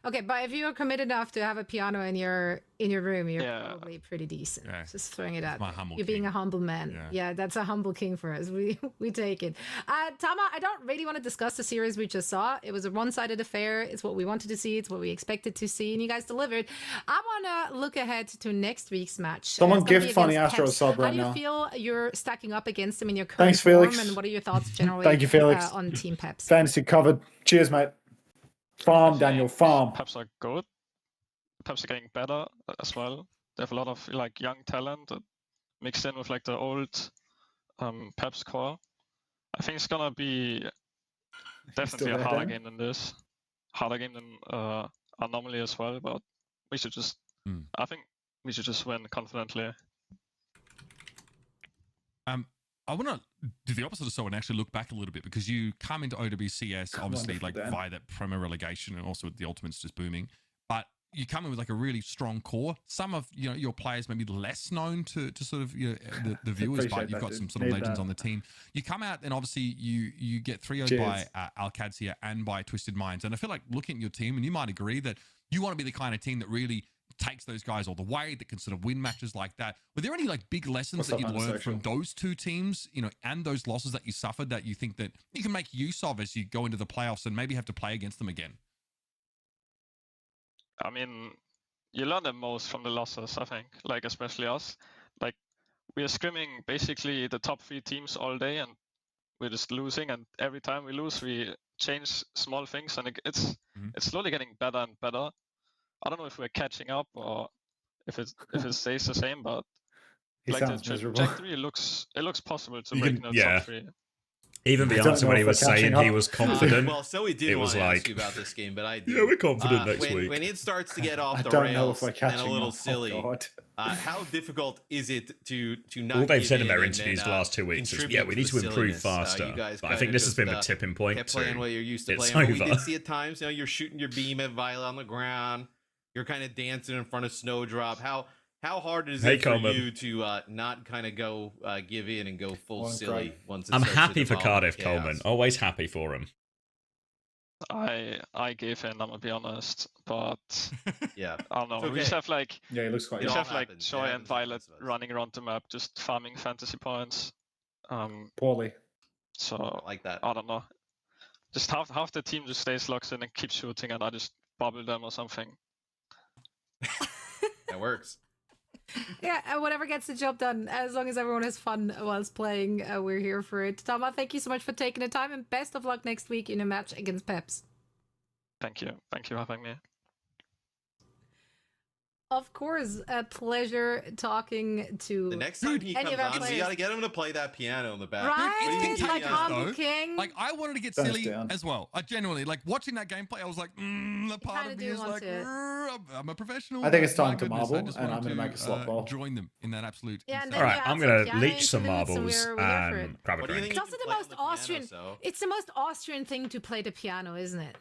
Okay, but if you're committed enough to have a piano in your room, you're probably pretty decent. Yeah. Just throwing it out. You're being a humble man. Yeah, that's a humble king for us. We take it. Tama, I don't really want to discuss the series we just saw. It was a one-sided affair. It's what we wanted to see. It's what we expected to see, and you guys delivered. I want to look ahead to next week's match. Someone gift Funny Astro sub right now. How do you feel you're stacking up against them in your current Felix. form, and what are your thoughts generally Thank you, Felix. On Team Peps? Fantasy covered. Cheers, mate. Farm, Daniel, farm. Peps are good. Peps are getting better as well. They have a lot of like young talent mixed in with like the old Peps core. I think it's gonna be definitely a harder game than this. Harder game than Anomaly as well, but we should just I think we should just win confidently. I want to do the opposite of so and actually look back a little bit, because you come into OWCS obviously like via that promo relegation and also with the Ultimates just booming, but you come in with like a really strong core. Some of your players may be less known to sort of the viewers, but you've got some sort of legends on the team. You come out and obviously you get 3-0'd by Alcadzia and by Twisted Minds, and I feel like looking at your team, and you might agree that you want to be the kind of team that really takes those guys all the way, that can sort of win matches like that. Were there any like big lessons that you learned from those two teams, you know, and those losses that you suffered that you think that you can make use of as you go into the playoffs and maybe have to play against them again? I mean, you learn the most from the losses, I think, like especially us. Like, we are scrimming basically the top 3 teams all day, and we're just losing, and every time we lose, we change small things, and it's slowly getting better and better. I don't know if we're catching up or if it stays the same, but like the trajectory, it looks possible to break the top 3. Even the answer when he was saying he was confident, well, so we did it was like, ask you about this game, but I do. Yeah, we're confident next week. When it starts to get off the rails and a little silly, how difficult is it to not? All they've said in their interviews the last 2 weeks is, yeah, we need to improve faster. But I think this has been the tipping point. Kept playing what you're used to it's playing. over. We did see at times, you know, you're shooting your beam at Violet on the ground. You're kind of dancing in front of Snowdrop. How hard is it for you to not kind of go give in and go full silly once it I'm starts happy to for devolve Cardiff, into chaos? Coleman. Always happy for him. I gave in, I'm gonna be honest, but yeah, I don't know. Okay. We just have like he looks quite. We just have like Joy and Violet running around the map, just farming fantasy points. Poorly. So like that. I don't know. Just half the team just stays locked in and keeps shooting, and I just bubble them or something. That works. Yeah, whatever gets the job done. As long as everyone has fun whilst playing, we're here for it. Tama, thank you so much for taking the time, and best of luck next week in a match against Peps. Thank you for having me. Of course, a pleasure talking to the next time he comes on, we gotta get him to play that piano in the back. Right? Like Humble King. Like, I wanted to get silly as well. I genuinely, like, watching that gameplay, I was like, the part of me is like, I'm a professional. I think it's time to marble, and I'm going to make a slot ball. Join them in that absolute. Yeah, all right, I'm going to leech some marbles and grab a drink. It's also the most Austrian. It's the most Austrian thing to play the piano, isn't it?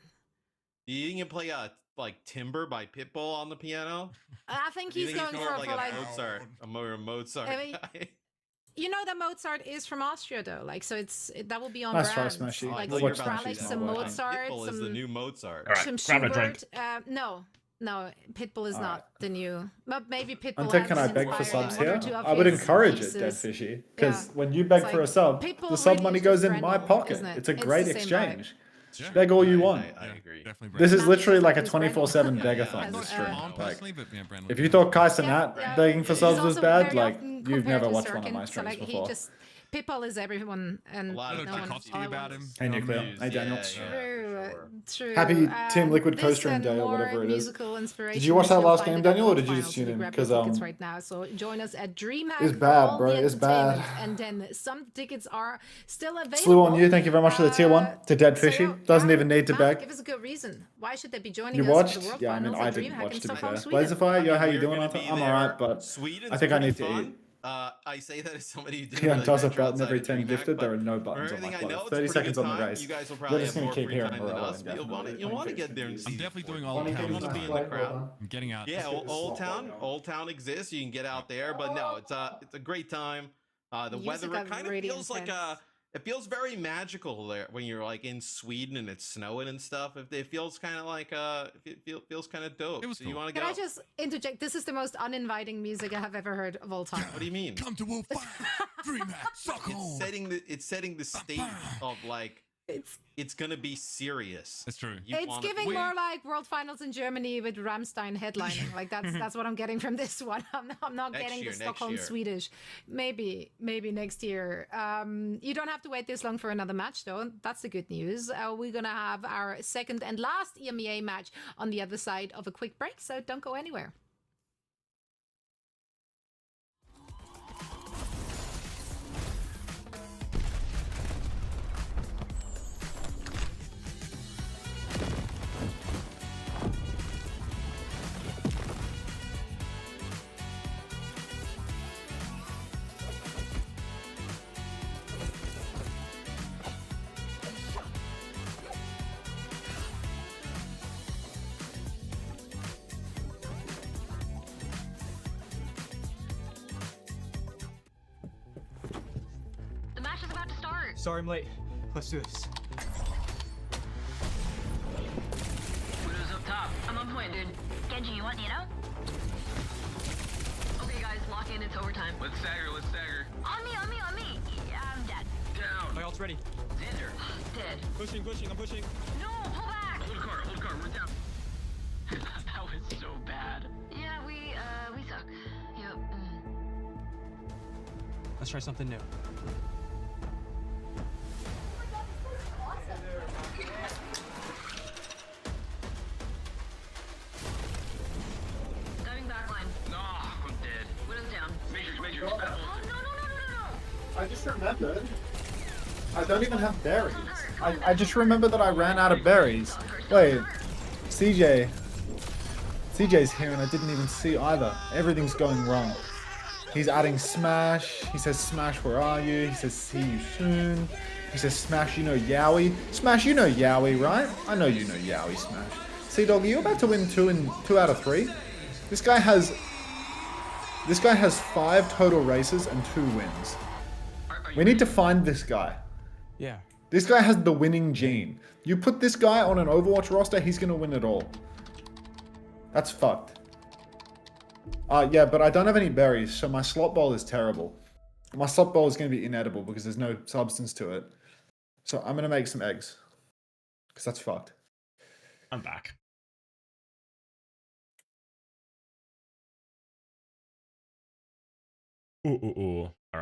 You can play like Timber by Pitbull on the piano. I think he's going for like Mozart, a Mozart. I mean, you know that Mozart is from Austria, though. Like, so that will be on nice brand. Smashy. Like some Mozart, Pitbull is the new Mozart. All right, some grab a Schubert. drink. No, Pitbull is not the new. But maybe Pitbull. Until can I beg for subs here? I would encourage it, Dead Fishy, because when you beg for a sub, the sub money goes in my pocket. It's a great exchange. Beg all you want. I agree. This is literally like a 24/7 begathon. This stream. Like, if you thought Kai Cenat begging for subs was bad, like you've never watched one of my streams before. Pitbull is everyone, and a lot of Tchaikovsky about him. Hey Nuclear. Hey Daniel. True. Happy Team Liquid co-stream day or whatever it is. Did you watch that last game, Daniel, or did you just tune in? Because right now, so join us at DreamHack. It's bad, bro. It's bad. And then some tickets are still available. Slew on you. Thank you very much for the tier 1 to Dead Fishy. Doesn't even need to beg. Give us a good reason. Why should they be joining you us watched? for the World Yeah, I mean, Finals I at didn't DreamHack watch in to be fair. Stockholm, Sweden? Blazerfire, yo, how you doing? I'm alright, but I think I need to eat. I say that as somebody who didn't Yeah, really does a venture button outside every of 10 DreamHack, gifted. but There are no buttons for on my everything I know, clothes. it's a 30 pretty seconds good on the time. race. You guys will We're probably just have going more to keep free hearing time than Morello us, but you want to get there and see. I'm definitely doing You Old want Town. to be in the crowd. I'm getting out. Yeah, Old Town exists. You can get out there, but no, it's a great time. The weather kind of feels like it feels very magical there when you're like in Sweden and it's snowing and stuff. It feels kind of like it feels kind of dope. So you want to go? Can I just interject? This is the most uninviting music I have ever heard of all time. What do you mean? Come to Wolf DreamHack. Suck home. It's setting the state of like it's gonna be serious. That's true. It's giving more like World Finals in Germany with Rammstein headlining. Like that's what I'm getting from this one. I'm not getting the Stockholm Swedish. Maybe next year. You don't have to wait this long for another match though. That's the good news. We're gonna have our second and last EMEA match on the other side of a quick break. So don't go anywhere. Sorry I'm late. Let's do this. Widow's up top. I'm on point, dude. Genji, you want Nino? lock in, it's overtime. Let's stagger, let's stagger. On me, on me, on me. Yeah, I'm dead. Down. My ult's ready. Dead. Pushing, I'm pushing. No, pull back. Hold car, we're down. That was so bad. Yeah, we suck. Yep. Let's try something new. Diving backline. No, I'm dead. Widow's down. Matrix, battle. Oh, no. I just remembered. I don't even have berries. I just remember that I ran out of berries. Wait, CJ's here and I didn't even see either. Everything's going wrong. He's adding Smash. He says, Smash, where are you? He says, see you soon. He says, Smash, you know Yowie. Smash, you know Yowie, right? I know you know Yowie, Smash. See, dog, are you about to win 2 out of 3? This guy has 5 total races and 2 wins. We need to find this guy. Yeah. This guy has the winning gene. You put this guy on an Overwatch roster, he's gonna win it all. That's fucked. Yeah, but I don't have any berries, so my slot bowl is terrible. My slot bowl is gonna be inedible because there's no substance to it. So I'm gonna make some eggs. Because that's fucked. I'm back. Ooh.